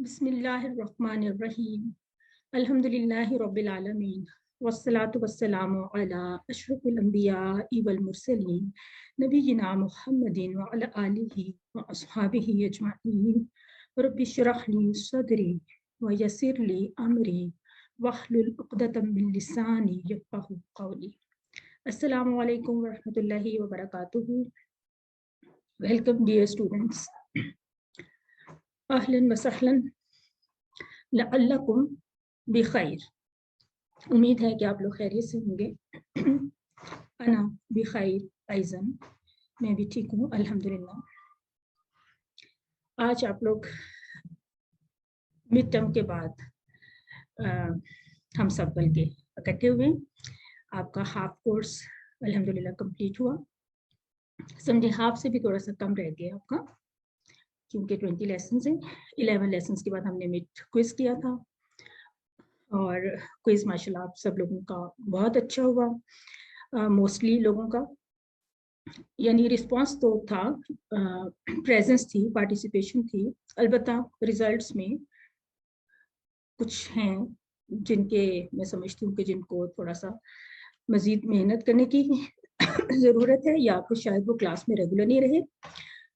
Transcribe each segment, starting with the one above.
बिस्मिल्लाहिर्रहमानिर्रहीम अल्हम्दुलिल्लाहि रब्बिल आलमीन वस्सलातु वस्सलामु अला अशरफिल अंबिया'i वल मुरसलीन नबिय्यिना मुहम्मदिन व अला आलिहि व अस्हाबिहि अजमईन रब्बि इश्रह ली सदरी व यस्सिर ली अमरी वहलुल उक़दतम मिन लिसानी यफ़क़हू क़ौली। अस्सलामु अलैकुम व रहमतुल्लाहि व बरकातुहू। वेलकम डियर स्टूडेंट्स, अहलन व सहलन, लअल्लकुम बिखैर। उम्मीद है कि आप लोग खैरियत से होंगे। अना बिखैर ऐज़न, मैं भी ठीक हूँ अल्हम्दुलिल्लाह। आज आप लोग मिड टर्म के बाद हम सब बल्कि इकट्ठे हुए। आपका हाफ कोर्स अल्हम्दुलिल्लाह कंप्लीट हुआ। समझे हाफ से भी थोड़ा सा कम रह गया आपका, क्योंकि 20 लेसन हैं। 11 लेसन के बाद हमने मिड क्विज किया था और क्विज माशाल्लाह आप सब लोगों का बहुत अच्छा हुआ। मोस्टली लोगों का यानी रिस्पांस तो था, प्रेजेंस थी, पार्टिसिपेशन थी। अलबत्ता रिजल्ट्स में कुछ हैं जिनके मैं समझती हूँ कि जिनको थोड़ा सा मज़ीद मेहनत करने की ज़रूरत है, या फिर शायद वो क्लास में रेगुलर नहीं रहे।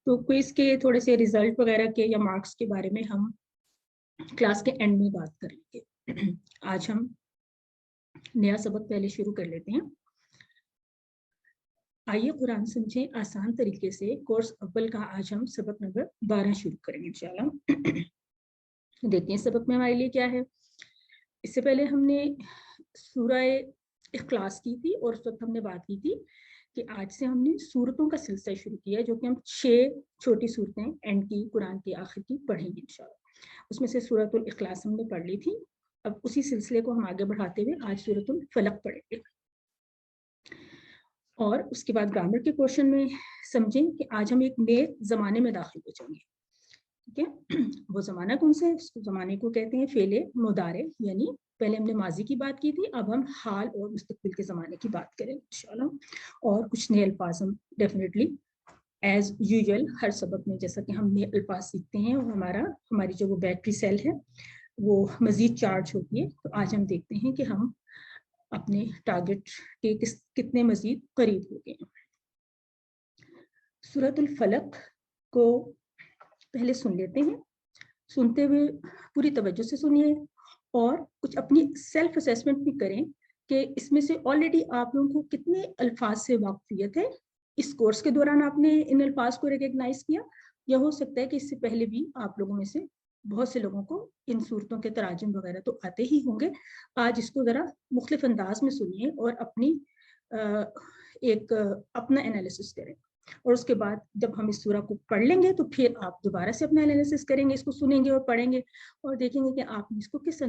तो क्विज के थोड़े से रिजल्ट वगैरह के या मार्क्स के बारे में हम क्लास के एंड में बात करेंगे। आज हम नया सबक पहले शुरू कर लेते हैं। आइए कुरान समझें आसान तरीके से कोर्स अव्वल का आज हम सबक नंबर 12 शुरू करेंगे इंशाल्लाह। देखते हैं सबक में हमारे लिए क्या है। इससे पहले हमने सूरह इखलास की थी और उस वक्त हमने बात की थी कि आज से हमने सूरतों का सिलसिला शुरू किया, जो कि हम 6 छोटी सूरतें एंड की कुरान की आखिर की पढ़ेंगे इंशाल्लाह। उसमें से सूरतुल इखलास हमने पढ़ ली थी। अब उसी सिलसिले को हम आगे बढ़ाते हुए आज सूरतुल फलक पढ़ेंगे और उसके बाद ग्रामर के पोर्शन में समझें कि आज हम एक नए ज़माने में दाखिल हो जाएंगे। ठीक है, वो ज़माना कौन सा है? उस ज़माने को कहते हैं फेले मुदारे, यानी पहले हमने माजी की बात की थी, अब हम हाल और मुस्तकबिल के ज़माने की बात करें इंशाल्लाह। और कुछ नए अल्फाज हम डेफिनेटली एज यूजुअल हर सबक में जैसा कि हम नए अल्फाज सीखते हैं और हमारी जो वो बैटरी सेल है वो मज़ीद चार्ज होती है। तो आज हम देखते हैं कि हम अपने टारगेट के कितने मज़ीद करीब हो गए। सूरतुल फलक को पहले सुन लेते हैं। सुनते हुए पूरी तवज्जो से सुनिए और कुछ अपनी सेल्फ असेसमेंट भी करें कि इसमें से ऑलरेडी आप लोगों को कितने अल्फाज से वाकफियत है। इस कोर्स के दौरान आपने इन अल्फाज को रिकग्नाइज किया, या हो सकता है कि इससे पहले भी आप लोगों में से बहुत से लोगों को इन सूरतों के तराजुम वगैरह तो आते ही होंगे। आज इसको ज़रा मुख्तलिफ अंदाज में सुनिए और अपना एनालिसिस करें। और उसके बाद जब हम इस सूरा को पढ़ लेंगे तो फिर आप दोबारा से अपना एनालिसिस करेंगे, इसको सुनेंगे और पढ़ेंगे और देखेंगे कि आपने इसको किस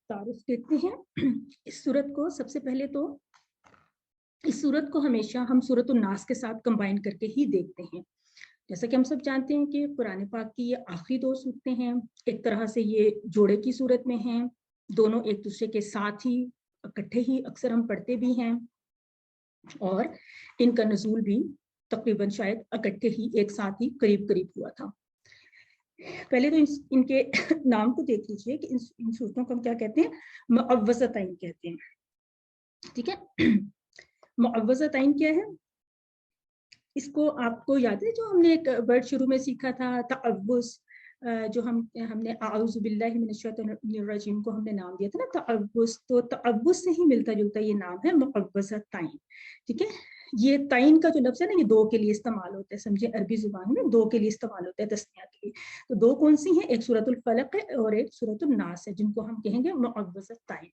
तारुफ देखते हैं। इस सूरत को सबसे पहले तो इस सूरत को हमेशा हम सूरत नास के साथ कंबाइन करके ही देखते हैं। जैसा कि हम सब जानते हैं कि कुरान पाक की ये आखिरी 2 सूरतें हैं। एक तरह से ये जोड़े की सूरत में हैं, दोनों एक दूसरे के साथ ही इकट्ठे ही अक्सर हम पढ़ते भी हैं और इनका नज़ूल भी तकरीबन शायद इकट्ठे ही एक साथ ही करीब करीब हुआ था। पहले तो इनके नाम को देख लीजिए कि इन सूरतों को हम क्या कहते हैं? मुअव्वज़तैन कहते हैं। ठीक है, मुअव्वज़तैन क्या है? इसको आपको याद है जो हमने एक वर्ड शुरू में सीखा था, तअव्वुज़, जो हमने आऊज़ु बिल्लाहि मिनश शैतानिर रजीम को हमने नाम दिया था ना तअव्वुज़। तो तअव्वुज़ से ही मिलता जुलता ये नाम है मुअव्वज़तैन। ठीक है, ये तैन का जो लफ्ज़ है ना, ये 2 के लिए इस्तेमाल होता है। समझे, अरबी ज़ुबान में 2 के लिए इस्तेमाल होता है तस्निया के लिए। तो 2 कौन सी हैं? एक सूरतुल फलक है और एक सूरतुन नास है, जिनको हम कहेंगे मुअव्वज़तैन।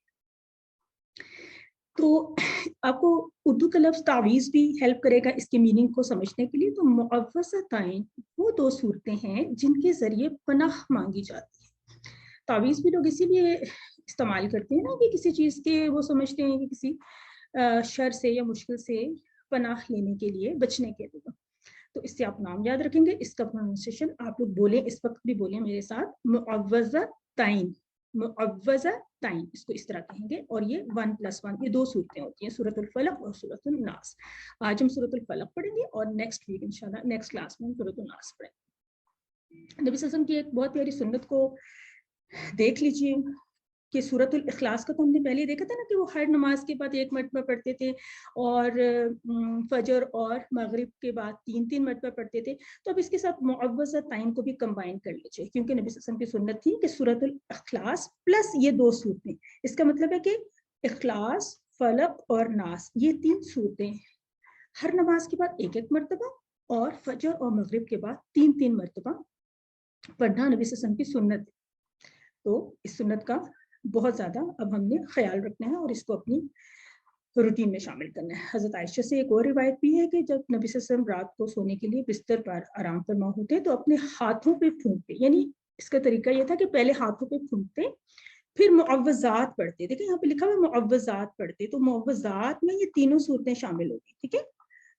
तो आपको उर्दू का लफ्ज़ तावीज़ भी हेल्प करेगा इसके मीनिंग को समझने के लिए। तो मुअव्वज़तैन दो सूरतें हैं जिनके जरिए पनाह मांगी जाती है। तावीज़ भी लोग इसीलिए इस्तेमाल करते हैं ना कि किसी चीज़ के वो समझते हैं कि किसी शर से या मुश्किल से पनाह लेने के लिए, बचने के लिए। तो इससे आप नाम याद रखेंगे, इसका प्रोनाउंसिएशन आप लोग बोलें, इस वक्त भी बोलें मेरे साथ, मुअव्वज़ताइन, मुअव्वज़ताइन, इसको इस तरह कहेंगे। और ये 1+1, ये दो सूरतें होती हैं, सूरतुल फलक और सूरतुल नास। आज हम सूरतुल फलक पढ़ेंगे और नेक्स्ट वीक इंशाल्लाह नेक्स्ट क्लास में हम सूरतुल नास पढ़ेंगे। नबी सल्लल्लाहु अलैहि वसल्लम की एक बहुत प्यारी सुन्नत को देख लीजिए कि सूरतुल इखलास का तो हमने पहले ही देखा था ना कि वो हर नमाज के बाद एक मरतबा पढ़ते थे और फजर और मगरिब के बाद 3-3 मरतबा पढ़ते थे। तो अब इसके साथ मुअव्वज़ताइन को भी कंबाइन कर लीजिए, क्योंकि नबी सल्लल्लाहु अलैहि वसल्लम की सुन्नत थी कि सूरतुल इखलास प्लस ये दो सूरतें, इसका मतलब है कि इखलास, फलक और नास, ये 3 सूरतें हर नमाज के बाद एक-एक मरतबा और फजर और मगरिब के बाद 3-3 मरतबा पढ़ना नबी सल्लल्लाहु अलैहि वसल्लम की सुन्नत है। तो इस सुन्नत का बहुत ज़्यादा अब हमने ख्याल रखना है और इसको अपनी रूटीन में शामिल करना है। हज़रत आयशा से एक और रिवायत भी है कि जब नबी सल्लल्लाहु अलैहि वसल्लम रात को सोने के लिए बिस्तर पर आराम फरमा होते तो अपने हाथों पे फूंकते, यानी इसका तरीका ये था कि पहले हाथों पे फूंकते फिर मुअव्वज़ात पढ़ते। देखिए यहाँ पे लिखा हुआ है मुअव्वज़ात पढ़ते, तो मुअव्वज़ात में ये तीनों सूरतें शामिल होगी, ठीक है,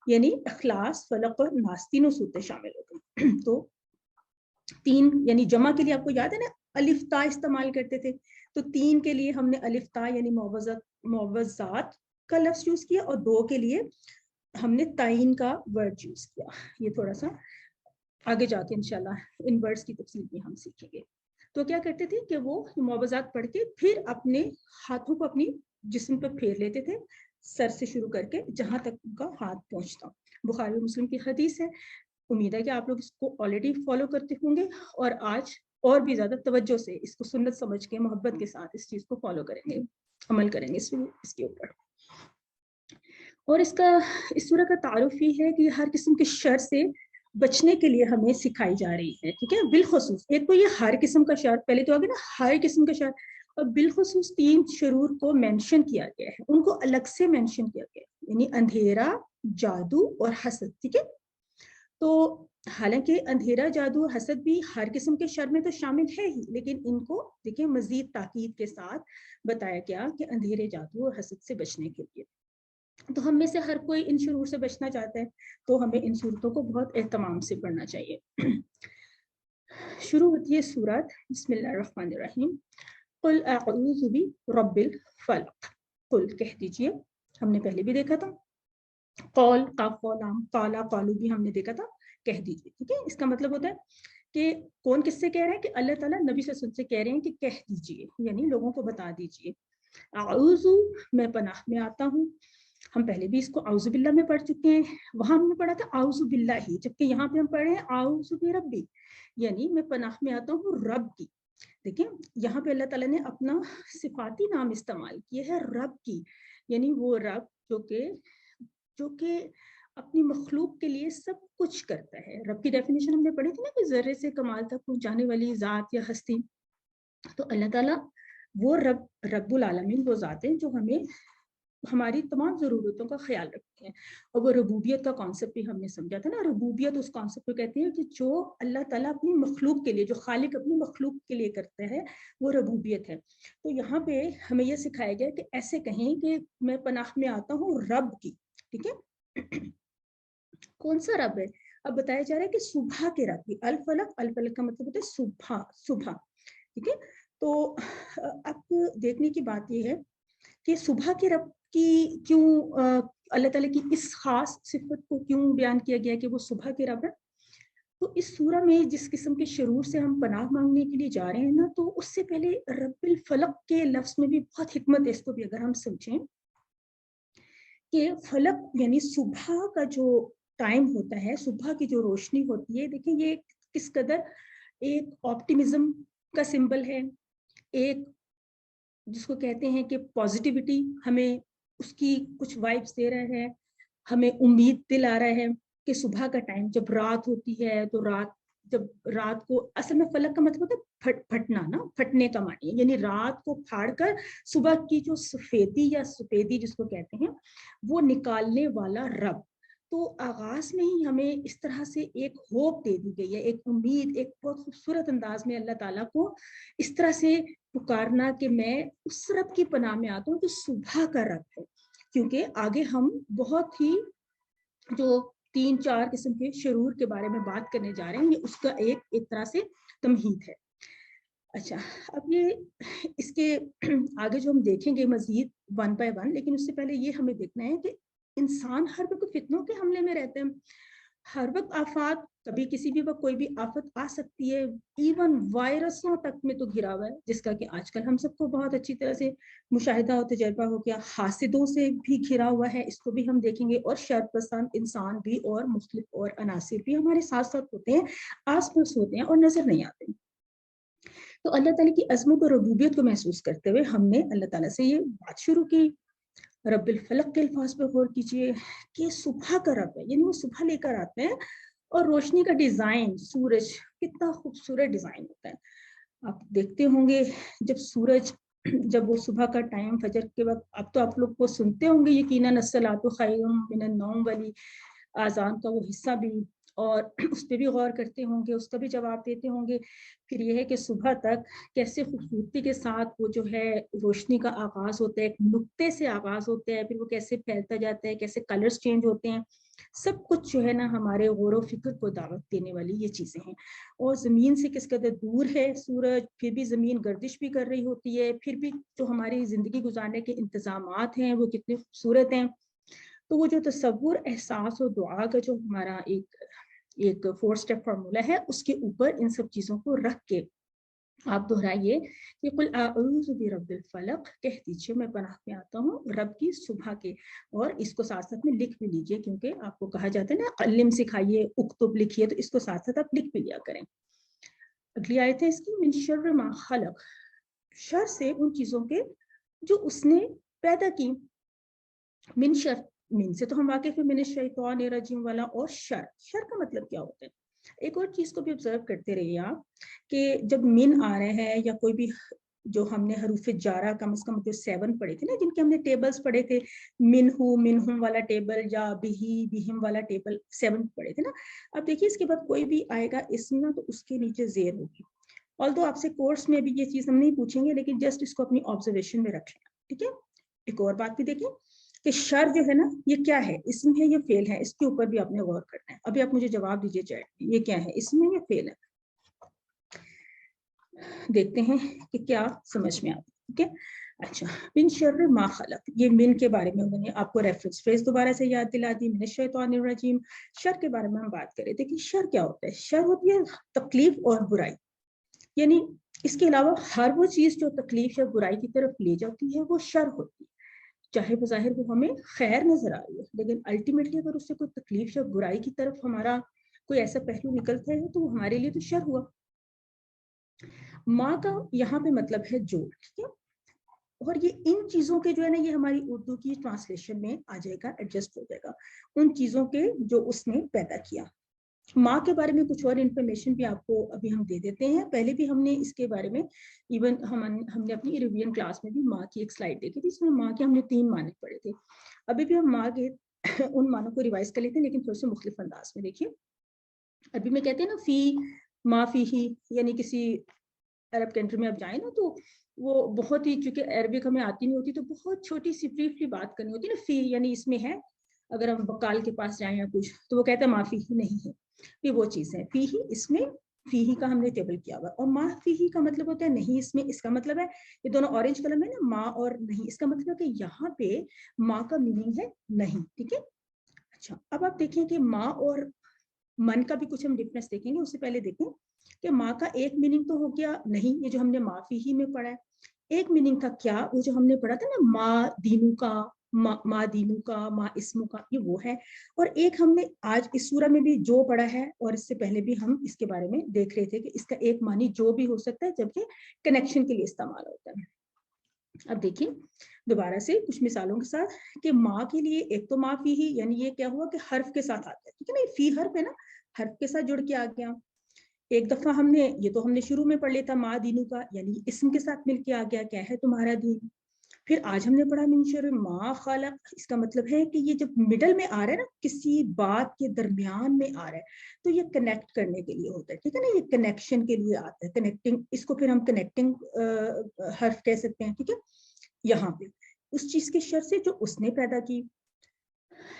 यानी इखलास, फलक और नास तीनों सूरतें शामिल होगी। तो 3 यानी जमा के लिए आपको याद है ना अलिफ ता इस्तेमाल करते थे, तो 3 के लिए हमने अलिफ ता यानी मुअव्वज़ात का लफ्ज़ यूज किया और 2 के लिए हमने ताइन का वर्ड यूज किया। ये थोड़ा सा आगे जाके इंशाल्लाह इन वर्ड्स की तफसील भी हम सीखेंगे। तो क्या करते थे कि वो मुअव्वज़ात पढ़ के फिर अपने हाथों को अपनी जिस्म पर फेर लेते थे, सर से शुरू करके जहां तक उनका हाथ पहुंचता। बुखारी और मुस्लिम की हदीस है, उम्मीद है कि आप लोग इसको ऑलरेडी फॉलो करते होंगे और आज और भी ज्यादा तवज्जो से इसको सुन्नत समझ के मोहब्बत के साथ इस चीज को फॉलो करेंगे, अमल करेंगे इसके ऊपर। और इसका इस सूरह का तारुफ ये है कि हर किस्म के शर से बचने के लिए हमें सिखाई जा रही है, ठीक है। बिलखुसूस एक तो ये हर किस्म का शर, पहले तो आ गया ना हर किस्म का शर, और बिलखुसूस 3 शरूर को मेंशन किया गया है, उनको अलग से मेंशन किया गया है, यानी अंधेरा, जादू और हसद, ठीक है। तो हालांकि अंधेरा, जादू और हसद भी हर किस्म के शर में तो शामिल है ही, लेकिन इनको देखिए मजीद ताकीद के साथ बताया गया कि अंधेरे, जादू और हसद से बचने के लिए। तो हम में से हर कोई इन शुरूर से बचना चाहता है, तो हमें इन सूरतों को बहुत एहतमाम से पढ़ना चाहिए। शुरू होती है सूरत बिस्मिल्लाहिर्रहमानिर्रहीम, कुल अऊज़ु बिरब्बिल फलक, कुल कह दीजिए, हमने पहले भी देखा था, कौल काफ लाम, काला कालू भी हमने देखा था, कह दीजिए, ठीक है। इसका मतलब होता है कि कौन किससे कह रहा है, कि अल्लाह ताला नबी से कह रहे हैं कि कह दीजिए, यानी लोगों को बता दीजिए। आऊज़ु, मैं पनाह में आता हूँ, हम पहले भी इसको आऊज़ु बिल्लाह में पढ़ चुके हैं, वहां हमने पढ़ा था आऊज़ु बिल्लाही, जबकि यहाँ पे हम पढ़ रहे हैं आऊज़ु बिरब्बी, यानी मैं पनाह में आता हूँ रब की। देखिए यहाँ पे अल्लाह ताला ने अपना सिफाती नाम इस्तेमाल किया है रब की, यानी वो रब जो कि अपनी मखलूक के लिए सब कुछ करता है। रब की डेफिनेशन हमने पढ़ी थी ना कि जर्रे से कमाल तक पहुंचाने वाली जात या हस्ती। तो अल्लाह ताला वो रब्बुल आलमीन वो जात है जो हमें हमारी तमाम ज़रूरतों का ख्याल रखते हैं। और वो रबूबियत का कॉन्सेप्ट भी हमने समझा था ना, रबूबियत उस कॉन्सेप्ट को कहते हैं कि जो अल्लाह ताला अपनी मखलूक के लिए, जो खालिक अपनी मखलूक के लिए करता है, वो रबूबियत है। तो यहाँ पे हमें ये सिखाया गया कि ऐसे कहें कि मैं पनाह में आता हूँ रब की, ठीक है। कौन सा रब है, अब बताया जा रहा है कि सुबह के रब की। अल फलक का मतलब होता है सुबह, सुबह, ठीक है। तो अब देखने की बात यह है कि सुबह के रब की क्यों अल्लाह ताला की इस खास सिफत को क्यों बयान किया गया कि वो सुबह के रब है। तो इस सूरा में जिस किस्म के शरूर से हम पनाह मांगने के लिए जा रहे हैं ना, तो उससे पहले रब्बिल फलक के लफ्ज में भी बहुत हिकमत है। इसको भी अगर हम समझें कि फलक यानी सुबह का जो टाइम होता है, सुबह की जो रोशनी होती है, देखिए ये किस कदर एक ऑप्टिमिज्म का सिंबल है, एक जिसको कहते हैं कि पॉजिटिविटी, हमें उसकी कुछ वाइब्स दे रहा है, हमें उम्मीद दिला रहा है कि सुबह का टाइम जब रात होती है, तो जब रात को, असल में फलक का मतलब होता है फटना ना, फटने का मानिए, यानी रात को फाड़कर सुबह की जो सफेदी या सफेदी जिसको कहते हैं, वो निकालने वाला रब। تو آغاز میں ہی ہمیں اس طرح سے ایک ہوپ دے دی گئی ہے، ایک امید، ایک بہت خوبصورت انداز میں اللہ تعالیٰ کو اس طرح سے پکارنا کہ میں اس رب کی پناہ میں آتا ہوں جو صبح کا رب ہے. کیونکہ آگے ہم بہت ہی جو 3-4 قسم کے شرور کے بارے میں بات کرنے جا رہے ہیں، یہ اس کا ایک طرح سے تمہید ہے. اچھا، اب یہ اس کے آگے جو ہم دیکھیں گے مزید 1 by 1، لیکن اس سے پہلے یہ ہمیں دیکھنا ہے کہ انسان ہر وقت فتنوں کے حملے میں رہتے ہیں، ہر وقت آفات، کبھی کسی بھی وقت کوئی بھی آفت آ سکتی ہے. ایون وائرسوں تک میں تو گھرا ہوا ہے، جس کا کہ آج کل ہم سب کو بہت اچھی طرح سے مشاہدہ اور تجربہ ہو گیا. حاسدوں سے بھی گھرا ہوا ہے، اس کو بھی ہم دیکھیں گے. اور شر پسند انسان بھی اور مختلف اور عناصر بھی ہمارے ساتھ ساتھ ہوتے ہیں، آس پاس ہوتے ہیں اور نظر نہیں آتے. تو اللہ تعالیٰ کی عظمت اور ربوبیت کو محسوس کرتے ہوئے ہم نے اللہ تعالیٰ سے یہ بات شروع کی. رب الفلق کے الفاظ پہ غور کیجیے کہ صبح کا رب ہے، یعنی وہ صبح لے کر آتے ہیں. اور روشنی کا ڈیزائن، سورج کتنا خوبصورت ڈیزائن ہوتا ہے. آپ دیکھتے ہوں گے جب سورج، جب وہ صبح کا ٹائم فجر کے وقت، اب تو آپ لوگ کو سنتے ہوں گے یقیناً الصلاۃ خیر من النوم والی آذان کا وہ حصہ بھی، اور اس پہ بھی غور کرتے ہوں گے، اس کا بھی جواب دیتے ہوں گے. پھر یہ ہے کہ صبح تک کیسے خوبصورتی کے ساتھ وہ جو ہے روشنی کا آغاز ہوتا ہے، ایک نقطے سے آغاز ہوتا ہے، پھر وہ کیسے پھیلتا جاتا ہے، کیسے کلرز چینج ہوتے ہیں. سب کچھ جو ہے نا ہمارے غور و فکر کو دعوت دینے والی یہ چیزیں ہیں. اور زمین سے کس قدر دور ہے سورج، پھر بھی زمین گردش بھی کر رہی ہوتی ہے، پھر بھی جو ہماری زندگی گزارنے کے انتظامات ہیں وہ کتنے خوبصورت ہیں. تو وہ جو تصور، احساس اور دعا کا جو ہمارا ایک 4 اسٹیپ فارمولا ہے، اس کے اوپر ان سب چیزوں کو رکھ کے آپ دہرائیے کہ قل اعوذ برب الفلق، کہہ دیجیے میں پناہ میں آتا ہوں رب کی صبح کے. اور اس کو ساتھ ساتھ میں لکھ بھی لیجیے، کیونکہ آپ کو کہا جاتا ہے نا علم سکھائیے، اکتب لکھیے، تو اس کو ساتھ ساتھ آپ لکھ بھی لیا کریں. اگلی آیت ہے اس کی، من شر ما خلق، شر سے ان چیزوں کے جو اس نے پیدا کی. من شر، من سے تو ہم واقف ہیں، من الشیطان الرجیم والا. اور شر کا مطلب کیا ہوتا ہے؟ ایک اور چیز کو بھی آبزرو کرتے رہیے آپ کہ جب من آ رہے ہیں یا کوئی بھی جو ہم نے حروف جارہ کم از کم جو 7 پڑھے تھے نا، جن کے ہم نے ٹیبلز پڑھے تھے، منہم والا ٹیبل یا بہم والا ٹیبل 7 پڑھے تھے نا. اب دیکھیے اس کے بعد کوئی بھی آئے گا اسم نا، تو اس کے نیچے زیر ہوگی. آلدو آپ سے کورس میں بھی یہ چیز ہم نہیں پوچھیں گے، لیکن جسٹ اس کو اپنی آبزرویشن میں رکھ لیں. ٹھیک ہے. ایک اور بات بھی دیکھیں کہ شر جو ہے نا یہ کیا ہے، اسم ہے یا فعل ہے، اس کے اوپر بھی آپ نے غور کرنا ہے. ابھی آپ مجھے جواب دیجیے چیٹ میں، یہ کیا ہے، اسم ہے یا فعل ہے؟ دیکھتے ہیں کہ کیا سمجھ میں آتا ہے. ٹھیک ہے. اچھا، من شر ما خلق، یہ من کے بارے میں انہوں نے آپ کو ریفرنس فریز دوبارہ سے یاد دلا دی، من الشیطان الرجیم. شر کے بارے میں ہم بات کریں، دیکھیں شر کیا ہوتا ہے. شر ہوتی ہے تکلیف اور برائی، یعنی اس کے علاوہ ہر وہ چیز جو تکلیف یا برائی کی طرف لے جاتی ہے وہ شر ہوتی ہے. چاہے بظاہر وہ ہمیں خیر نظر آ رہی ہے، لیکن الٹیمیٹلی اگر اس سے کوئی تکلیف یا برائی کی طرف ہمارا کوئی ایسا پہلو نکلتا ہے تو وہ ہمارے لیے تو شر ہوا. ماں کا یہاں پہ مطلب ہے جوڑ. ٹھیک ہے. اور یہ ان چیزوں کے جو ہے نا، یہ ہماری اردو کی ٹرانسلیشن میں آ جائے گا، ایڈجسٹ ہو جائے گا، ان چیزوں کے جو اس نے پیدا کیا. ماں کے بارے میں کچھ اور انفارمیشن بھی آپ کو ابھی ہم دے دیتے ہیں. پہلے بھی ہم نے اس کے بارے میں ایون ہم نے اپنی ریویژن کلاس میں بھی ماں کی ایک سلائڈ دیکھی تھی، اس میں ماں کے ہم نے 3 معنی پڑھے تھے. ابھی بھی ہم ماں کے ان معنوں کو ریوائز کر لیتے ہیں، لیکن تھوڑے سے مختلف انداز میں. دیکھیے ابھی میں کہتے ہیں نا فی ما فی ہی، یعنی کسی عرب کنٹری میں آپ جائیں نا تو وہ بہت ہی، چونکہ عربک ہمیں آتی نہیں ہوتی تو بہت چھوٹی سی بریفلی بات کرنی ہوتی ہے نا، فی یعنی اس میں ہے. اگر ہم بقال کے پاس جائیں یا کچھ تو وہ کہتا ہے ما فی ہی نہیں ہے، یہ وہ چیز ہے. فی ہی، اس میں فی ہی کا ہم نے ٹیبل کیا ہوا. اور ما فی ہی کا مطلب ہوتا ہے نہیں اس میں. اس کا مطلب ہے یہ دونوں اورنج کلر میں نا، ماں اور نہیں، اس کا مطلب ہے کہ یہاں پہ ماں کا میننگ ہے نہیں. ٹھیک ہے. اچھا، اب آپ دیکھیں کہ ماں اور من کا بھی کچھ ہم ڈفرینس دیکھیں گے. اس سے پہلے دیکھیں کہ ماں کا ایک میننگ تو ہو گیا نہیں، یہ جو ہم نے ما فی ہی میں پڑھا ہے. ایک میننگ تھا کیا، وہ جو ہم نے پڑھا تھا نا، ماں دینو کا، ماں دینو کا، ماں اسمو کا، یہ وہ ہے. اور ایک ہم نے آج اس سورہ میں بھی جو پڑھا ہے، اور اس سے پہلے بھی ہم اس کے بارے میں دیکھ رہے تھے کہ اس کا ایک معنی جو بھی ہو سکتا ہے جبکہ کنیکشن کے لیے استعمال ہوتا ہے. اب دیکھیں دوبارہ سے کچھ مثالوں کے ساتھ کہ ماں کے لیے ایک تو ما فی ہی، یعنی یہ کیا ہوا کہ حرف کے ساتھ آتا ہے. ٹھیک ہے نا، فی حرف ہے نا، حرف کے ساتھ جڑ کے آ گیا. ایک دفعہ ہم نے شروع میں پڑھ لیا تھا ما دینو کا، یعنی اسم کے ساتھ مل کے آ گیا، کیا ہے تمہارا دین. फिर आज हमने पढ़ा मिन शर्रि मा खलक, इसका मतलब है कि ये जब मिडल में आ रहा है ना, किसी बात के दरमियान में आ रहा है, तो ये कनेक्ट करने के लिए होता है, ठीक है ना, ये कनेक्शन के लिए आता है, कनेक्टिंग, इसको फिर हम कनेक्टिंग हर्फ कह सकते हैं, ठीक है। यहाँ पे उस चीज की शर्त से जो उसने पैदा की।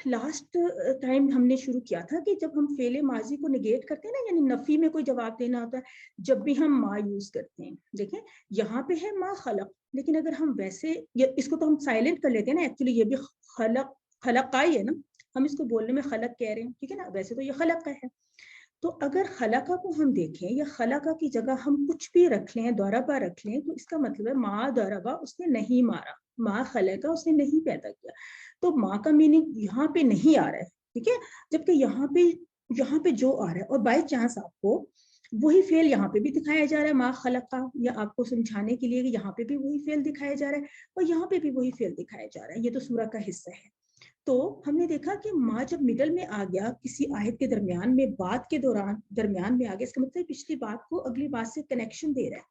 लास्ट टाइम हमने शुरू किया था कि जब हम फेले माजी को निगेट करते हैं ना, यानी नफी में कोई जवाब देना होता है, जब भी हम मा यूज करते हैं, देखें यहाँ पे है मा खलक, लेकिन अगर हम वैसे इसको तो हम साइलेंट कर लेते हैं ना, एक्चुअली ये भी खलक, खलक का ही है ना, हम इसको बोलने में खलक कह रहे हैं, ठीक है ना, वैसे तो ये खलक का है। तो अगर खलका को हम देखें या खलका की जगह हम कुछ भी रख लें, दौराबा रख लें, तो इसका मतलब है मा दौराबा, उसने नहीं मारा, मा खलका, उसने नहीं पैदा किया, तो माँ का मीनिंग यहाँ पे नहीं आ रहा है, ठीक है। जबकि यहाँ पे जो आ रहा है, और बाई चांस आपको वही फेल यहाँ पे भी दिखाया जा रहा है माँ खलका, या आपको समझाने के लिए कि यहाँ पे भी वही फेल दिखाया जा रहा है और यहाँ पे भी वही फेल दिखाया जा रहा है, ये तो सूरह का हिस्सा है। तो हमने देखा कि माँ जब मिडल में आ गया, किसी आयत के दरमियान में, बात के दौरान दरमियान में आ गया, इसका मतलब पिछली बात को अगली बात से कनेक्शन दे रहा है।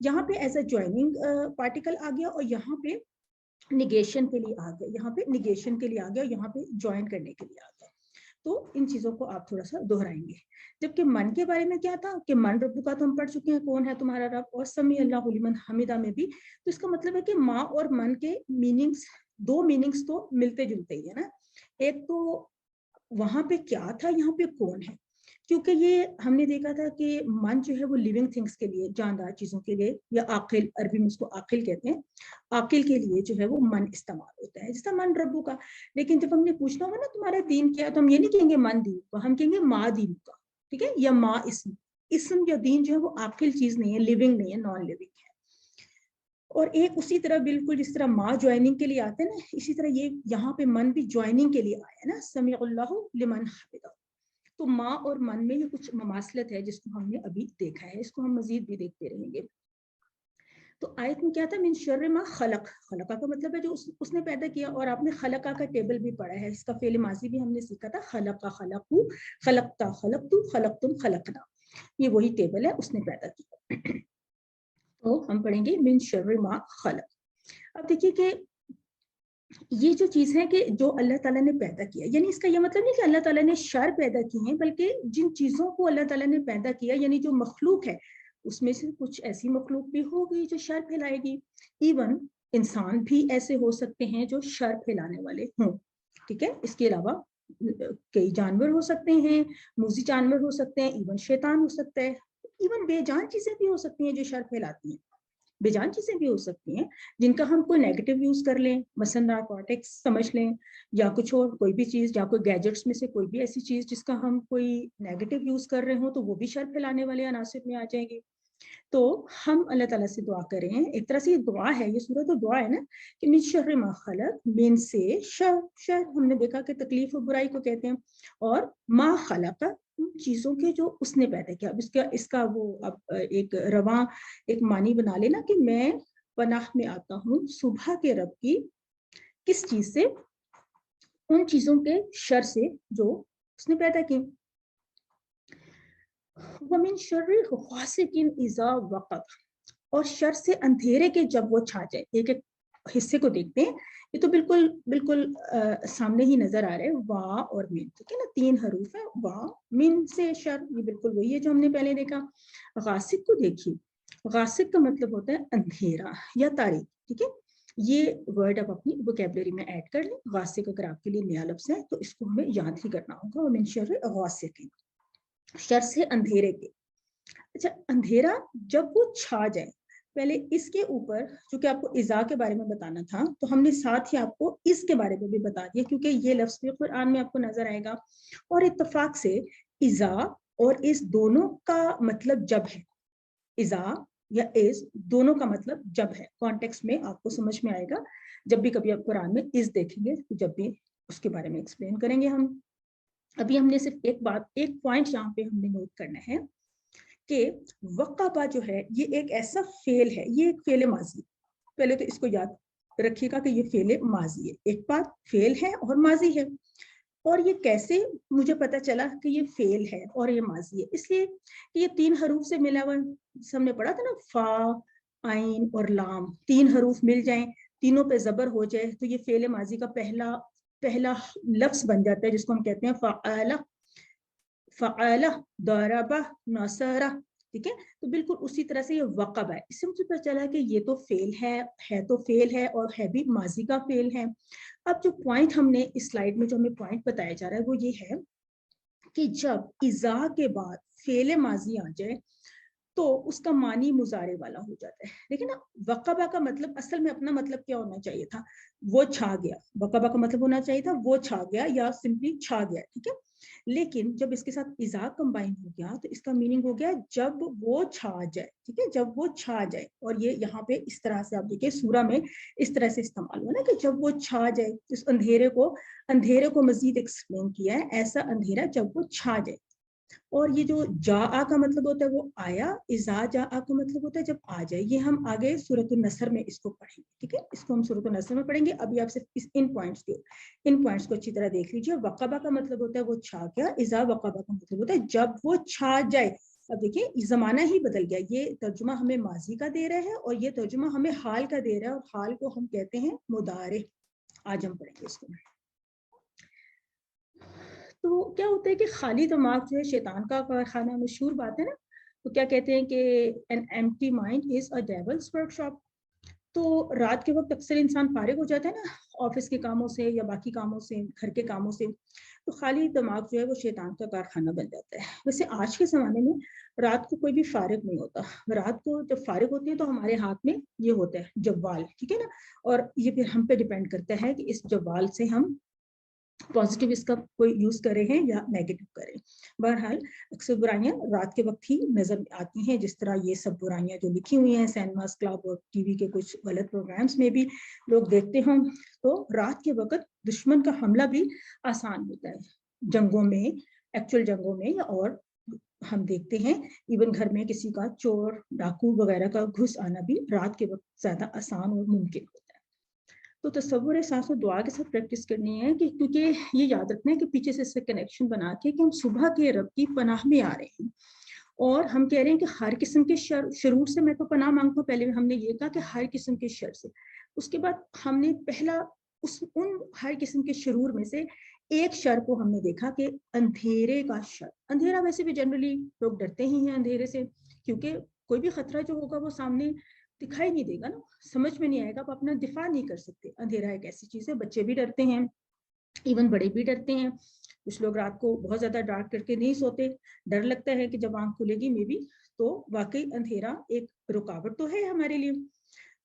यहाँ पे एज अ ज्वाइनिंग पार्टिकल आ गया, और यहाँ पे निगेशन के लिए आ गया, यहाँ पे निगेशन के लिए आ गया, यहाँ पे ज्वाइन करने के लिए आ गया। तो इन चीजों को आप थोड़ा सा दोहराएंगे। जबकि मन के बारे में क्या था कि मन रब्बु का तो हम पढ़ चुके हैं, कौन है तुम्हारा रब, और समी अल्लाहु लिमन हमिदा में भी। तो इसका मतलब है कि माँ और मन के मीनिंग्स, दो मीनिंग्स तो मिलते जुलते ही है ना। एक तो वहां पे क्या था, यहाँ पे कौन है, क्योंकि ये हमने देखा था कि मन जो है वो लिविंग थिंग्स के लिए, जानदार चीजों के लिए, या आकिल, अरबी में उसको आकिल कहते हैं, आकिल के लिए जो है वो मन इस्तेमाल होता है, जिसका मन रब्बू का। लेकिन जब हमने पूछना होगा ना तुम्हारा दीन क्या है, तो हम ये नहीं कहेंगे मन दीन का, हम कहेंगे माँ दीन का, ठीक है, या माँ इसम। इसम या दीन जो है वो आकिल चीज नहीं है, लिविंग नहीं है, नॉन लिविंग है। और एक उसी तरह बिल्कुल जिस तरह माँ ज्वाइनिंग के लिए आते हैं ना, इसी तरह ये यहाँ पे मन भी ज्वाइनिंग के लिए आया ना, समीउल्लाहु लिमन हमिदा। तो माँ और मन में ये कुछ ममासलत है जिसको हमने अभी देखा है, इसको हम मजीद भी देखते रहेंगे। तो आयत में क्या था, मिन शर्रि मा खलक, खलका का मतलब है जो उसने पैदा किया, और आपने खलका का टेबल भी पढ़ा है, इसका फेल माजी भी हमने सीखा था, खलका खलकू, खलकता खलकतू, खलकतुम खलकना, ये वही टेबल है, उसने पैदा किया। तो हम पढ़ेंगे मिन शर्रि मा खलक। अब देखिए कि ये जो चीज है कि जो अल्लाह ताला ने पैदा किया, यानी इसका ये मतलब नहीं कि अल्लाह ताला ने शर पैदा किए हैं, बल्कि जिन चीजों को अल्लाह ताला ने पैदा किया, यानी जो मखलूक है, उसमें से कुछ ऐसी मखलूक भी होगी जो शर फैलाएगी। इवन इंसान भी ऐसे हो सकते हैं जो शर फैलाने वाले हों, ठीक है। इसके अलावा कई जानवर हो सकते हैं, मूजी जानवर हो सकते हैं, इवन शैतान हो सकता है, इवन बेजान चीजें भी हो सकती हैं जो शर फैलाती हैं, बेजान चीजें भी हो सकती हैं जिनका हम कोई नेगेटिव यूज कर लें, मसलन नारकोटिक्स समझ लें, या कुछ और कोई भी चीज, या कोई गैजेट्स में से कोई भी ऐसी चीज जिसका हम कोई नेगेटिव यूज कर रहे हो, तो वो भी शर फैलाने वाले अनासिर में आ जाएंगे। तो हम अल्लाह ताला से दुआ कर रहे हैं, एक तरह से ये दुआ है, ये सूरत तो दुआ है ना, कि मिन शर्रि मा खलक, मिन से शर, शर हमने देखा कि तकलीफ और बुराई को कहते हैं, और मा खलक उन चीजों के जो उसने पैदा किया। अब इसका वो अब एक रवा एक मानी बना लेना कि मैं पनाह में आता हूँ सुबह के रब की, किस चीज से, उन चीजों के शर से जो उसने पैदा की। वमिन शर्रि गासिकिन इज़ा वक़ब, और शर से अंधेरे के जब वो छा जाए। एक एक हिस्से को देखते हैं, ये तो बिल्कुल बिल्कुल सामने ही नजर आ रहे हैं, वा और मिन, ठीक है ना, तीन हरूफ है, वा मिन से शर, ये बिल्कुल वही है जो हमने पहले देखा। गासिक को देखिए, गासिक का मतलब होता है अंधेरा या तारीक, ठीक है। ये वर्ड आप अपनी वोकैबुलरी में ऐड कर लें। गासिक अगर आपके लिए नया लफ्ज़ है तो इसको हमें याद ही करना होगा, मिन शर्रि गासिकिन, शर से अंधेरे के। अच्छा, अंधेरा जब वो छा जाए, पहले इसके ऊपर चूंकि आपको इज़ा के बारे में बताना था, तो हमने साथ ही आपको इसके बारे में भी बता दिया, क्योंकि ये लफ्ज़ भी कुरान में आपको नजर आएगा। और इत्तफाक से इज़ा और इस दोनों का मतलब जब है, इज़ा या इस दोनों का मतलब जब है, कॉन्टेक्स्ट में आपको समझ में आएगा। जब भी कभी आप कुरान में इस देखेंगे, जब भी उसके बारे में एक्सप्लेन करेंगे हम। अभी हमने सिर्फ एक बात, एक पॉइंट यहाँ पे हमने नोट करना है कि वक़बा जो है ये एक ऐसा फेल है, ये एक फेल माजी। पहले तो इसको याद रखिएगा कि ये फेल माजी है, एक बात फेल है और माजी है। और ये कैसे मुझे पता चला कि ये फेल है और ये माजी है, इसलिए कि ये तीन हरूफ से मिला हुआ, हमने पढ़ा था ना, फा, आइन और लाम, तीन हरूफ मिल जाएं तीनों पे ज़बर हो जाए तो ये फ़ेल माजी का पहला लफ्ज़ बन जाता है, जिसको हम कहते हैं फ़अला, फ़अला, दरबा, नसरा, ठीक है। तो बिल्कुल उसी तरह से ये वक़ब है, इससे मुझे पता चला कि ये तो फ़ेल है तो फ़ेल है और है भी माजी का फ़ेल है। अब जो पॉइंट हमने इस स्लाइड में जो हमें पॉइंट बताया जा रहा है वो ये है कि जब इज़ा के बाद फ़ेल माजी आ जाए तो उसका मानी मुजारे वाला हो जाता है। देखिए ना, वक़बा का मतलब असल में अपना मतलब क्या होना चाहिए था, वो छा गया। वक़बा का मतलब होना चाहिए था वो छा गया या सिंपली छा गया, ठीक है। लेकिन जब इसके साथ इज़ा कंबाइन हो गया तो इसका मीनिंग हो गया जब वो छा जाए, ठीक है, जब वो छा जाए। और ये यहाँ पे इस तरह से आप देखिए सूरा में इस तरह से इस्तेमाल हुआ ना कि जब वो छा जाए, इस अंधेरे को मजीद एक्सप्लेन किया है, ऐसा अंधेरा जब वो छा जाए। और ये जो जा का मतलब होता है वो आया, इज़ा जा का मतलब होता है जब आ जाए। ये हम आगे सूरत नसर में इसको पढ़ेंगे, ठीक है, इसको हम सूरत नसर में पढ़ेंगे। अभी आप सिर्फ इन पॉइंट्स को अच्छी तरह देख लीजिए। वक़बा का मतलब होता है वो छा गया, इज़ा वक़बा का मतलब होता है जब वो छा जाए। अब देखिए जमाना ही बदल गया, ये तर्जुमा हमें माजी का दे रहा है और ये तर्जुमा हमें हाल का दे रहा है, और हाल को हम कहते हैं मुदारे। आज हम पढ़ेंगे इसको। तो क्या होता है कि खाली दिमाग जो है शैतान का कारखाना, मशहूर बात है ना। तो क्या कहते हैं कि an empty mind is a devils workshop. तो रात के वक्त अक्सर इंसान फारिग हो जाता है ना, ऑफिस के कामों से या बाकी कामों से, घर के कामों से, तो खाली दिमाग जो है वो शैतान का कारखाना बन जाता है। वैसे आज के ज़माने में रात को कोई भी फारिग नहीं होता। रात को जब फारिग होते हैं तो हमारे हाथ में ये होता है जवाल, ठीक है ना। और ये फिर हम पे डिपेंड करता है कि इस जवाल से हम पॉजिटिव इसका कोई यूज करें हैं या नेगेटिव करें। बहरहाल अक्सर बुराइयां रात के वक्त ही नजर आती हैं, जिस तरह ये सब बुराइयां जो लिखी हुई हैं सिनेमास क्लब और टीवी के कुछ गलत प्रोग्राम्स में भी लोग देखते हों। तो रात के वक्त दुश्मन का हमला भी आसान होता है, जंगों में, एक्चुअल जंगों में, या और हम देखते हैं इवन घर में किसी का चोर डाकू वगैरह का घुस आना भी रात के वक्त ज्यादा आसान और मुमकिन होता है। तो तसव्वुर सांस और दुआ के साथ प्रैक्टिस करनी है कि, क्योंकि ये याद रखना है कि पीछे से इससे कनेक्शन बना के कि हम सुबह के रब की पनाह में आ रहे हैं। और हम कह रहे हैं कि हर किस्म के शरूर से मैं तो पनाह मांगता हूँ। पहले हमने ये कहा कि हर किस्म के शर से, उसके बाद हमने पहला उन हर किस्म के शरूर में से एक शर को हमने देखा कि अंधेरे का शर। अंधेरा वैसे भी जनरली लोग डरते ही हैं अंधेरे से, क्योंकि कोई भी खतरा जो होगा वो सामने दिखाई नहीं देगा ना, समझ में नहीं आएगा, आप अपना दिफा नहीं कर सकते। अंधेरा एक ऐसी चीज है, बच्चे भी डरते हैं, इवन बड़े भी डरते हैं। कुछ लोग रात को बहुत ज्यादा डार्क करके नहीं सोते, डर लगता है कि जब आंख खुलेगी मे बी। तो वाकई अंधेरा एक रुकावट तो है हमारे लिए।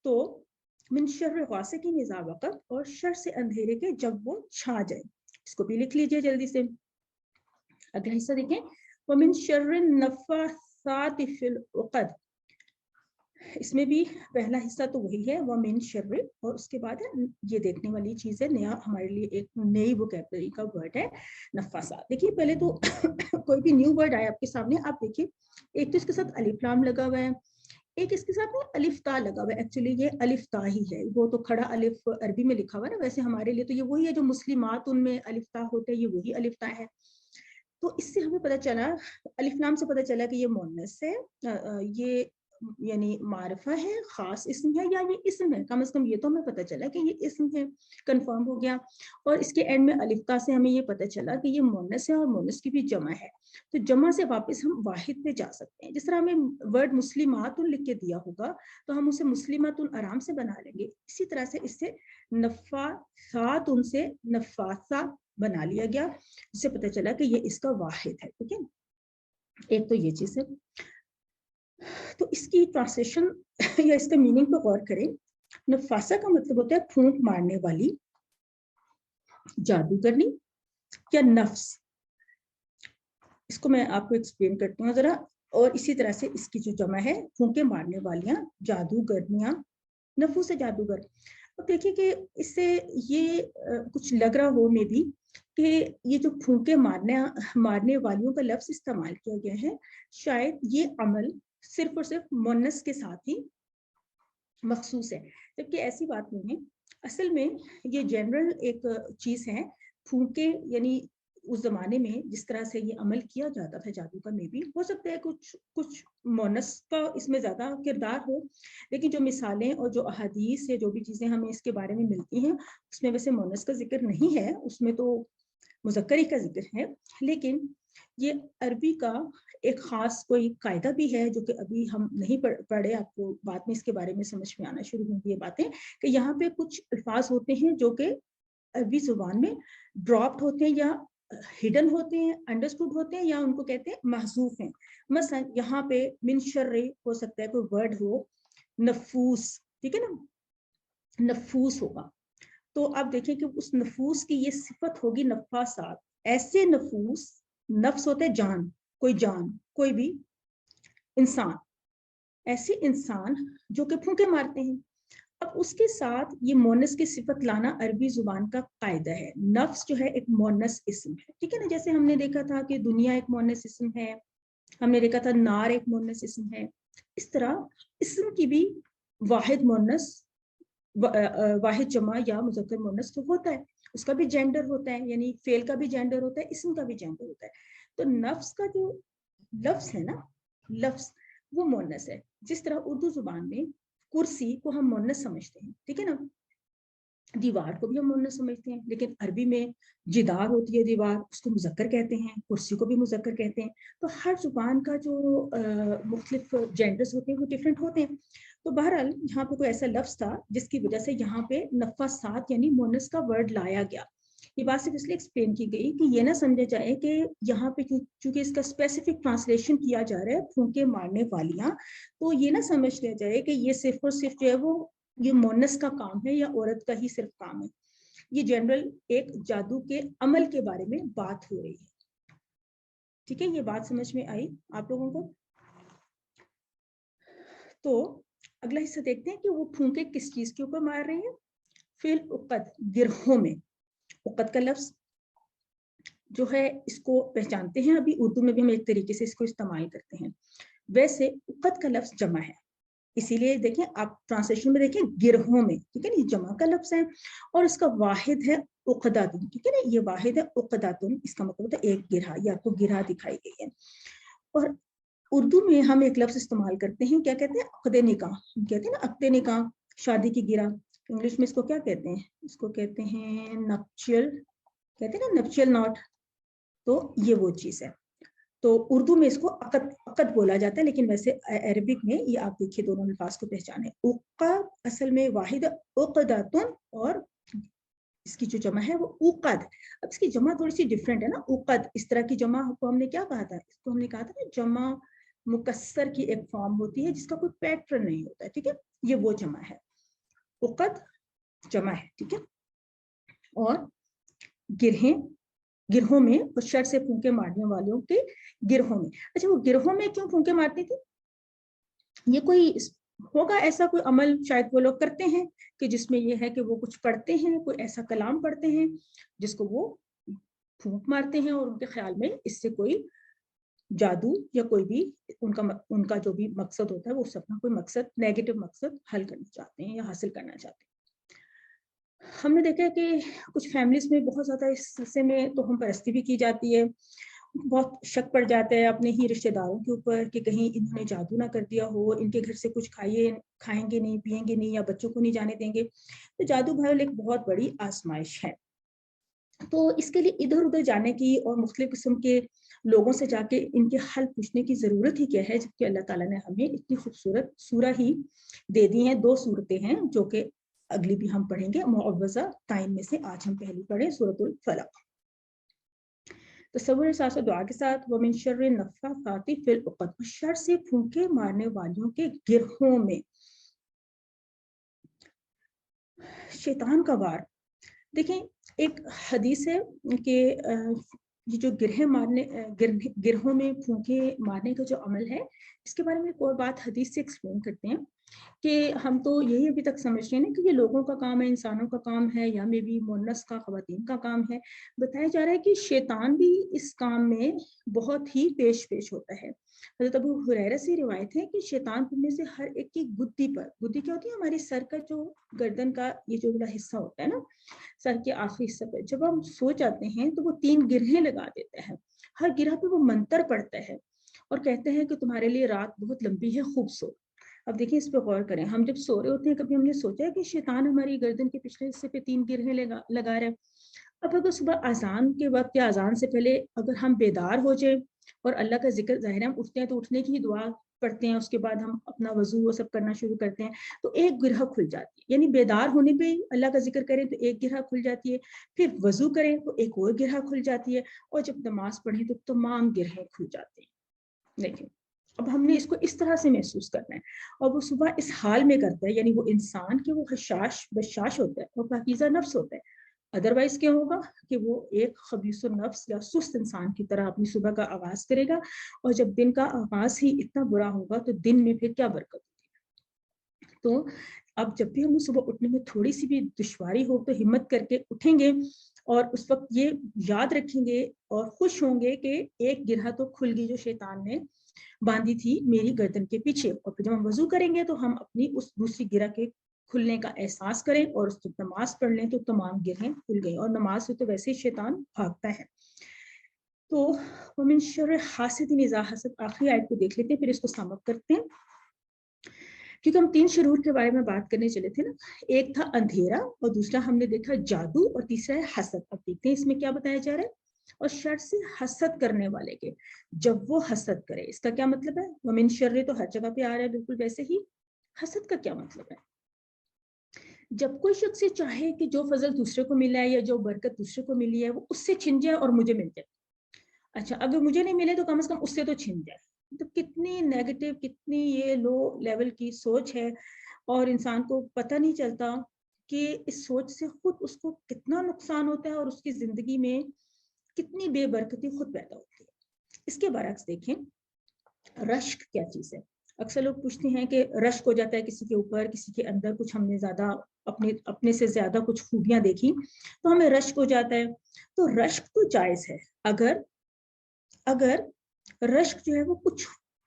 तो मिन शर्र गासिकिन इज़ा वक़ब, और शर से अंधेरे के जब वो छा जाए। इसको भी लिख लीजिए जल्दी से। अगला हिस्सा देखें, वमिन शर्रि नफ़्फ़ासाति फिल उक़द। इसमें भी पहला हिस्सा तो वही है वमिन शर्रि, और उसके बाद है ये देखने वाली चीज है, नया हमारे लिए एक नई वोकैबुलरी का वर्ड है नफ़्फ़ासात। देखिए पहले तो कोई भी न्यू वर्ड आए आपके सामने, आप देखिए एक तो इसके साथ अलिफ लाम लगा हुआ है, एक इसके साथ में अलिफ ता लगा हुआ है। एक्चुअली ये अलिफ ता ही है, वो तो खड़ा अलिफ अरबी में लिखा हुआ है ना, वैसे हमारे लिए तो ये वही है जो मुस्लिमात उनमें अलिफ ता होते हैं, ये वही अलिफ ता है। तो इससे हमें पता चला, अलिफ लाम से पता चला कि ये मुअन्नस है, ये यानी मारफा है, खास इसम है, या ये इसम है। कम से कम ये तो हमें पता चला कि ये इसम है, कंफर्म हो गया। और इसके एंड में अलिफ्ता से हमें ये पता चला कि ये मुअन्नस है और मुअन्नस की भी जमा है। तो जमा से वापस हम वाहिद पे जा सकते हैं। जिस तरह हमें वर्ड मुस्लिमातुन लिख के दिया होगा तो हम उसे मुस्लिमातुन आराम से बना लेंगे। इसी तरह से इससे नफ़्फ़ासातुन से नफ़्फ़ासा बना लिया गया, जिससे पता चला कि ये इसका वाहिद है, ठीक है। एक तो ये चीज है। तो इसकी ट्रांसलेशन या इसका मीनिंग पे गौर करें। नफासा का मतलब होता है फूंक मारने वाली, जादूगरनी या नफ्स। इसको मैं आपको एक्सप्लेन करती हूँ जरा। और इसी तरह से इसकी जो जमा है फूंके मारने वालियां, जादूगरनियां, नफू से जादूगर। अब देखिए कि इससे ये कुछ लग रहा हो मे भी कि ये जो फूंके मारने वालियों का लफ्ज इस्तेमाल किया गया है, शायद ये अमल सिर्फ और सिर्फ मुन्नस के साथ ही मखसूस है, जबकि ऐसी बात नहीं है। असल में ये जनरल एक चीज है। फूंके यानी उस जमाने में जिस तरह से ये अमल किया जाता था जादू का, में भी हो सकता है कुछ मोनस का इसमें ज्यादा किरदार हो, लेकिन जो मिसालें और जो अहादीस या जो भी चीजें हमें इसके बारे में मिलती हैं उसमें वैसे मोनस का जिक्र नहीं है, उसमें तो मुज़क्करी का जिक्र है। लेकिन ये अरबी का एक खास कोई कायदा भी है जो कि अभी हम नहीं पढ़े, आपको बाद में इसके बारे में समझ में आना शुरू होंगी ये बातें, कि यहाँ पे कुछ अल्फाज होते हैं जो कि अरबी जुबान में ड्रॉप्ड होते हैं या हिडन होते हैं, अंडरस्टूड होते हैं, या उनको कहते हैं महसूफ हैं। मसलन यहाँ पे मिन शर्रे हो सकता है कोई वर्ड हो, नफूस, ठीक है ना, नफूस होगा, तो आप देखें कि उस नफूस की ये सिफत होगी नफासात, ऐसे नफूस, नफ्स होते जान, कोई भी इंसान, ऐसे इंसान जो कि फूंके मारते हैं। अब उसके साथ ये मोनस की सिफत लाना अरबी जुबान का कायदा है। नफ्स जो है एक मोनस इस्म है, ठीक है ना, जैसे हमने देखा था कि दुनिया एक मोनस इस्म है, हमने देखा था नार एक मोनस इस्म है, इस तरह इस्म की भी वाहिद मोनस, वाहिद जमा या मुज़क्कर मोनस तो होता है, उसका भी जेंडर होता है, यानी फेल का भी जेंडर होता है, इस्म का भी जेंडर होता है। तो नफ्स का जो लफ्ज है ना, लफ्ज वो मोनस है। जिस तरह उर्दू जुबान में कुर्सी को हम मोनस समझते हैं, ठीक है ना, दीवार को भी हम मोनस समझते हैं, लेकिन अरबी में जिदार होती है दीवार, उसको मुज़क्कर कहते हैं, कुर्सी को भी मुज़क्कर कहते हैं। तो हर जुबान का जो मुख्तलिफ जेंडर्स होते हैं वो डिफरेंट होते हैं। तो बहरहाल यहाँ पे कोई ऐसा लफ्ज था जिसकी वजह से यहाँ पे नफासात यानी मोनस का वर्ड लाया गया। ये बात सिर्फ इसलिए एक्सप्लेन की गई कि ये ना समझा जाए कि यहाँ पे चूंकि इसका स्पेसिफिक ट्रांसलेशन किया जा रहा है फूंके मारने वालियां, तो ये ना समझ लिया जाए कि ये सिर्फ और सिर्फ जो है वो ये मोनस का काम है या औरत का ही सिर्फ काम है। ये जनरल एक जादू के अमल के बारे में बात हो रही है, ठीक है, ये बात समझ में आई आप लोगों को। तो अगला हिस्सा देखते हैं कि वो फूंके किस चीज के ऊपर मार रहे हैं। फिल उक़द, गिरहों में। उक़द का लफ्ज जो है इसको पहचानते हैं, अभी उर्दू में भी हम एक तरीके से इसको इस्तेमाल करते हैं। वैसे उक़द का लफ्ज जमा है, इसीलिए देखें आप ट्रांसलेशन में देखें गिरहों में, ठीक है ना, ये जमा का लफ्ज है और इसका वाहिद है उक़दातुन, ठीक है ना, ये वाहिद है उक़दातुन, इसका मतलब होता है एक गिरहा, ये आपको गिरहा दिखाई गई है। और उर्दू में हम एक लफ्ज इस्तेमाल करते हैं, क्या कहते हैं, अक़दे निकाह, कहते हैं ना अक़दे निकाह, शादी की गिरह। इंग्लिश में इसको क्या कहते हैं, इसको कहते हैं नप्शियल, कहते हैं ना नप्शियल नॉट, तो ये वो चीज है। तो उर्दू में इसको अक़द, अक़द बोला जाता है, लेकिन वैसे अरबिक में ये आप देखिए दोनों अल्फाज को पहचाने। उक़द असल में वाहिद उक़दातुन और इसकी जो जमा है वो उक़द। अब इसकी जमा थोड़ी सी डिफरेंट है ना, उक़द इस तरह की जमा को हमने क्या कहा था, इसको हमने कहा था ना जमा मुकस्सर की एक फॉर्म होती है जिसका कोई पैटर्न नहीं होता है, ठीक है, ये वो जमा है, उक़द जमा है, ठीक है। और गिरहें, गिरहों में, और शर से फूंके मारने वालों के गिरहों में। अच्छा, वो गिरहों में क्यों फूंके मारती थी, ये कोई होगा ऐसा कोई अमल शायद वो लोग करते हैं कि जिसमें ये है कि वो कुछ पढ़ते हैं, कोई ऐसा कलाम पढ़ते हैं जिसको वो फूंक मारते हैं, और उनके ख्याल में इससे कोई जादू या कोई भी उनका जो भी मकसद होता है वो अपना कोई मकसद, नेगेटिव मकसद हल करना चाहते हैं या हासिल करना चाहते हैं। हमने देखा है कि कुछ फैमिलीज में बहुत ज्यादा इस सिलसिले में तो हम परस्ती भी की जाती है, बहुत शक पड़ जाता है अपने ही रिश्तेदारों के ऊपर कि कहीं इन्होंने जादू ना कर दिया हो, इनके घर से कुछ खाएंगे नहीं, पिएंगे नहीं, या बच्चों को नहीं जाने देंगे। तो जादू भाई एक बहुत बड़ी आजमाइश है। तो इसके लिए इधर उधर जाने की और मुख्तलिफ किस्म के लोगों से जाके इनके हल पूछने की जरूरत ही क्या है, जबकि अल्लाह ताला ने हमें इतनी खूबसूरत सूरह ही दे दी हैं। 2 सूरतें हैं जो कि अगली भी हम पढ़ेंगे, मुअव्वज़ा टाइम में से आज हम पहली पढ़े सूरतुल फलक। तसव्वुर साथ दुआ के साथ, व मिन शर्रि नफ़्फ़ासाति फ़िल उक़द, शर से फूंके मारने वालों के गिरहों में। शैतान का वार, देखें एक हदीस है कि ये जो गिरहों में फूंके मारने का जो अमल है, इसके बारे में एक और बात हदीस से एक्सप्लेन करते हैं کہ ہم تو یہی ابھی تک سمجھتے ہیں نا کہ یہ لوگوں کا کام ہے, انسانوں کا کام ہے, یا میں بھی مونس کا, خواتین کا کام ہے. بتایا جا رہا ہے کہ شیطان بھی اس کام میں بہت ہی پیش ہوتا ہے. حضرت ابو ہریرہ سے روایت ہے کہ شیطان تم میں سے ہر ایک کی گدی پر, گدی کیا ہوتی ہے, ہماری سر کا جو گردن کا یہ جو بڑا حصہ ہوتا ہے نا, سر کے آخری حصے پہ جب ہم سو جاتے ہیں تو وہ 3 گرہیں لگا دیتا ہے. ہر گرہ پہ وہ منتر پڑتا ہے اور کہتے ہیں کہ تمہارے لیے رات بہت لمبی ہے, خوب سو. اب دیکھیں اس پہ غور کریں, ہم جب سو رہے ہوتے ہیں کبھی ہم نے سوچا ہے کہ شیطان ہماری گردن کے پچھلے حصے پہ 3 گرہیں لگا رہا ہے. اب اگر صبح اذان کے وقت یا اذان سے پہلے اگر ہم بیدار ہو جائیں اور اللہ کا ذکر, ظاہر ہم اٹھتے ہیں تو اٹھنے کی دعا پڑھتے ہیں, اس کے بعد ہم اپنا وضو وہ سب کرنا شروع کرتے ہیں, تو 1 گرہ کھل جاتی ہے. یعنی بیدار ہونے پہ اللہ کا ذکر کریں تو 1 گرہ کھل جاتی ہے, پھر وضو کریں تو 1 اور گرہ کھل جاتی ہے, اور جب نماز پڑھیں تو تمام گرہیں کھل جاتے ہیں. دیکھیں اب ہم نے اس کو اس طرح سے محسوس کرنا ہے, اور وہ صبح اس حال میں کرتا ہے, یعنی وہ انسان کے وہ حشاش بشاش ہوتا ہے اور پاکیزہ نفس ہوتا ہے. ادروائز کیا ہوگا کہ وہ ایک خبیث النفس یا سست انسان کی طرح اپنی صبح کا آغاز کرے گا, اور جب دن کا آغاز ہی اتنا برا ہوگا تو دن میں پھر کیا برکت ہوگی. تو اب جب بھی ہمیں صبح اٹھنے میں تھوڑی سی بھی دشواری ہو تو ہمت کر کے اٹھیں گے, اور اس وقت یہ یاد رکھیں گے اور خوش ہوں گے کہ 1 گرہ تو کھل گئی جو شیطان نے باندھی تھی میری گردن کے پیچھے. اور پھر جب ہم وضو کریں گے تو ہم اپنی اس دوسری گرہ کے کھلنے کا احساس کریں, اور اس وقت نماز پڑھ لیں تو تمام گرہیں کھل گئی. اور نماز سے تو ویسے ہی شیطان بھاگتا ہے. تو ومن شر حاسد اذا حسد, آخری آیت کو دیکھ لیتے ہیں, پھر اس کو سم اپ کرتے ہیں, کیونکہ ہم 3 شرور کے بارے میں بات کرنے چلے تھے نا. ایک تھا اندھیرا, اور دوسرا ہم نے دیکھا جادو, اور تیسرا ہے حسد. اب دیکھتے ہیں اس میں کیا بتایا جا رہا ہے. اور شر سے حسد کرنے والے کے, جب وہ حسد کرے, اس کا کیا مطلب ہے. ومن شر تو ہر جگہ پہ آ رہا ہے بالکل ویسے ہی, حسد کا کیا مطلب ہے. جب کوئی شخص یہ چاہے کہ جو فضل دوسرے کو ملا ہے یا جو برکت دوسرے کو ملی ہے وہ اس سے چھن جائے اور مجھے مل جائے. اچھا, اگر مجھے نہیں ملے تو کم از کم اس سے تو چھن جائے. تو کتنی نیگیٹو, کتنی یہ لو لیول کی سوچ ہے, اور انسان کو پتہ نہیں چلتا کہ اس سوچ سے خود اس کو کتنا نقصان ہوتا ہے اور اس کی زندگی میں کتنی بے برکتی خود پیدا ہوتی ہے. اس کے برعکس دیکھیں رشک کیا چیز ہے. اکثر لوگ پوچھتے ہیں کہ رشک ہو جاتا ہے کسی کے اوپر, کسی کے اندر کچھ ہم نے زیادہ اپنے سے زیادہ کچھ خوبیاں دیکھی تو ہمیں رشک ہو جاتا ہے. تو رشک تو جائز ہے اگر رشک جو ہے وہ کچھ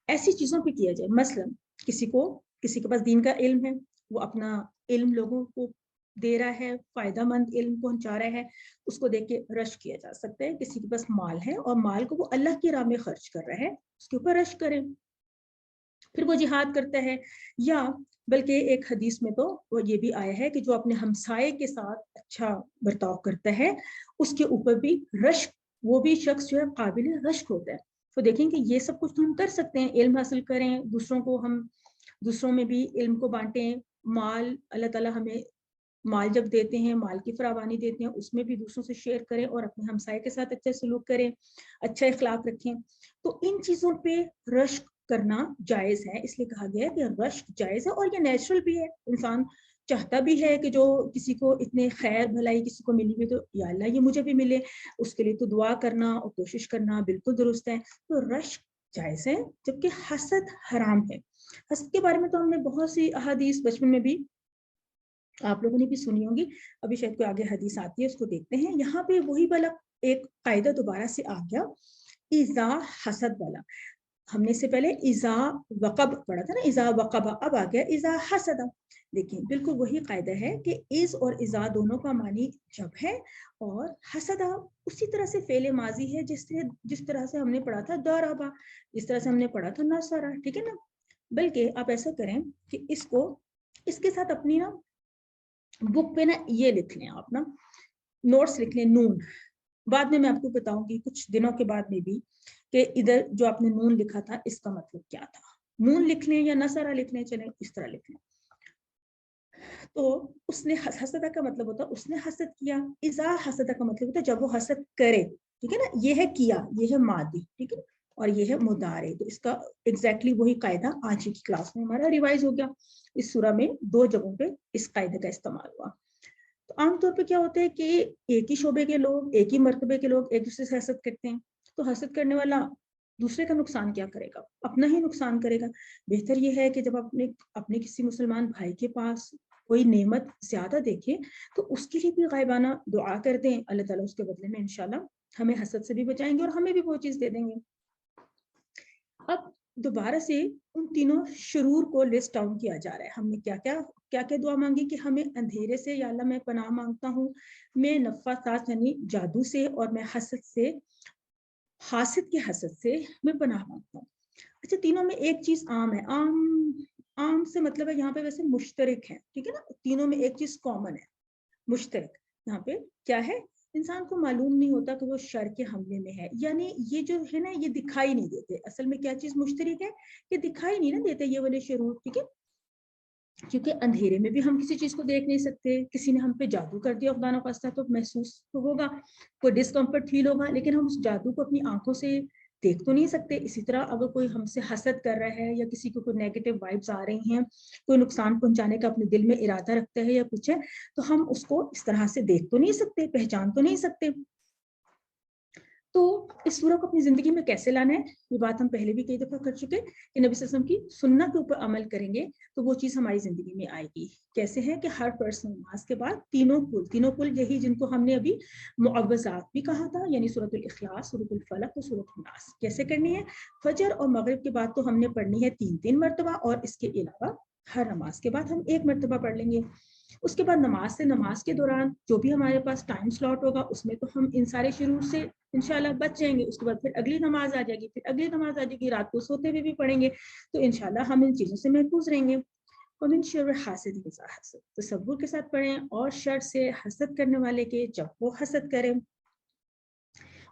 ایسی چیزوں پہ کیا جائے. مثلا کسی کے پاس دین کا علم ہے, وہ اپنا علم لوگوں کو دے رہا ہے, فائدہ مند علم پہنچا رہا ہے, اس کو دیکھ کے رشک کیا جا سکتا ہے. کسی کے پاس مال ہے اور مال کو وہ اللہ کی راہ میں خرچ کر رہا ہے, اس کے اوپر رشک کریں. پھر وہ جہاد کرتا ہے, یا بلکہ ایک حدیث میں تو وہ یہ بھی آیا ہے کہ جو اپنے ہمسائے کے ساتھ اچھا برتاؤ کرتا ہے اس کے اوپر بھی رشک, وہ بھی شخص جو ہے قابل رشک ہوتا ہے. تو دیکھیں کہ یہ سب کچھ تو ہم کر سکتے ہیں, علم حاصل کریں, دوسروں میں بھی علم کو بانٹیں. مال اللہ تعالیٰ ہمیں مال جب دیتے ہیں, مال کی فراوانی دیتے ہیں, اس میں بھی دوسروں سے شیئر کریں اور اپنے ہمسائے کے ساتھ اچھا سلوک کریں, اچھا اخلاق رکھیں. تو ان چیزوں پہ رشک کرنا جائز ہے, اس لیے کہا گیا ہے کہ رشک جائز ہے, اور یہ نیچرل بھی ہے. انسان چاہتا بھی ہے کہ جو کسی کو اتنے خیر بھلائی کسی کو ملی ہوئی تو یا اللہ یہ مجھے بھی ملے, اس کے لیے تو دعا کرنا اور کوشش کرنا بالکل درست ہے. تو رشک جائز ہے, جبکہ حسد حرام ہے. حسد کے بارے میں تو ہم نے بہت سی احادیث بچپن میں بھی آپ لوگوں نے بھی سنی ہوں گی, ابھی شاید کوئی آگے حدیث آتی ہے اس کو دیکھتے ہیں. یہاں پہ وہی والا ایک قاعدہ دوبارہ سے آ گیا, اذا حسد والا. ہم نے اس سے پہلے اذا وقب پڑھا تھا نا, اذا وقب, اب آ گیا اذا حسد. دیکھیں بالکل وہی قاعدہ ہے کہ از اور اذا دونوں کا معنی جب ہے, اور حسد اسی طرح سے فعل ماضی ہے جس طرح سے ہم نے پڑھا تھا ضربا, جس طرح سے ہم نے پڑھا تھا نصرا, ٹھیک ہے نا. بلکہ آپ ایسا کریں کہ اس کے ساتھ اپنی نا بک پہ نا یہ لکھ لیں, آپ نا نوٹس لکھ لیں, نون. بعد میں آپ کو بتاؤں گی کچھ دنوں کے بعد میں بھی کہ ادھر جو آپ نے نون لکھا تھا اس کا مطلب کیا تھا. نون لکھ لیں یا نصرا لکھ لیں, چلیں اس طرح لکھ لیں. تو اس نے حسد کا مطلب ہوتا ہے اس نے حسد کیا. اذا حسد کا مطلب ہوتا ہے جب وہ حسد کرے, ٹھیک ہے نا. یہ ہے کیا, یہ ہے ماضی, ٹھیک ہے, اور یہ ہے مضارع. تو اس کا ایگزیکٹلی وہی قاعدہ آج کی کلاس میں ہمارا ریوائز ہو گیا. اس سورہ میں 2 جگہوں پہ اس قاعدے کا استعمال ہوا. تو عام طور پہ کیا ہوتا ہے کہ ایک ہی شعبے کے لوگ, ایک ہی مرتبے کے لوگ ایک دوسرے سے حسد کرتے ہیں. تو حسد کرنے والا دوسرے کا نقصان کیا کرے گا؟ اپنا ہی نقصان کرے گا. بہتر یہ ہے کہ جب اپنے کسی مسلمان بھائی کے پاس کوئی نعمت زیادہ دیکھے تو اس کے لیے بھی غائبانہ دعا کر دیں. اللہ تعالیٰ اس کے بدلے میں انشاءاللہ ہمیں حسد سے بھی بچائیں گے اور ہمیں بھی وہ چیز دے دیں گے. اب دوبارہ سے ان تینوں شرور کو لسٹ ڈاؤن کیا جا رہا ہے. ہم نے کیا دعا مانگی کہ ہمیں اندھیرے سے یا اللہ میں پناہ مانگتا ہوں، میں نفاثات یعنی جادو سے، اور میں حسد سے، حاسد کے حسد سے میں پناہ مانگتا ہوں. اچھا، تینوں میں ایک چیز عام ہے. عام سے مطلب ہے یہاں پہ ویسے مشترک ہے، ٹھیک ہے نا. تینوں میں ایک چیز کامن ہے، مشترک. یہاں پہ کیا ہے؟ انسان کو معلوم نہیں ہوتا کہ وہ شر کے حملے میں ہے. یعنی یہ جو ہے نا، یہ دکھائی نہیں دیتے. اصل میں کیا چیز مشترک ہے؟ یہ دکھائی نہیں نا دیتے یہ والے شرور، ٹھیک ہے. کیونکہ اندھیرے میں بھی ہم کسی چیز کو دیکھ نہیں سکتے. کسی نے ہم پہ جادو کر دیا خدا نخواستہ تو محسوس ہوگا، کوئی ڈسکمفرٹ فیل ہوگا، لیکن ہم اس جادو کو اپنی آنکھوں سے دیکھ تو نہیں سکتے. اسی طرح اگر کوئی ہم سے حسد کر رہا ہے یا کسی کو کوئی نیگیٹو وائبز آ رہی ہیں، کوئی نقصان پہنچانے کا اپنے دل میں ارادہ رکھتا ہے یا کچھ ہے، تو ہم اس کو اس طرح سے دیکھ تو نہیں سکتے، پہچان تو نہیں سکتے. تو اس سورہ کو اپنی زندگی میں کیسے لانا ہے، یہ بات ہم پہلے بھی کئی دفعہ کر چکے کہ نبی صلی اللہ علیہ وسلم کی سنت کے اوپر عمل کریں گے تو وہ چیز ہماری زندگی میں آئے گی. کیسے ہے کہ ہر پرسن نماز کے بعد تینوں کل یہی جن کو ہم نے ابھی معوذات بھی کہا تھا، یعنی سورۃ الاخلاص، سورۃ الفلق اور سورۃ الناس کیسے کرنی ہے. فجر اور مغرب کے بعد تو ہم نے پڑھنی ہے 3 مرتبہ، اور اس کے علاوہ ہر نماز کے بعد ہم 1 مرتبہ پڑھ لیں گے. اس کے بعد نماز کے دوران جو بھی ہمارے پاس ٹائم سلاٹ ہوگا اس میں تو ہم ان سارے شروع سے انشاءاللہ بچ جائیں گے. اس کے بعد پھر اگلی نماز آ جائے گی، پھر اگلی نماز آ جائے گی، رات کو سوتے ہوئے بھی پڑھیں گے. تو انشاءاللہ ہم ان چیزوں سے محفوظ رہیں گے. ومن شر حاسد اذا حسد، تصور کے ساتھ پڑھیں، اور شر سے حسد کرنے والے کے جب وہ حسد کریں.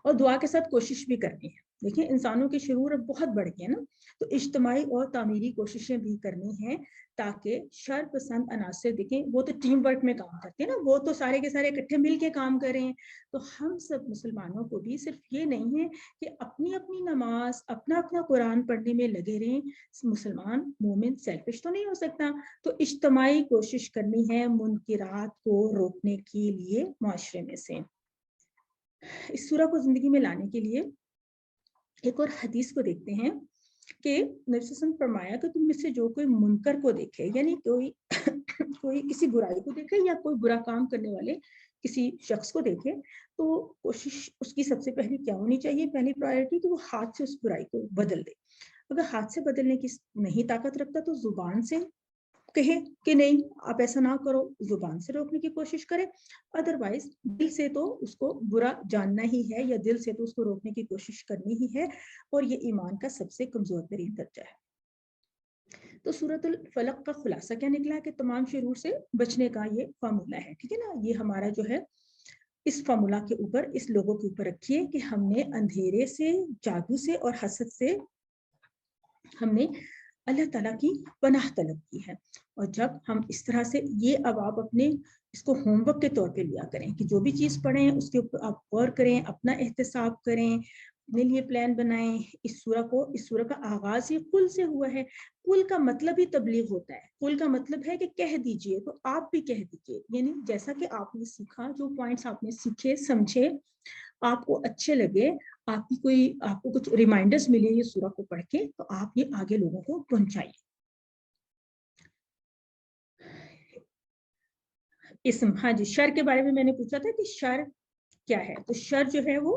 اور دعا کے ساتھ کوشش بھی کرنی ہے. دیکھیں انسانوں کے شرور اب بہت بڑھ گئے نا، تو اجتماعی اور تعمیری کوششیں بھی کرنی ہیں تاکہ شر پسند عناصر، دیکھیں وہ تو ٹیم ورک میں کام کرتے ہیں نا، وہ تو سارے کے سارے اکٹھے مل کے کام کر رہے ہیں. تو ہم سب مسلمانوں کو بھی صرف یہ نہیں ہے کہ اپنی اپنی نماز، اپنا اپنا قرآن پڑھنے میں لگے رہیں. مسلمان مومن سیلفش تو نہیں ہو سکتا، تو اجتماعی کوشش کرنی ہے منکرات کو روکنے کے لیے معاشرے میں سے. اس سورہ کو زندگی میں لانے کے لیے ایک اور حدیث کو دیکھتے ہیں کہ نبی صلی اللہ علیہ وسلم فرمایا کہ تم میں سے جو کوئی منکر کو دیکھے، یعنی کوئی کسی برائی کو دیکھے یا کوئی برا کام کرنے والے کسی شخص کو دیکھے، تو کوشش اس کی سب سے پہلی کیا ہونی چاہیے؟ پہلی پرائرٹی کہ وہ ہاتھ سے اس برائی کو بدل دے. اگر ہاتھ سے بدلنے کی نہیں طاقت رکھتا تو زبان سے کہے کہ نہیں آپ ایسا نہ کرو، زبان سے روکنے کی کوشش کرے. ادروائز دل سے تو اس کو برا جاننا ہی ہے، یا دل سے تو اس کو روکنے کی کوشش کرنی ہی ہے، اور یہ ایمان کا سب سے کمزور ترین درجہ ہے. تو سورۃ الفلق کا خلاصہ کیا نکلا کہ تمام شرور سے بچنے کا یہ فارمولہ ہے، ٹھیک ہے نا. یہ ہمارا جو ہے اس فارمولہ کے اوپر، اس لوگوں کے اوپر رکھیے کہ ہم نے اندھیرے سے، جادو سے اور حسد سے ہم نے اللہ تعالیٰ کی پناہ طلب کی ہے. اور جب ہم اس طرح سے یہ اب آپ اپنے اس کو ہوم ورک کے طور پہ لیا کریں کہ جو بھی چیز پڑھیں اس کے اوپر آپ غور کریں، اپنا احتساب کریں، اپنے لیے پلان بنائیں. اس سورہ کا آغاز ہی قل سے ہوا ہے. قل کا مطلب ہی تبلیغ ہوتا ہے. قل کا مطلب ہے کہ کہہ دیجئے، تو آپ بھی کہہ دیجئے. یعنی جیسا کہ آپ نے سیکھا، جو پوائنٹس آپ نے سیکھے، سمجھے، آپ کو اچھے لگے، آپ کو کچھ ریمائنڈرز ملے یہ سورہ کو پڑھ کے، تو آپ یہ آگے لوگوں کو پہنچائیے. اسم، ہاں جی، شر کے بارے میں میں نے پوچھا تھا کہ شر کیا ہے. تو شر جو ہے وہ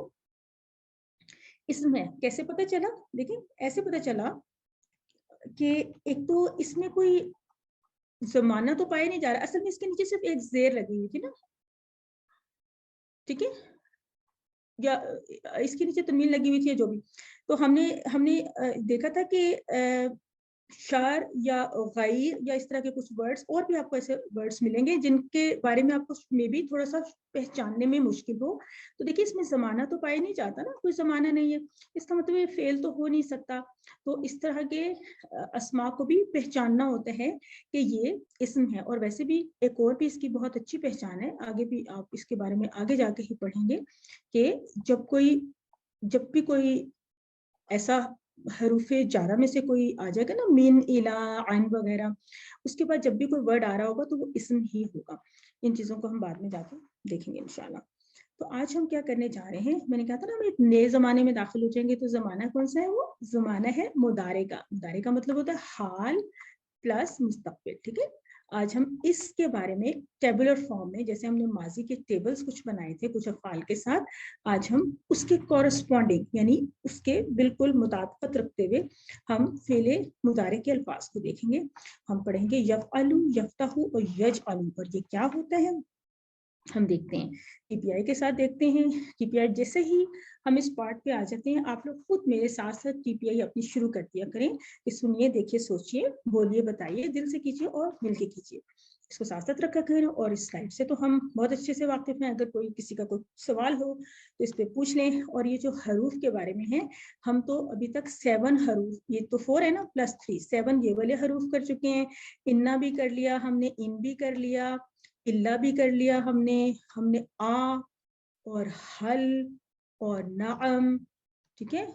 اسم ہے. کیسے پتہ چلا؟ دیکھیں ایسے پتہ چلا کہ ایک تو اس میں کوئی زمانہ تو پایا نہیں جا رہا، اصل میں اس کے نیچے صرف ایک زیر لگی ہوئی تھی نا، ٹھیک ہے، یا اس کے نیچے تنوین لگی ہوئی تھی، جو بھی. تو ہم نے دیکھا تھا کہ شار یا غیر یا اس طرح کے کچھ ورڈز، اور بھی آپ کو ایسے ورڈز ملیں گے جن کے بارے میں آپ کو میں بھی تھوڑا سا پہچاننے میں مشکل ہو. تو دیکھیے اس میں زمانہ تو پایا نہیں جاتا نا، کوئی زمانہ نہیں ہے، اس کا مطلب یہ فعل تو ہو نہیں سکتا. تو اس طرح کے اسماء کو بھی پہچاننا ہوتا ہے کہ یہ اسم ہے. اور ویسے بھی ایک اور بھی اس کی بہت اچھی پہچان ہے، آگے بھی آپ اس کے بارے میں آگے جا کے ہی پڑھیں گے کہ جب بھی کوئی ایسا حروف جارہ میں سے کوئی آ جائے گا نا، من، الا، عن وغیرہ، اس کے بعد جب بھی کوئی ورڈ آ رہا ہوگا تو وہ اسم ہی ہوگا. ان چیزوں کو ہم بعد میں جا کے دیکھیں گے انشاءاللہ. तो आज हम क्या करने जा रहे हैं, मैंने कहा था ना हम एक नए जमाने में दाखिल हो जाएंगे, तो जमाना कौन सा है, वो जमाना है मुदारे का। मुदारे का मतलब होता है हाल प्लस मुस्तकबिल, ठीक है। आज हम इसके बारे में टेबुलर फॉर्म में, जैसे हमने माजी के टेबल्स कुछ बनाए थे कुछ अफ़आल के साथ, आज हम उसके कॉरस्पॉन्डिंग यानी उसके बिल्कुल मुताबिकत रखते हुए हम फेले मुदारे के अल्फाज को देखेंगे। हम पढ़ेंगे यफ़अलु, यफ़तहु और यजअलु, और ये क्या होता है हम देखते हैं। टीपीआई के साथ देखते हैं। टीपीआई जैसे ही हम इस पार्ट पे आ जाते हैं, आप लोग खुद मेरे साथ साथ टीपीआई अपनी शुरू कर दिया करें कि सुनिए, देखिए, सोचिए, बोलिए, बताइए, दिल से कीजिए और मिलके कीजिए। इसको साथ साथ रखा करें। और इस स्लाइड से तो हम बहुत अच्छे से वाकिफ हैं, अगर कोई किसी का कोई सवाल हो तो इस पे पूछ लें। और ये जो हरूफ के बारे में है, हम तो अभी तक 7 हरूफ, ये तो 4 है ना प्लस 3, 7 ये वाले हरूफ कर चुके हैं। इन्ना भी कर लिया हमने, इन भी कर लिया, इल्ला भी कर लिया हमने आ और हल और नाम, ठीक है।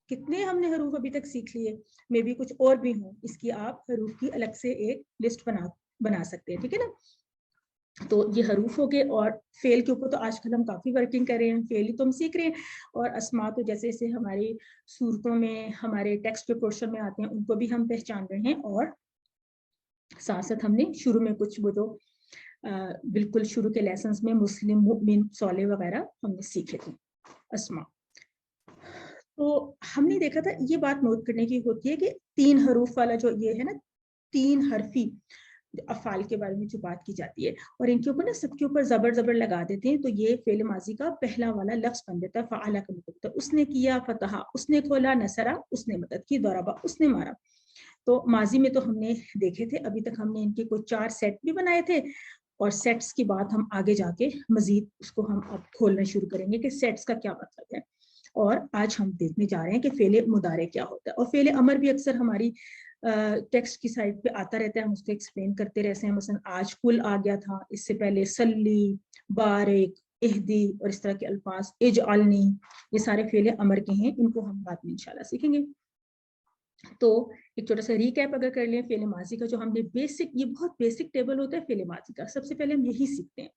कितने हमने हरूफ अभी तक सीख लिए, मे भी कुछ और भी हो, इसकी आप हरूफ की अलग से एक लिस्ट बना सकते हैं, ठीक है ना। तो ये हरूफ हो गए। और फेल के ऊपर तो आजकल हम काफी वर्किंग कर रहे हैं, फेल ही तो हम सीख रहे हैं। और अस्मा तो जैसे जैसे हमारी सूरतों में, हमारे टेक्स्ट के पोर्शन में आते हैं, उनको भी हम पहचान रहे हैं। और साथ साथ हमने शुरू में कुछ वो जो बिल्कुल शुरू के लेसन्स में मुस्लिम, मुमिन, सौले वगैरह हमने सीखे थे, अस्मा। तो हमने देखा था, ये बात नोट करने की होती है कि 3 हरूफ वाला जो ये है ना, 3 हरफी अफाल के बारे में जो बात की जाती है, और इनके ऊपर ना सबके ऊपर जबर जबर लगा देते हैं, तो ये फेल माजी का पहला वाला लफ्ज बन देता है फ़अला का मतलब। उसने किया, फतहा उसने खोला, नसरा उसने मदद की, दरबा उसने मारा। तो माजी में तो हमने देखे थे, अभी तक हमने इनके कोई 4 सेट भी बनाए थे। और सेट्स की बात हम आगे जाके मजीद उसको हम अब खोलना शुरू करेंगे कि सेट्स का क्या मतलब है। और आज हम देखने जा रहे हैं कि फेले मुदारे क्या होता है। और फेले अमर भी अक्सर हमारी टेक्स्ट की साइड पे आता रहता है, हम उसको एक्सप्लेन करते रहते हैं। मसलन आज कुल आ गया था, इससे पहले सल्ली, बारिक, इहदी और इस तरह के अल्फाज, इजअलनी, ये सारे फेले अमर के हैं, इनको हम बाद में इंशाल्लाह सीखेंगे। तो एक छोटा सा रिकैप अगर कर लें फेले माजी का, जो हमने बेसिक, ये बहुत बेसिक टेबल होता है फेले माजी का, सबसे पहले हम यही सीखते हैं।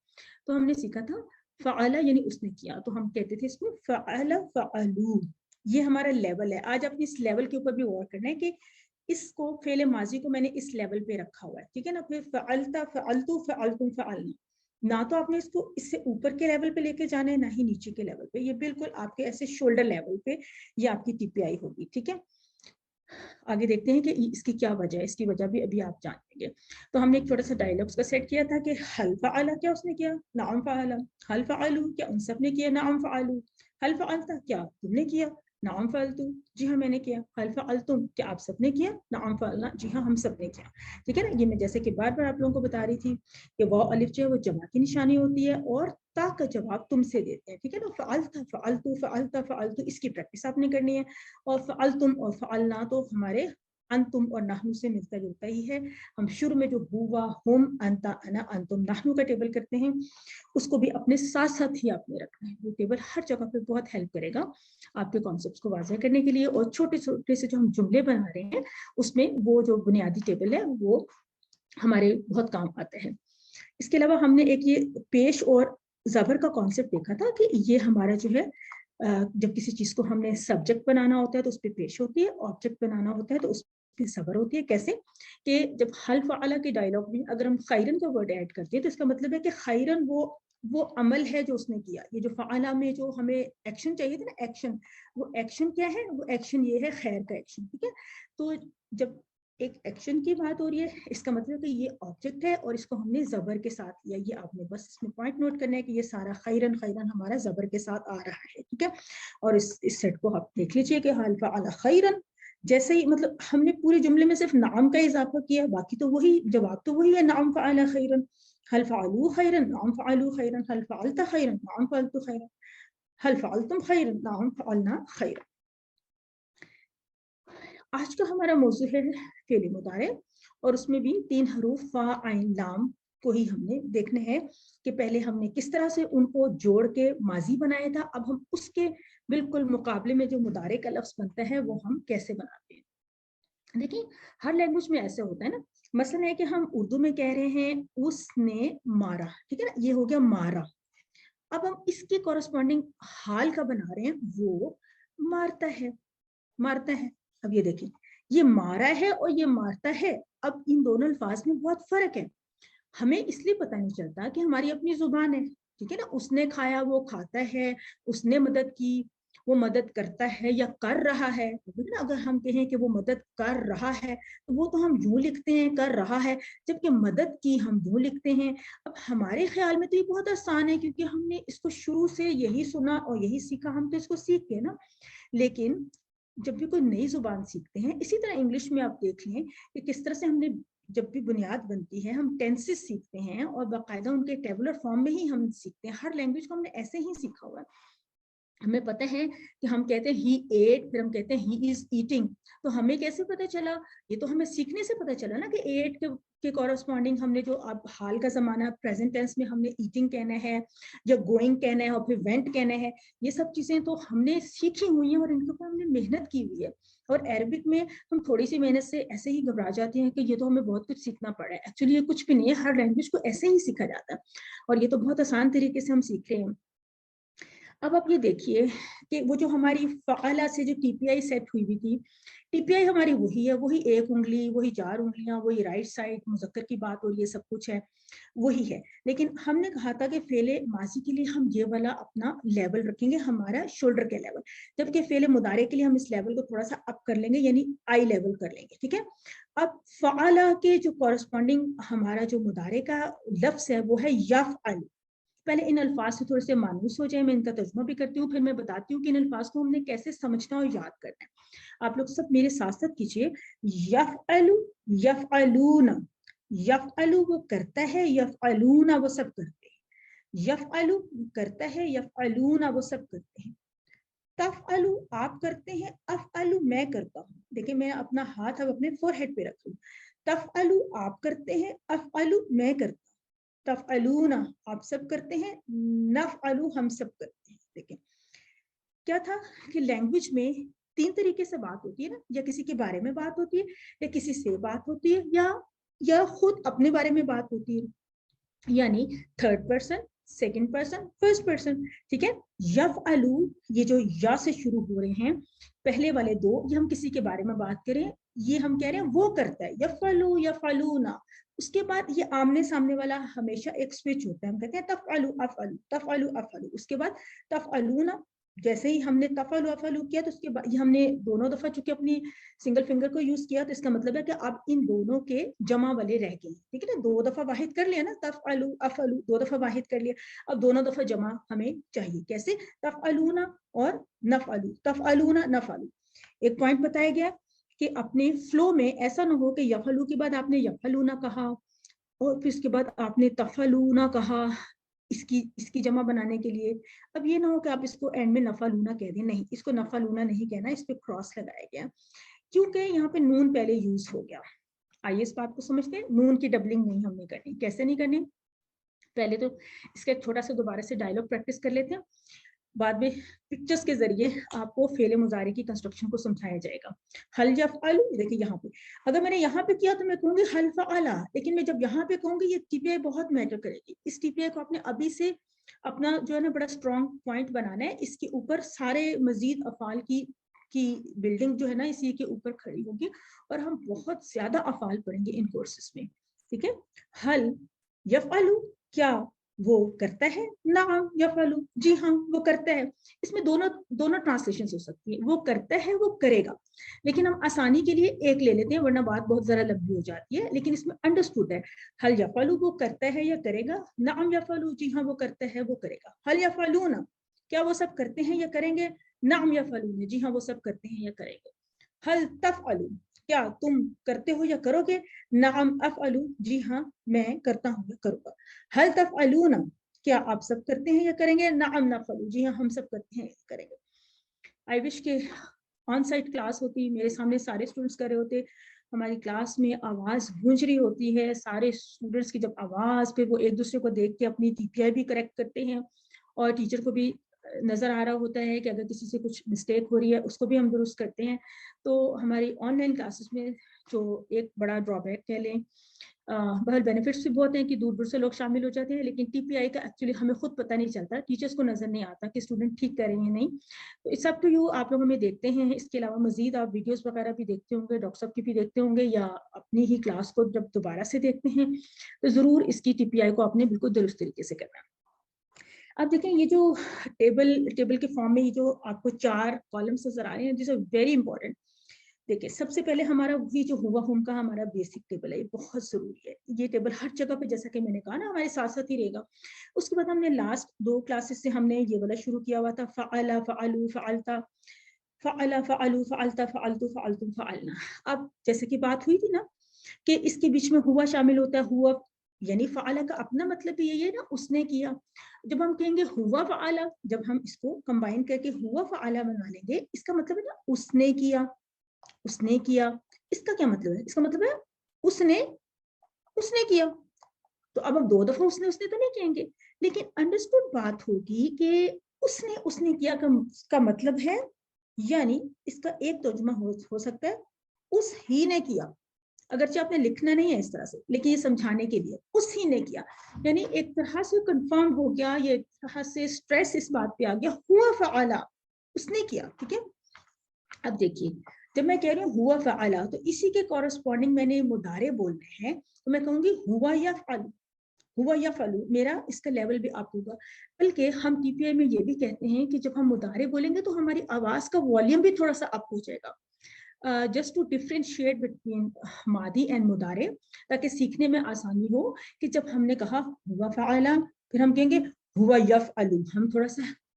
तो हमने सीखा था फ़अला यानी उसने किया, तो हम कहते थे इसमें फ़अला फ़अलू, ये हमारा लेवल है। आज अपने इस लेवल के ऊपर भी गौर करना है कि इसको फेले माजी को मैंने इस लेवल पे रखा हुआ है, ठीक है ना। फिर फ़अलता, फ़अलतु, फ़अलतुम, फ़अलना, ना तो आपने इसको इससे ऊपर के लेवल पे लेके जाना है, ना ही नीचे के लेवल पे, ये बिल्कुल आपके ऐसे शोल्डर लेवल पे ये आपकी टीपीआई होगी, ठीक है। आगे देखते हैं कि इसकी क्या वजह है, इसकी वजह भी अभी आप जानेंगे। तो हमने एक छोटा सा डायलॉग्स का सेट किया था कि हल फ़अला, क्या उसने किया, नाम फ़अला, हल फ़अलू, क्या उन सब ने किया, नाम फ़अलू, हल फ़अलता, क्या तुमने किया, नाम फ़अलतू, जी हाँ मैंने किया, हल फ़अलतुम, क्या आप सबने किया, नाम फ़अलना, जी हाँ हम सब ने किया, ठीक है ना। ये मैं जैसे कि बार बार आप लोगों को बता रही थी कि वाव अलिफ जो है वो जमा की निशानी होती है, और ता का जवाब तुमसे देते हैं, ठीक है ना। फ़अलता, फ़अलतु, फ़अलता, फ़अलतु, इसकी प्रैक्टिस आपने करनी है। और फ़अलतुम और फ़अलना तो हमारे अंतुम और नहनु से मिलता जुलता ही है। हम शुरू में जो हुआ, हुम, अंता, अना, अंतुम, नहनु का टेबल करते हैं, उसको भी अपने साथ साथ ही आपने रखना है। वो टेबल हर जगह पे बहुत हेल्प करेगा आपके कॉन्सेप्ट्स को वाज़ेह करने के लिए। और छोटे छोटे से जो हम जुमले बना रहे हैं, उसमें वो जो बुनियादी टेबल है वो हमारे बहुत काम आता है। इसके अलावा हमने एक ये पेश और ज़बर का कॉन्सेप्ट देखा था कि ये हमारा जो है, जब किसी चीज़ को हमने सब्जेक्ट बनाना होता है तो उस पर पेश होती है, ऑब्जेक्ट बनाना होता है तो उस पर ज़बर होती है। कैसे कि जब हल फ़अला के डायलॉग में अगर हम खैरन का वर्ड ऐड करते हैं, तो इसका मतलब है कि खैरन वो अमल है जो उसने किया। ये जो फ़अला में जो हमें एक्शन चाहिए था ना, एक्शन, वो एक्शन क्या है, वो एक्शन ये है खैर का एक्शन, ठीक है। तो जब एक एक्शन की बात हो रही है, इसका मतलब है कि ये ऑब्जेक्ट है और इसको हमने जबर के साथ लिया। ये आपने बस इसमें पॉइंट नोट करना है कि ये सारा खैरन खैरन हमारा जबर के साथ आ रहा है, ठीक है। और इस सेट को आप देख लीजिए कि हल फ़अला खैरन, जैसे ही मतलब हमने पूरे जुमले में सिर्फ नाम का इजाफा किया, बाकी तो वही जवाब तो वही है, नाम फ़अला खैरन, हल फ़अलू खैरन, नाम फ़अलू खैरन, हल फ़अलता खैरन, नाम फ़अलतु खैरन, हल फ़अलतुम खैरन, नाम फ़अलना खैरन। आज का हमारा मौजू है फेले मुदारे, और उसमें भी 3 हरूफ फ़ा, आइन, लाम को ही हमने देखने हैं कि पहले हमने किस तरह से उनको जोड़ के माजी बनाया था। अब हम उसके बिल्कुल मुकाबले में जो मुदारे का लफ्ज बनता है वो हम कैसे बनाते हैं। देखिए, हर लैंग्वेज में ऐसे होता है ना। मसलन है कि हम उर्दू में कह रहे हैं उसने मारा, ठीक है ना, ये हो गया मारा। अब हम इसके कॉरस्पॉन्डिंग हाल का बना रहे हैं, वो मारता है, मारता है। अब ये देखिए, ये मारा है और ये मारता है, अब इन दोनों अल्फाज में बहुत फर्क है। हमें इसलिए पता नहीं चलता कि हमारी अपनी जुबान है, ठीक है ना, उसने खाया वो खाता है, उसने मदद की वो मदद करता है या कर रहा है, ना अगर हम कहें कि वो मदद कर रहा है तो वो तो हम यूं लिखते हैं कर रहा है, जबकि मदद की हम यूं लिखते हैं। अब हमारे ख्याल में तो ये बहुत आसान है क्योंकि हमने इसको शुरू से यही सुना और यही सीखा, हम तो इसको सीख गए ना। लेकिन जब भी कोई नई जुबान सीखते हैं, इसी तरह इंग्लिश में आप देख लें कि किस तरह से हमने जब भी बुनियाद बनती है हम टेंसेस सीखते हैं और बाकायदा उनके टेबुलर फॉर्म में ही हम सीखते हैं। हर लैंग्वेज को हमने ऐसे ही सीखा हुआ है। हमें पता है कि हम कहते हैं ही एट, फिर हम कहते हैं ही इज ईटिंग, तो हमें कैसे पता चला? ये तो हमें सीखने से पता चला ना कि एट के कॉरस्पॉन्डिंग हमने जो अब हाल का जमाना प्रेजेंट टेंस में हमने ईटिंग कहना है या गोइंग कहना है और फिर वेंट कहना है। ये सब चीजें तो हमने सीखी हुई हैं और इनके ऊपर हमने मेहनत की हुई है। और अरबिक में हम थोड़ी सी मेहनत से ऐसे ही घबरा जाते हैं कि ये तो हमें बहुत कुछ सीखना पड़ा है। एक्चुअली ये कुछ भी नहीं है, हर लैंग्वेज को ऐसे ही सीखा जाता है और ये तो बहुत आसान तरीके से हम सीख रहे हैं। अब आप ये देखिए कि वो जो हमारी फ़अला से जो टीपीआई सेट हुई हुई थी, टीपीआई हमारी वही है, वही एक उंगली, वही 4 उंगलियां, वही राइट साइड, मुज़क्कर की बात और ये सब कुछ है, वही है। लेकिन हमने कहा था कि फ़ेले माज़ी के लिए हम ये वाला अपना लेवल रखेंगे, हमारा शोल्डर के लेवल, जबकि फ़ेले मुदारे के लिए हम इस लेवल को थोड़ा सा अप कर लेंगे, यानी आई लेवल कर लेंगे, ठीक है। अब फ़अला के जो कॉरस्पॉन्डिंग हमारा जो मुदारे का लफ्ज़ है वो है यफ़अल। पहले इन अल्फाज से थोड़े से मानूस हो जाए, मैं इनका तर्जुमा भी करती हूँ, फिर मैं बताती हूँ कि इन अल्फाज को हमने कैसे समझना और याद करना है। आप लोग सब मेरे साथ साथ कीजिए। यफ़अलु, यफ़अलूना, यफ़अलु वो करता है, यफ़अलूना वो सब करते हैं। यफ़अलु करता है, यफ़अलूना वो सब करते हैं। तफ़अलु आप करते हैं, अफ़अलु मैं करता हूँ। देखिए मैं अपना हाथ अब अपने फोरहेड पे रख रही हूँ। तफ़अलु आप करते हैं, अफ़अलु मैं करता हूँ। तफ़अलूना आप सब करते हैं, नफ़अलु हम सब करते हैं। देखिए क्या था कि लैंग्वेज में 3 तरीके से बात होती है ना, या किसी के बारे में बात होती है, या किसी से बात होती है, या खुद अपने बारे में बात होती है, यानी third person, second person, first person, ठीक है। यफ़अलु ये जो या से शुरू हो रहे हैं, पहले वाले 2 ये हम किसी के बारे में बात करें, ये हम कह रहे हैं वो करता है, यफ़अलु यफ़अलूना। उसके बाद ये आमने सामने वाला हमेशा एक स्विच होता है, हम कहते हैं तफ़अलु अफ़अलु, तफ़अलु अफ़अलु। उसके बाद तफ़अलूना, जैसे ही हमने तफ़अलु अफ़अलु किया तो उसके बाद ये हमने दोनों दफा चूंकि अपनी सिंगल फिंगर को यूज किया, तो इसका मतलब है कि अब इन दोनों के जमा वाले रह गए, ठीक है ना। 2 दफा वाहिद कर लिया ना, तफ़अलु अफ़अलु 2 दफा वाहिद कर लिया, अब दोनों दफा जमा हमें चाहिए। कैसे? तफ़अलूना और नफ़अलु, तफ़अलूना नफ़अलु। एक पॉइंट बताया गया कि अपने फ्लो में ऐसा ना हो कि यफ़अलु के बाद आपने यफ़अलूना कहा और फिर उसके बाद आपने तफ़अलूना कहा इसकी इसकी जमा बनाने के लिए। अब ये ना हो कि आप इसको एंड में नफ़अलूना कह दें, नहीं, इसको नफ़अलूना नहीं कहना, इस पे क्रॉस लगाया गया क्योंकि यहाँ पे नून पहले यूज हो गया। आइए इस बात को समझते हैं, नून की डबलिंग नहीं हमने करनी। कैसे नहीं करनी? पहले तो इसका एक छोटा सा दोबारा से डायलॉग प्रैक्टिस कर लेते हैं, बाद में पिक्चर्स के जरिए आपको फेले मुजारे की कंस्ट्रक्शन को समझाया जाएगा। हल यफ़अलु, देखिए यहाँ पे अगर मैंने यहाँ पे किया तो मैं कहूंगी हल फ़अला, लेकिन मैं जब यहाँ पे कहूंगी ये टीपीआई बहुत मैटर करेगी। इस टीपीआई को आपने अभी से अपना जो है ना बड़ा स्ट्रॉन्ग पॉइंट बनाना है। इसके ऊपर सारे मजीद अफ़ाल की बिल्डिंग जो है ना इसी के ऊपर खड़ी होगी और हम बहुत ज्यादा अफ़ाल पढ़ेंगे इन कोर्सेस में, ठीक है। हल यफ़अलु क्या वो करता है, नाम यफ़अलु जी हाँ वो करता है। इसमें दोनों दोनों ट्रांसलेशन हो सकती है, वो करता है वो करेगा, लेकिन हम आसानी के लिए एक ले लेते हैं वरना बात बहुत जरा लंबी हो जाती है। लेकिन इसमें अंडरस्टूड है, हल यफ़अलु वो करता है या करेगा, नाम यफ़अलु जी हाँ वो करता है वो करेगा। हल यफ़अलूना क्या वो सब करते हैं या करेंगे, नाम यफ़अलून जी हाँ वो सब करते हैं या करेंगे। हल तफ़अलु क्या तुम करते हो या करोगे, नाम अफ़अलु जी हाँ मैं करता हूँ या करूँगा। हल तफ़अलूना क्या आप सब करते हैं या करेंगे, नाम नफ़अलु जी हाँ हम सब करते हैं या करेंगे। आई विश के ऑन साइट क्लास होती, मेरे सामने सारे स्टूडेंट्स कर रहे होते, हमारी क्लास में आवाज गूंज रही होती है, सारे स्टूडेंट्स की जब आवाज पे वो एक दूसरे को देख के अपनी टीपीआई भी करेक्ट करते हैं और टीचर को भी नजर आ रहा होता है कि अगर किसी से कुछ मिस्टेक हो रही है उसको भी हम दुरुस्त करते हैं। तो हमारी ऑनलाइन क्लासेस में जो एक बड़ा ड्रॉबैक कह लें। बहर बेनिफिट्स भी बहुत हैं कि दूर दूर से लोग शामिल हो जाते हैं, लेकिन टीपीआई का एक्चुअली हमें खुद पता नहीं चलता, टीचर्स को नजर नहीं आता कि स्टूडेंट ठीक कर रहे हैं नहीं। तो इट्स अप टू यू, आप लोग हमें देखते हैं। इसके अलावा मजीद आप वीडियोस वगैरह भी देखते होंगे, डॉक्टर साहब की भी देखते होंगे, या अपनी ही क्लास को जब दोबारा से देखते हैं तो जरूर इसकी टीपीआई को आपने बिल्कुल दुरुस्त तरीके से करना है। अब देखें ये जो टेबल के फॉर्म में ये जो आपको 4 कॉलम्स नजर आ रहे हैं, दिस आर वेरी इंपॉर्टेंट। देखिए सबसे पहले हमारा वही जो हुआ हुम का हमारा बेसिक टेबल है, ये बहुत जरूरी है। ये टेबल हर जगह पे जैसा कि मैंने कहा ना हमारे साथ साथ ही रहेगा। उसके बाद हमने लास्ट 2 क्लासेस से हमने ये वाला शुरू किया हुआ था, फ़अला फ़अलू फ़अलता, फ़अला फ़अलू फ़अलता फ़अलतु फ़अलतुम फ़अलना। अब जैसे कि बात हुई थी ना कि इसके बीच में हुआ शामिल होता है, हुआ यानी फ़अला का अपना मतलब भी यही है ना, उसने किया। जब हम कहेंगे हुआ फ़अला, जब हम इसको कंबाइन करके हुआ फ़अला बना लेंगे, इसका मतलब है ना उसने किया, उसने किया। इसका क्या मतलब है? इसका मतलब है उसने उसने किया। तो अब हम 2 दफा उसने तो नहीं कहेंगे, लेकिन अंडरस्टूड बात होगी कि उसने किया का मतलब है, यानी इसका एक तर्जुमा हो सकता है उस ही ने किया। अगरचे आपने लिखना नहीं है इस तरह से, लेकिन ये समझाने के लिए उस ही ने किया, यानी एक तरह से कंफर्म हो गया, ये एक तरह से स्ट्रेस इस बात पे आ गया, हुआ फ़अला, उसने किया। ठीक है, अब देखिए जब मैं कह रही हूँ हुआ फ़अला, तो इसी के कॉरेस्पॉन्डिंग मैंने मुदारे बोलने हैं, तो मैं कहूंगी हुआ या फ़अलू, हुआ या फ़अलू, मेरा इसका लेवल भी अप होगा। बल्कि हम टीपीआई में ये भी कहते हैं कि जब हम मुदारे बोलेंगे तो हमारी आवाज का वॉल्यूम भी थोड़ा सा अप हो जाएगा, जस्ट टू डिफरेंशिएट बिटवीन मादी एंड मुदारे, ताकि सीखने में आसानी हो कि जब हमने कहा हुआ फ़अला, फिर हम कहेंगे हुआ यफ़अलू, हम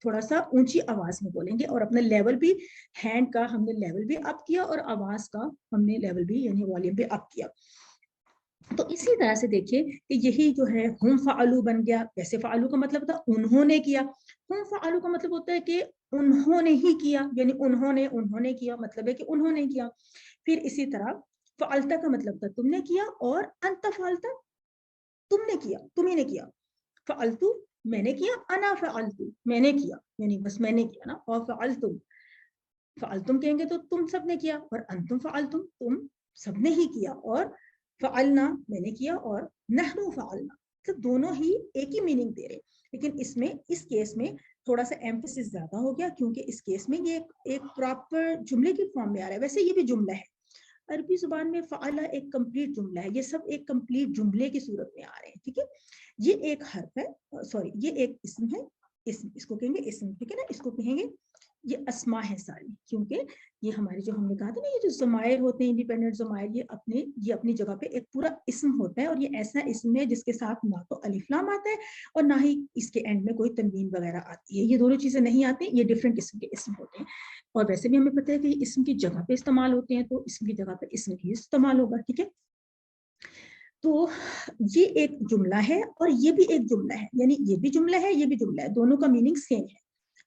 थोड़ा सा ऊंची आवाज में बोलेंगे, और अपना लेवल भी, हैंड का हमने लेवल भी अप किया और आवाज का हमने लेवल भी यानी वॉल्यूम भी अप किया। तो इसी तरह से देखिए कि यही जो है हुम फ़अलू बन गया। वैसे फ़अलू का मतलब था उन्होंने किया, हुम फ़अलू का मतलब होता है कि उन्होंने ही किया, यानी उन्होंने किया, मतलब है कि उन्होंने किया। फिर इसी तरह फ़अलता का मतलब था तुमने किया, और अंत फ़अलता, तुमने किया, तुम्ही ने किया। फ़अलतु मैंने किया, अना फ़अलतु मैंने किया, यानी बस मैंने किया ना। और फ़अलतुम कहेंगे तो तुम सबने किया, और अंतुम फ़अलतुम तुम सबने ही किया, और फ़अलना मैंने किया, और नहनु फ़अलना, तो दोनों ही एक ही मीनिंग दे रहे। लेकिन इसमें इस केस में थोड़ा सा एम्फेसिस ज्यादा हो गया, क्योंकि इस केस में ये एक प्रॉपर जुमले की फॉर्म में आ रहा है। वैसे ये भी जुमला है, अरबी जुबान में फ़अला एक कंप्लीट जुमला है, ये सब एक कंप्लीट जुमले की सूरत में आ रहे हैं। ठीक है, ये एक हर्फ है, सॉरी ये एक इस्म है, इसको कहेंगे इस्म। ठीक है ना, इसको कहेंगे ये अस्मा है सारी, क्योंकि ये हमारे जो हमने कहा था ना, ये जो ज़मायर होते हैं, इंडिपेंडेंट ज़मायर, ये अपनी जगह पे एक पूरा इस्म होता है, और ये ऐसा इस्म है जिसके साथ ना तो अलिफ लाम आता है और ना ही इसके एंड में कोई तनवीन वगैरह आती है। ये दोनों चीजें नहीं आती, ये डिफरेंट किस्म के इस्म होते हैं। और वैसे भी हमें पता है कि इस्म की जगह पे इस्तेमाल होते हैं, तो इस्म की जगह पे इस्म ही इस्तेमाल होगा। ठीक है, तो ये एक जुमला है और ये भी एक जुमला है, यानी ये भी जुमला है, ये भी जुमला है, दोनों का मीनिंग सेम है।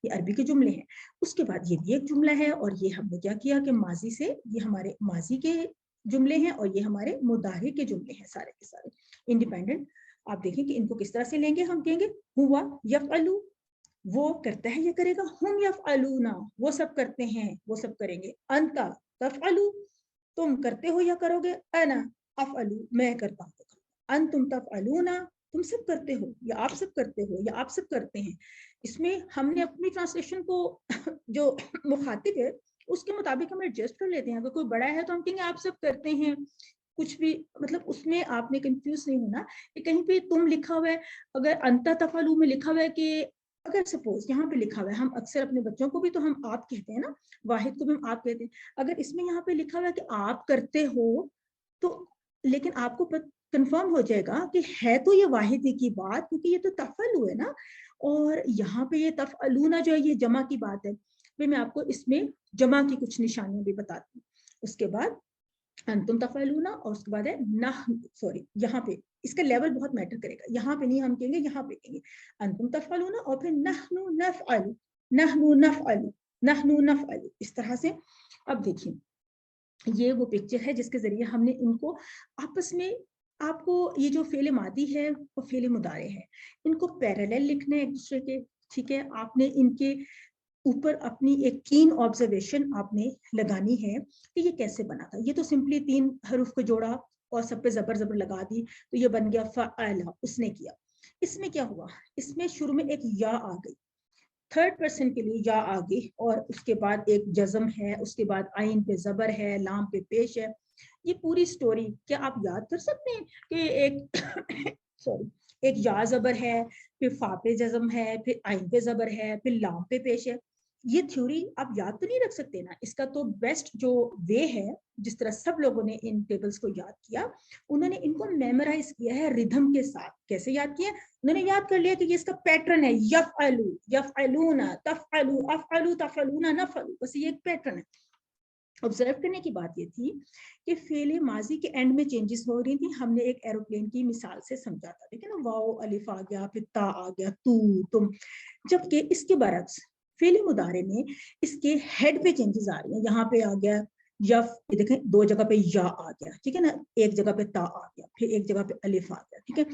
ये अरबी के जुमले हैं। उसके बाद ये भी एक जुमला है, और ये हमने क्या किया कि माजी से, ये हमारे माजी के जुमले हैं, और ये हमारे मुदारे के जुमले हैं, सारे के सारे इंडिपेंडेंट। आप देखें कि इनको किस तरह से लेंगे। हम कहेंगे हुआ यफ़अलु, वो करता है, ये करेगा। हुम यफ़अलूना, वो सब करते हैं, वो सब करेंगे। अंता तफ़अलु, तुम करते हो या करोगे। अना अफ़अलु, मैं करता हूँ। अंतुम तफ़अलूना, तुम सब करते हो, या आप सब करते हो, या आप सब करते हैं। इसमें हमने अपनी ट्रांसलेशन को जो मुखातिब है उसके मुताबिक हम एडजस्ट कर लेते हैं। अगर कोई बड़ा है तो हम कहेंगे आप सब करते हैं, कुछ भी, मतलब उसमें आपने कंफ्यूज नहीं होना कि कहीं पे तुम लिखा हुआ है, अगर अंता तफ़अलु में लिखा हुआ है कि, अगर सपोज यहाँ पे लिखा हुआ है, हम अक्सर अपने बच्चों को भी तो हम आप कहते हैं ना, वाहिद को भी हम आप कहते हैं। अगर इसमें यहाँ पे लिखा हुआ है कि आप करते हो, तो लेकिन आपको कंफर्म हो जाएगा कि है तो ये वाहिद की बात, क्योंकि ये तो तफ़अलु है ना, और यहाँ पे ये तफ़अलूना जो है ये जमा की बात है। फिर मैं आपको इसमें जमा की कुछ निशानियां भी बताती हूँ। उसके बाद अंतुम तफ़अलूना, और उसके बाद है नह, सॉरी यहाँ पे इसका लेवल बहुत मैटर करेगा, यहाँ पे नहीं हम कहेंगे, यहाँ पे कहेंगे अंतुम तफ़अलूना, और फिर नहनु नफ़अलु, नहनु नफ़अलु, नहनु नफ़अलु, इस तरह से। अब देखिए ये वो पिक्चर है जिसके जरिए हमने इनको आपस में, आपको ये जो फेले मादी है और फेले मुदारे है, इनको पैरेलल लिखना है एक दूसरे के। ठीक है, आपने इनके اوپر اپنی ایک کین آبزرویشن آپ نے لگانی ہے کہ یہ کیسے بنا تھا. یہ تو سمپلی 3 حروف کو جوڑا اور سب پہ زبر زبر لگا دی تو یہ بن گیا فعل. اس نے کیا. اس میں کیا ہوا, اس میں شروع میں ایک یا آ گئی, تھرڈ پرسن کے لیے یا آ گئی, اور اس کے بعد ایک جزم ہے, اس کے بعد عین پہ زبر ہے, لام پہ پیش ہے. یہ پوری سٹوری کیا آپ یاد کر سکتے ہیں کہ ایک یا زبر ہے, پھر فا پہ جزم ہے, پھر عین پہ زبر ہے, پھر لام پہ پیش ہے. یہ تھیوری آپ یاد تو نہیں رکھ سکتے نا. اس کا تو بیسٹ جو وے ہے, جس طرح سب لوگوں نے ان ٹیبلز کو یاد کیا, انہوں نے ان کو میمورائز کیا ہے ردھم کے ساتھ. کیسے یاد کیا؟ انہوں نے یاد کر لیا کہ یہ اس کا پیٹرن ہے, یفعلو, یفعلون, تفعلو, افعلو, تفعلون, نفعلو. بس یہ ایک پیٹرن ہے. آبزرو کرنے کی بات یہ تھی کہ فعل ماضی کے اینڈ میں چینجز ہو رہی تھی. ہم نے ایک ایروپلین کی مثال سے سمجھا تھا, ٹھیک ہے نا, واو الف آ گیا, پھر تا آ گیا, تو, تم. جبکہ اس کے برعکس فعل مضارع میں اس کے ہیڈ پہ چینجز آ رہی ہیں. یہاں پہ آ گیا یف, دیکھیں 2 جگہ پہ یا آ گیا, ٹھیک ہے نا, ایک جگہ پہ تا آ گیا, پھر ایک جگہ پہ الف آ گیا, ٹھیک ہے,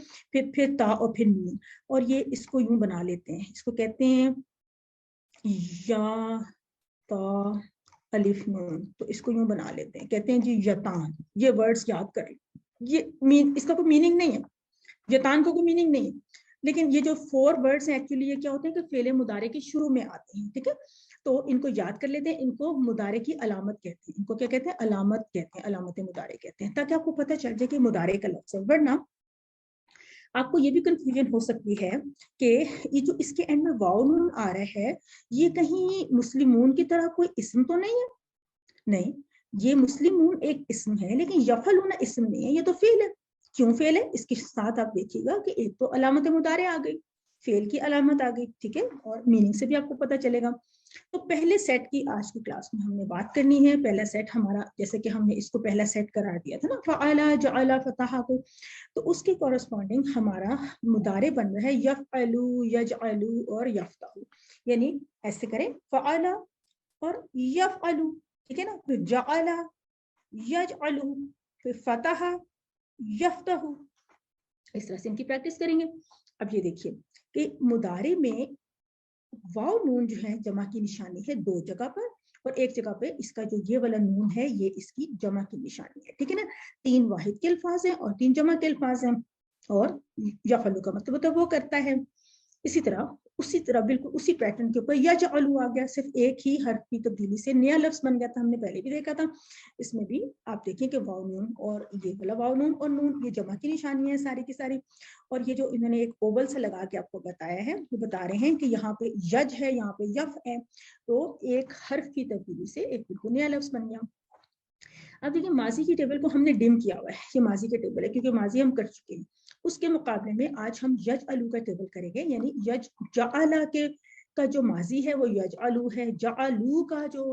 پھر تا اور پھر نون. اور یہ اس کو یوں بنا لیتے ہیں, اس کو کہتے ہیں یا تا الف نون. تو اس کو یوں بنا لیتے ہیں, کہتے ہیں جی یتان. یہ ورڈز یاد کریں, یہ اس کا کوئی میننگ نہیں ہے, یتان کو کوئی میننگ نہیں ہے, لیکن یہ جو 4 ورڈز ہیں ایکچولی یہ کیا ہوتے ہیں کہ فعل مضارع کے شروع میں آتے ہیں, ٹھیک ہے. تو ان کو یاد کر لیتے ہیں. ان کو مضارع کی علامت کہتے ہیں. ان کو کیا کہتے ہیں؟ علامت کہتے ہیں, علامت مضارع کہتے ہیں, تاکہ آپ کو پتہ چل جائے کہ مضارع کا لفظ ہے. ورنہ آپ کو یہ بھی کنفیوژن ہو سکتی ہے کہ یہ جو اس کے اینڈ میں واو نون آ رہا ہے, یہ کہیں مسلمون کی طرح کوئی اسم تو نہیں ہے. نہیں, یہ مسلمون ایک اسم ہے, لیکن یفعلون اسم نہیں ہے, یہ تو فعل ہے. کیوں فعل ہے؟ اس کے ساتھ آپ دیکھیے گا کہ ایک تو علامت مضارع آ گئی, فعل کی علامت آ گئی, ٹھیک ہے, اور میننگ سے بھی آپ کو پتہ چلے گا. تو پہلے سیٹ کی آج کی کلاس میں ہم نے بات کرنی ہے. پہلا سیٹ ہمارا, جیسے کہ ہم نے اس کو پہلا سیٹ قرار دیا تھا نا, فعل, جعل, فتح کو, تو اس کے کورسپونڈنگ ہمارا مضارع بن رہا ہے یفعلو, یجعلو اور یفتح. یعنی ایسے کریں فعل اور یفعلو, ٹھیک ہے نا, پھر جعل, یجعلو, پھر فتح, یفتح. اس طرح سے ان کی پریکٹس کریں گے. اب یہ دیکھیے کہ مضارع میں واو نون جو ہے جمع کی نشانی ہے 2 جگہ پر, اور ایک جگہ پہ اس کا جو یہ والا نون ہے یہ اس کی جمع کی نشانی ہے, ٹھیک ہے نا. 3 واحد کے الفاظ ہیں اور 3 جمع کے الفاظ ہیں, اور یفعلو کا مطلب تو وہ کرتا ہے. اسی طرح بالکل اسی پیٹرن کے اوپر یجعلو آ گیا, صرف ایک ہی حرف کی تبدیلی سے نیا لفظ بن گیا تھا. ہم نے پہلے بھی دیکھا تھا. اس میں بھی آپ دیکھیں کہ واو نون اور یہ والا واو نون اور نون یہ جمع کی نشانی ہے ساری کی ساری. اور یہ جو انہوں نے ایک اوول سے لگا کے آپ کو بتایا ہے, وہ بتا رہے ہیں کہ یہاں پہ یج ہے, یہاں پہ یف ہے, تو ایک حرف کی تبدیلی سے ایک بالکل نیا لفظ بن گیا. اب دیکھیں ماضی کی ٹیبل کو ہم نے ڈم کیا ہوا ہے, یہ ماضی کے ٹیبل ہے کیونکہ ماضی ہم کر چکے ہیں. اس کے مقابلے میں آج ہم یجعلو کا ٹیبل کریں گے, یعنی یجعل کا جو ماضی ہے وہ یجعلو ہے, جعلو کا جو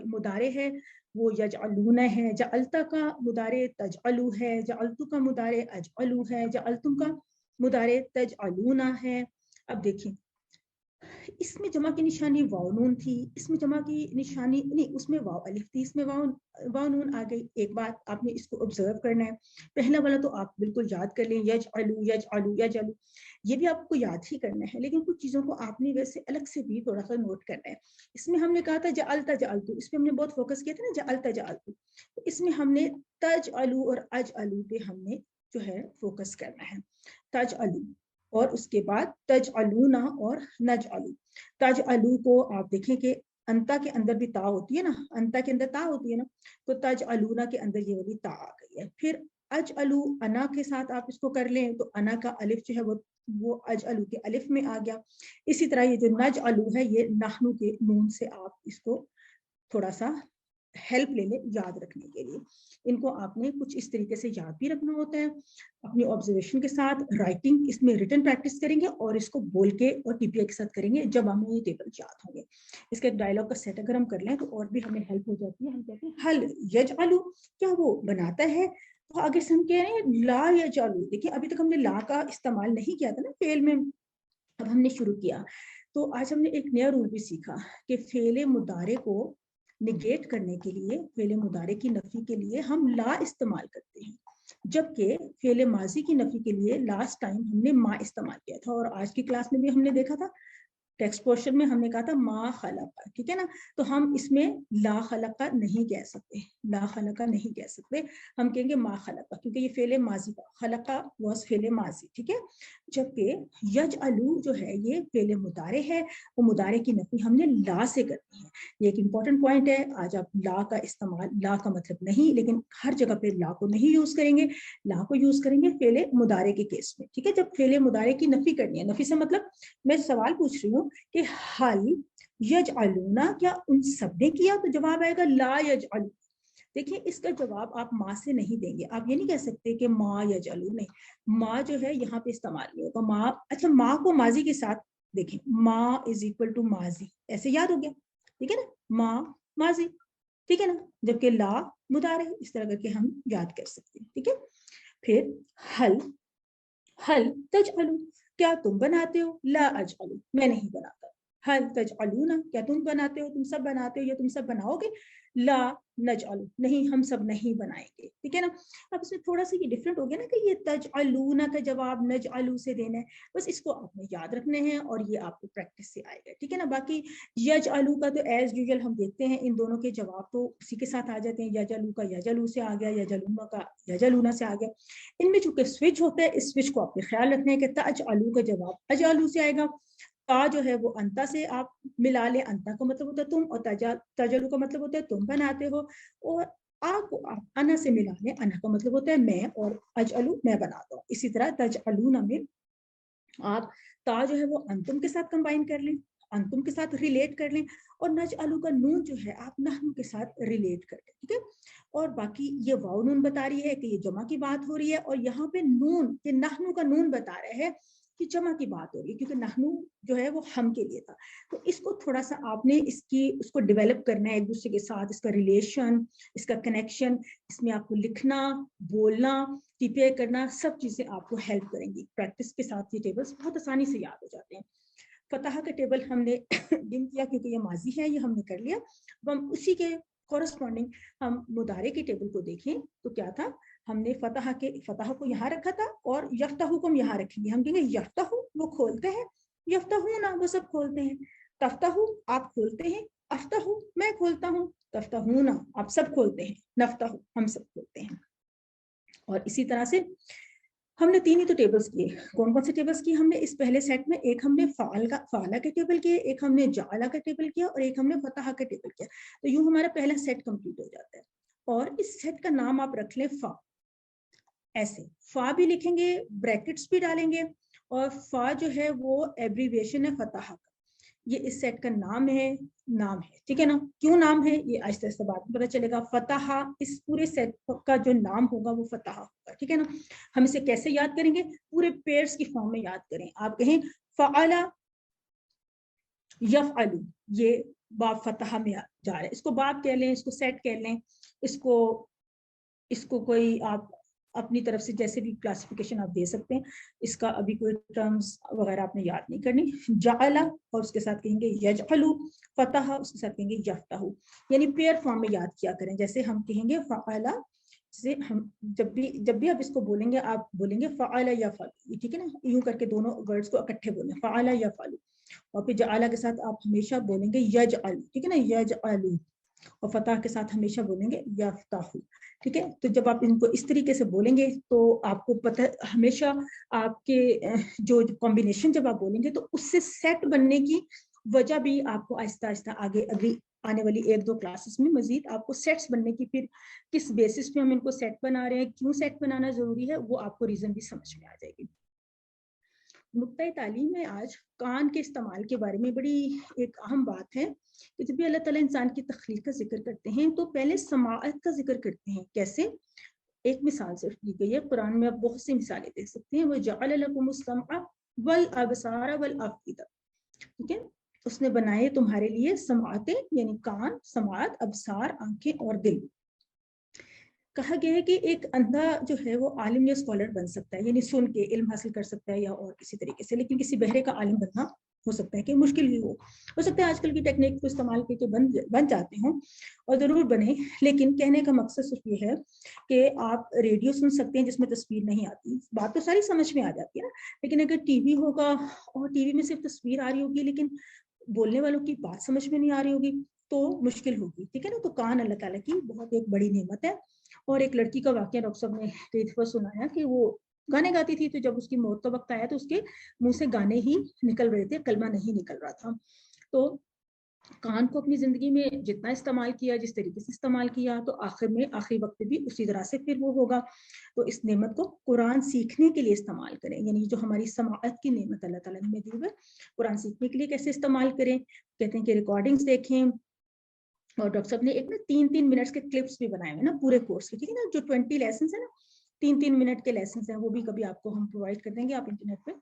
مضارع ہے وہ یجعلون ہے, جعلت کا مضارع تجعلو ہے, جعلت کا مضارع اجعلو ہے, جعلتم کا مضارع تجعلون ہے. اب دیکھیں اس میں جمع کی نشانی واو نون تھی, اس میں جمع کی نشانی نہیں, اس میں واو الف تھی, اس میں واو نون آ گئی. ایک بات آپ نے اس کو آبزرو کرنا ہے, پہلا والا تو آپ بالکل یاد کر لیں, یجعلو, یجعلو, یجعلو, یہ بھی آپ کو یاد ہی کرنا ہے, لیکن کچھ چیزوں کو آپ نے ویسے الگ سے بھی تھوڑا سا نوٹ کرنا ہے. اس میں ہم نے کہا تھا جعلت جعلتو, اس پہ ہم نے بہت فوکس کیا تھا نا, جعلت جعلتو. اس میں ہم نے تجعلو اور اجعلو پہ ہم نے جو ہے فوکس کرنا ہے. تجعلو اور اس کے بعد تجعلون اور نجعلو. تجعلو کو آپ دیکھیں کہ انتا کے اندر بھی تا ہوتی ہے نا, انتا کے اندر تا ہوتی ہے نا, تو تجعلون کے اندر یہ والی تا آ گئی ہے. پھر اجعلو انا کے ساتھ آپ اس کو کر لیں تو انا کا الف جو ہے وہ اجعلو کے الف میں آ گیا. اسی طرح یہ جو نجعلو ہے یہ نحنو کے نون سے آپ اس کو تھوڑا سا ہیلپ لے لیں یاد رکھنے کے لیے. ان کو آپ نے کچھ اس طریقے سے یاد بھی رکھنا ہوتا ہے اپنی آبزرویشن کے ساتھ. رائٹنگ اس میں ریٹن پریکٹس کریں گے اور اس کو بول کے اور ٹی پی آئی کے ساتھ کریں گے جب ہمیں یہ ٹیبل یاد ہوں گے. اس کا ایک ڈائلاگ کا سیٹ اگر ہم کر لیں تو اور بھی ہمیں ہیلپ ہو جاتی ہے. ہم کہتے ہیں حل یجعلو, کیا وہ بناتا ہے؟ تو آگے سے ہم کہہ رہے ہیں لا یجعلو. دیکھیں ابھی تک ہم نے لا کا استعمال نہیں کیا تھا نا فعل میں, اب ہم نے شروع کیا. تو آج ہم نے ایک نیا رول بھی سیکھا کہ فعل مضارع کو نگیٹ کرنے کے لیے, فعل مضارع کی نفی کے لیے ہم لا استعمال کرتے ہیں, جبکہ فعل ماضی کی نفی کے لیے لاسٹ ٹائم ہم نے ما استعمال کیا تھا. اور آج کی کلاس میں بھی ہم نے دیکھا تھا टेक्स्ट पोर्शन में हमने कहा था मा खलका, ठीक है ना, तो हम इसमें ला खलका नहीं कह सकते, ला खलका नहीं कह सकते, हम कहेंगे मा खलका, क्योंकि ये फेले माजी का, खलका वाज फेले माजी, ठीक है। जबकि यजअलू जो है ये फेले मुदारे है, वो मुदारे की नफी हमने ला से करनी है। ये एक इंपॉर्टेंट पॉइंट है। आज आप ला का इस्तेमाल, ला का मतलब नहीं, लेकिन हर जगह पे ला को नहीं यूज करेंगे, ला को यूज करेंगे फेले मुदारे के केस में, ठीक है। जब फेले मुदारे की नफी करनी है, नफी से मतलब मैं सवाल पूछ रही हूँ कि हल यजअलूना, क्या उन सब ने किया, तो जवाब आएगा ला यजअलू। देखिए इसका जवाब आप माँ से नहीं देंगे, आप ये नहीं कह सकते कि माँ यजअलू, नहीं, माँ जो है यहाँ पे इस्तेमाल नहीं होगा। माँ, अच्छा माँ को माजी के साथ देखें, माँ इज इक्वल टू माजी, ऐसे याद हो गया, ठीक है ना, माँ माजी, ठीक है ना, जबकि ला मुदारे, इस तरह करके हम याद कर सकते हैं, ठीक है। फिर हल, हल तजअलू, क्या तुम बनाते हो, ला अजअलू, मैं नहीं बनाता। हल तजअलूना, क्या तुम बनाते हो, तुम सब बनाते हो या तुम सब बनाओगे, ला नजअलू, नहीं हम सब नहीं बनाएंगे, ठीक है ना। अब इसमें थोड़ा सा ये डिफरेंट हो गया ना कि ये तजअलूना का जवाब नजअलू से देना है, बस इसको आपने याद रखने हैं और ये आपको प्रैक्टिस से आएगा, ठीक है ना। बाकी यजअलू का तो एज यूजुअल हम देखते हैं इन दोनों के जवाब तो उसी के साथ आ जाते हैं, यजअलू का यजअलू से आ गया, यजअलूना का यजअलूना से आ गया। इनमें चूंकि स्विच होता है, इस स्विच को आपने ख्याल रखना है कि तजअलू का जवाब अजअलू से आएगा, ता जो है वो अंता से आप मिला ले, अंता का मतलब होता है तुम, और तजलू का मतलब होता है तुम बनाते हो, और आ को आप अना से मिला ले, अना का मतलब होता है मैं, और अजअलू मैं बनाता हूँ। इसी तरह तजअलूना में आप ता जो है वो अंतुम के साथ कंबाइन कर लें, अंतुम के साथ रिलेट कर लें, और नजअलू का नून जो है आप नहनु के साथ रिलेट कर लें, ठीक है। और बाकी ये वाव नून बता रही है कि ये जमा की बात हो रही है, और यहाँ पे नून, ये नहनु का नून बता रहे हैं कि जमा की बात हो रही है, क्योंकि नहनु जो है वो हम के लिए था। तो इसको थोड़ा सा आपने उसको डेवलप करना है एक दूसरे के साथ, इसका रिलेशन, इसका कनेक्शन, इसमें आपको लिखना, बोलना, प्रिपेयर करना, सब चीजें आपको हेल्प करेंगी। प्रैक्टिस के साथ ये टेबल्स बहुत आसानी से याद हो जाते हैं। फतह का टेबल हमने डिम किया क्योंकि ये माजी है, ये हमने कर लिया। अब हम उसी के कॉरस्पॉन्डिंग हम मुदारे के टेबल को देखें तो क्या था, हमने फतह को यहाँ रखा था और यफ्ताहू को हम यहाँ रखेंगे। हम कहेंगे यफ्ताहू वो खोलते हैं, यफ्ताहू ना वो सब खोलते हैं, तफ्ताहू आप खोलते हैं, अफ्ताहू मैं खोलता हूँ, तफ्ताहू ना आप सब खोलते हैं, नफ्ताहू हम सब खोलते हैं। और इसी तरह से हमने 3 ही तो टेबल्स किए। कौन कौन से टेबल्स किए हमने इस पहले सेट में, एक हमने फाला के टेबल किए, एक हमने जाला का टेबल किया, और एक हमने फतह का टेबल किया। तो यूं हमारा पहला सेट कंप्लीट हो जाता है। और इस सेट का नाम आप रख लें फा, ऐसे फा भी लिखेंगे, ब्रैकेट्स भी डालेंगे, और फा जो है वो एब्रीविएशन है फतह का, ये इस सेट का नाम है, ठीक है ना। क्यों नाम है ये आहिस्ते आहिस्ते बाद में पता चलेगा। फतह, इस पूरे सेट का जो नाम होगा वो फतह होगा, ठीक है ना। हम इसे कैसे याद करेंगे, पूरे पेयर्स की फॉर्म में याद करें। आप कहें फ़अला यफ़अलु, ये बाब फतह में जा रहा है, इसको बाब कह लें, इसको सेट कह लें, इसको कोई आप अपनी तरफ से जैसे भी क्लासिफिकेशन आप दे सकते हैं। इसका अभी कोई टर्म्स वगैरह आपने याद नहीं करनी। जाअला और उसके साथ कहेंगे यजअलु, फतह उसके साथ कहेंगे यफ्तहु, यानी पेयर फॉर्म में याद किया करें। जैसे हम कहेंगे फ़अला से, हम जब भी आप इसको बोलेंगे, आप बोलेंगे फ़अला यफ़अलु, ठीक है ना, यूं करके दोनों वर्ड्स को इकट्ठे बोलें, फ़अला यफ़अलु। और फिर जाअला के साथ आप हमेशा बोलेंगे यजअलु, ठीक है ना, यजअलु। और फतह के साथ हमेशा बोलेंगे यफ्ताहु, ठीक है। तो जब आप इनको इस तरीके से बोलेंगे तो आपको पता हमेशा आपके जो कॉम्बिनेशन जब आप बोलेंगे तो उससे सेट बनने की वजह भी आपको आहिस्ता आहिस्ता आगे अगली आने वाली 1-2 क्लासेस में मजीद आपको सेट्स बनने की, फिर किस बेसिस पे हम इनको सेट बना रहे हैं, क्यों सेट बनाना जरूरी है, वो आपको रीजन भी समझ में आ जाएगी। नुक्ता तालीम में आज कान के इस्तेमाल के बारे में बड़ी एक अहम बात है कि जब भी अल्लाह ताला इंसान की तख्लीक का जिक्र करते हैं तो पहले समाअत का जिक्र करते हैं। कैसे, एक मिसाल सिर्फ दी गई है कुरान में, आप बहुत सी मिसालें देख सकते हैं। वो जअल लकुमुस समअ वल अबसार वल अफइदा, ठीक है, उसने बनाए तुम्हारे लिए समाअतें यानी कान, समाअत, अबसार आंखें और दिल। कहा गया है कि एक अंधा जो है वो आलिम या स्कॉलर बन सकता है, यानी सुन के इल्म हासिल कर सकता है या और किसी तरीके से, लेकिन किसी बहरे का आलिम बनना ہو سکتا ہے کہ مشکل ہی ہو سکتا ہے آج کل کی ٹیکنیک کو استعمال کر کے بن جاتے ہوں اور ضرور بنے، لیکن کہنے کا مقصد صرف یہ ہے کہ آپ ریڈیو سن سکتے ہیں جس میں تصویر نہیں آتی، بات تو ساری سمجھ میں آ جاتی ہے نا، لیکن اگر ٹی وی ہوگا اور ٹی وی میں صرف تصویر آ رہی ہوگی لیکن بولنے والوں کی بات سمجھ میں نہیں آ رہی ہوگی تو مشکل ہوگی، ٹھیک ہے نا۔ تو کان اللہ تعالیٰ کی بہت ایک بڑی نعمت ہے، اور ایک لڑکی کا واقعہ ڈاکٹر صاحب نے کئی دفعہ سنایا کہ وہ گانے گاتی تھی، تو جب اس کی موت کا وقت آیا تو اس کے منہ سے گانے ہی نکل رہے تھے، کلمہ نہیں نکل رہا تھا۔ تو کان کو اپنی زندگی میں جتنا استعمال کیا، جس طریقے سے استعمال کیا، تو آخر میں آخری وقت بھی اسی طرح سے پھر وہ ہوگا۔ تو اس نعمت کو قرآن سیکھنے کے لیے استعمال کریں، یعنی جو ہماری سماعت کی نعمت اللہ تعالیٰ نے دی ہے، قرآن سیکھنے کے لیے کیسے استعمال کریں؟ کہتے ہیں کہ ریکارڈنگز دیکھیں، اور ڈاکٹر صاحب نے ایک نا 3 منٹس کے کلپس بھی بنائے ہوئے نا پورے کورس کے، ٹھیک ہے نا، جو 20 لیسنس ہیں نا، 3 منٹ کے لیسنس ہیں، وہ بھی کبھی آپ کو ہم پرووائڈ کر دیں گے، آپ انٹرنیٹ پہ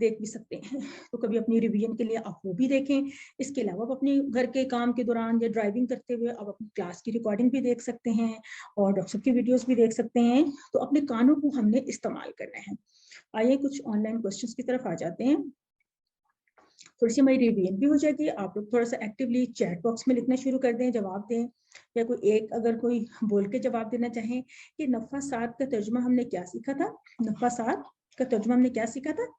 دیکھ بھی سکتے ہیں، تو کبھی اپنی ریویژن کے لیے آپ وہ بھی دیکھیں۔ اس کے علاوہ آپ اپنے گھر کے کام کے دوران یا ڈرائیونگ کرتے ہوئے آپ اپنی کلاس کی ریکارڈنگ بھی دیکھ سکتے ہیں اور ڈاکٹر صاحب کی ویڈیوز بھی دیکھ سکتے ہیں۔ تو اپنے کانوں کو ہم نے استعمال کرنا ہے۔ آئیے کچھ آن لائن کوشچنس کی طرف آ جاتے ہیں، تھوڑی سی ہماری ریویژن بھی ہو جائے گی۔ آپ لوگ تھوڑا سا ایکٹیولی چیٹ باکس میں لکھنا شروع کر دیں، جواب دیں، یا کوئی ایک اگر کوئی بول کے جواب دینا چاہیں کہ نفاسات کا ترجمہ ہم نے کیا سیکھا تھا؟ نفاسات کا ترجمہ ہم نے کیا سیکھا تھا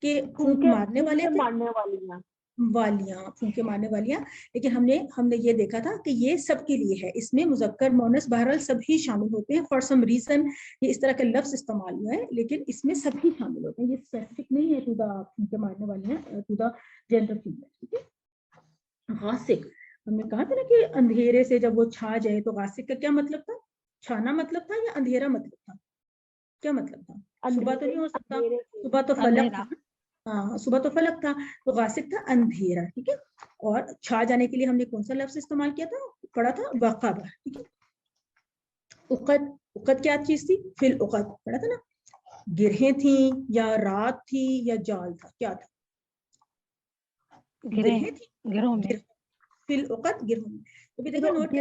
کہ پھونک مارنے والے تھے، والیاں، پھونکے مارنے والیاں، لیکن ہم نے یہ دیکھا تھا کہ یہ سب کے لیے ہے، اس میں مذکر مؤنث بہرحال سب ہی شامل ہوتے ہیں، فار سم ریزن یہ اس طرح کا لفظ استعمال ہوا ہے، لیکن اس میں سب ہی شامل ہوتے ہیں، یہ اسپیسیفک نہیں ہے ٹو دا پھونکے مارنے والیاں، ٹو دا جینڈر فیمیل، ٹھیک ہے۔ غاسق، ہم نے کہا تھا نا کہ اندھیرے سے جب وہ چھا جائے، تو غاسق کا کیا مطلب تھا؟ چھانا مطلب تھا یا اندھیرا مطلب تھا؟ کیا مطلب تھا؟ صبح تو نہیں ہو سکتا، صبح تو فلک تھا، ہاں صبح تو فلک تھا، تو غاسق تھا اندھیرا، ٹھیک ہے۔ اور چھا جانے کے لیے ہم نے کون سا لفظ استعمال کیا تھا؟ پڑھا تھا وقبہ، ٹھیک ہے۔ اقد، اقد کیا چیز تھی؟ فی العقد، پڑھا تھا نا، گرہیں تھیں یا رات تھی یا جال تھا، کیا تھا؟ گرہیں تھی، گرہوں میں، فی العقد گرہوں میں، تو بھی دیکھو نوٹ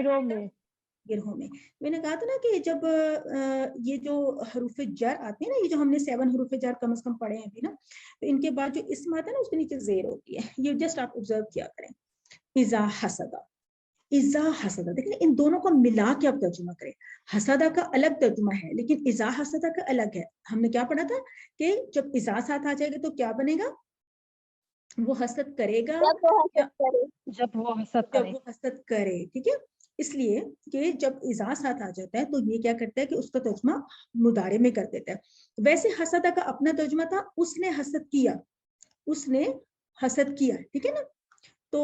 گرہوں میں، میں نے کہا تھا نا کہ جب یہ جو حروف جر آتے ہیں نا، یہ جو ہم نے 7 حروف جر کم از کم پڑھے ہیں ابھی نا، تو ان کے بعد جو اسم آتا ہے نا اس کے نیچے زیر ہوتی ہے، یہ جسٹ آپ آبزرو کیا کریں۔ اذا حسدا، اذا حسدا، دیکھیں ان دونوں کو ملا کے آپ ترجمہ کریں، حسدا کا الگ ترجمہ ہے لیکن اذا حسدا کا الگ ہے۔ ہم نے کیا پڑھا تھا کہ جب اذا ساتھ آ جائے گا تو کیا بنے گا؟ وہ حسد کرے گا جب وہ حسد کرے، ٹھیک ہے۔ اس لیے کہ جب اذا ساتھ آ جاتا ہے تو یہ کیا کرتا ہے کہ اس کا ترجمہ مضارع میں کر دیتا ہے۔ ویسے حسد کا اپنا ترجمہ تھا اس نے حسد کیا، اس نے حسد کیا، ٹھیک ہے نا۔ تو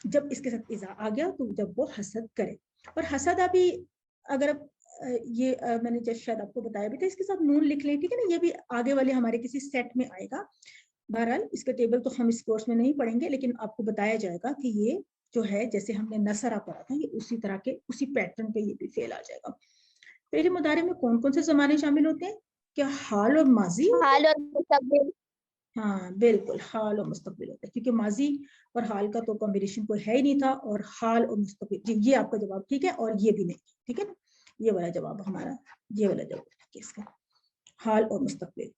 جب اس کے ساتھ اذا آ گیا تو جب وہ حسد کرے، اور حسد بھی اگر یہ میں نے جیسے شاید آپ کو بتایا بھی تھا، اس کے ساتھ نون لکھ لیں، ٹھیک ہے نا، یہ بھی آگے والے ہمارے کسی سیٹ میں آئے گا۔ بہرحال اس کا ٹیبل تو ہم اس کورس میں نہیں پڑھیں گے، لیکن آپ کو بتایا جائے گا کہ یہ جو ہے جیسے ہم نے نصرہ پڑھا تھا، یہ اسی طرح کے اسی پیٹرن پہ یہ بھی فعل آ جائے گا۔ فعل مضارع میں کون کون سے زمانے شامل ہوتے ہیں؟ کیا حال اور ماضی؟ حال اور مستقبل، ہاں بالکل، حال اور مستقبل ہوتا ہے، کیونکہ ماضی اور حال کا تو کمبینیشن کوئی ہے ہی نہیں تھا، اور حال اور مستقبل، جی یہ آپ کا جواب ٹھیک ہے، اور یہ بھی نہیں، ٹھیک ہے نا، یہ والا جواب ہمارا، یہ والا جواب اس کا حال اور مستقبل۔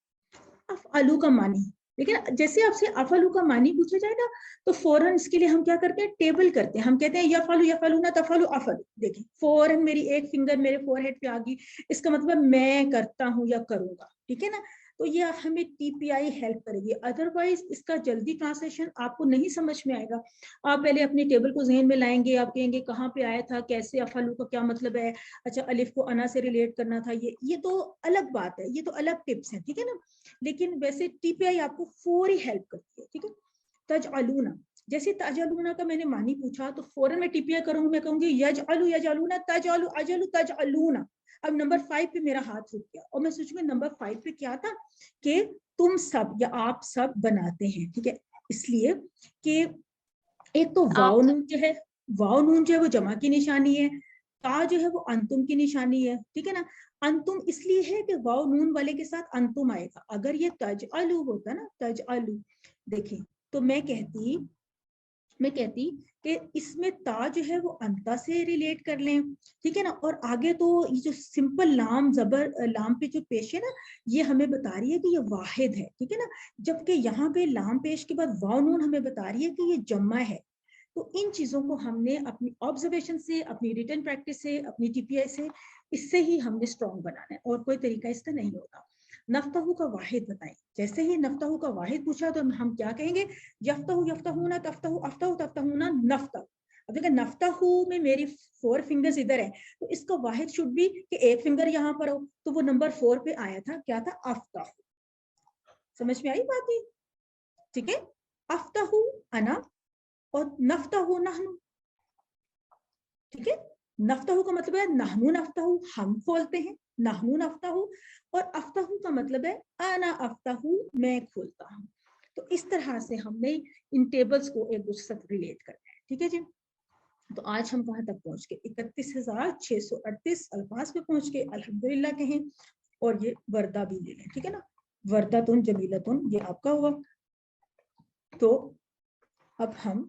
افعلوا کا معنی، لیکن جیسے آپ سے افعلوا کا معنی پوچھا جائے گا تو فوراً اس کے لیے ہم کیا کرتے ہیں؟ ٹیبل کرتے ہیں، ہم کہتے ہیں یفعلوا یفعلون تفعلوا افعلوا، دیکھیں فوراً میری ایک فنگر میرے فور ہیڈ پہ آ گئی، اس کا مطلب میں کرتا ہوں یا کروں گا، ٹھیک ہے نا۔ تو یہ ہمیں ٹی پی آئی ہیلپ کرے گی، ادروائز اس کا جلدی ٹرانسلیشن آپ کو نہیں سمجھ میں آئے گا۔ آپ پہلے اپنی ٹیبل کو ذہن میں لائیں گے، آپ کہیں گے کہاں پہ آیا تھا، کیسے، افعلوا کا کیا مطلب ہے، اچھا الف کو انا سے ریلیٹ کرنا تھا، یہ تو الگ بات ہے، یہ تو الگ ٹپس ہیں، ٹھیک ہے نا۔ لیکن ویسے ٹی پی آئی آپ کو فوری ہیلپ کرتی ہے، ٹھیک ہے۔ تجعلون، جیسے تجعلون کا میں نے معنی پوچھا تو فوراً میں ٹی پی آئی کروں گی، میں کہوں گی یجعلوا یجعلون تجعلوا اجلوا تجعلون۔ اب نمبر 5 پہ میرا ہاتھ رک گیا اور میں سوچوں گی نمبر 5 پہ کیا تھا کہ تم سب یا آپ سب بناتے ہیں، ٹھیک ہے۔ اس لیے کہ ایک تو واو نون جو ہے، واو نون جو ہے وہ جمع کی نشانی ہے، تا جو ہے وہ انتم کی نشانی ہے، ٹھیک ہے نا۔ انتم اس لیے ہے کہ واو نون والے کے ساتھ انتم آئے گا، اگر یہ تجعلو ہوتا نا، تجعلو، دیکھیں تو میں کہتی میں کہتی کہ اس میں تا جو ہے وہ انتا سے ریلیٹ کر لیں, ٹھیک ہے نا, اور آگے تو یہ جو سمپل لام زبر لام پہ جو پیش ہے نا, یہ ہمیں بتا رہی ہے کہ یہ واحد ہے, ٹھیک ہے نا, جبکہ یہاں پہ لام پیش کے بعد واو نون ہمیں بتا رہی ہے کہ یہ جمع ہے. تو ان چیزوں کو ہم نے اپنی آبزرویشن سے, اپنی ریٹن پریکٹس سے, اپنی ٹی پی آئی سے, اس سے ہی ہم نے اسٹرانگ بنانا ہے, اور کوئی طریقہ اس کا نہیں ہوتا. نفتہو کا واحد بتائیں, جیسے ہی نفتہو کا واحد پوچھا تو ہم کیا کہیں گے, یفتہو یفتہونا تفتہو افتہو تفتہونا نفتہو. اب دیکھیں نفتہو میں میری 4 فنگرز ادھر ہیں, تو اس کا واحد شوڈ بھی کہ ایک فنگر یہاں پر ہو, تو وہ نمبر 4 پہ آیا تھا, کیا تھا, افتہو. سمجھ میں آئی بات ہے, ٹھیک ہے. افتہو انا اور نفتہو نحنو, ٹھیک ہے. نفتہو کا مطلب ہے نحنو نفتہو, ہم کھولتے ہیں, نحنو نفتہو, اور افتہو کا مطلب ہے انا افتہو, میں کھولتا ہوں. تو اس طرح سے ہم نے ان ٹیبلز کو ایک دوسرے سے ریلیٹ کرنا ہے, ٹھیک ہے جی. تو آج ہم کہاں تک پہنچ گئے, 31,638 الفاظ پہ پہنچ گئے, الحمدللہ کہیں, اور یہ وردہ بھی لے لیں, ٹھیک ہے نا, وردتن جمیلتن یہ آپ کا ہوا. تو اب ہم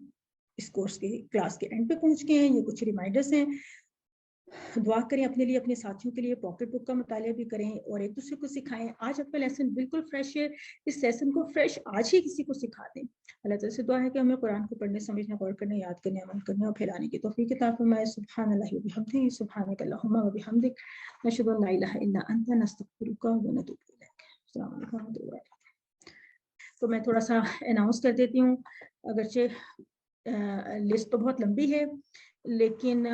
اس کورس کے کلاس کے اینڈ پہ پہنچ گئے ہیں. یہ کچھ ریمائنڈرز ہیں, دعا کریں اپنے لیے, اپنے ساتھیوں کے لیے پاکٹ بک کا مطالعہ بھی کریں اور ایک دوسرے کو سکھائیں. آج آپ کا لیسن بالکل فریش ہے, اس لیسن کو فریش آج ہی کسی کو سکھا دیں. اللہ تعالیٰ سے دعا ہے کہ ہمیں قرآن کو پڑھنے, سمجھنے, غور کرنے, یاد کرنے, عمل کرنے اور پھیلانے کی توفیق عطا فرمائے. سبحان اللہ و بحمدہ, سبحانک اللہم و بحمدک, نشہد ان لا الہ الا انت, نستغفرک و نتوب الیک. السلام علیکم و رحمۃ اللہ وبرکاتہ. تو میں تھوڑا سا اناؤنس کر دیتی ہوں, اگرچہ لسٹ تو بہت لمبی ہے, لیکن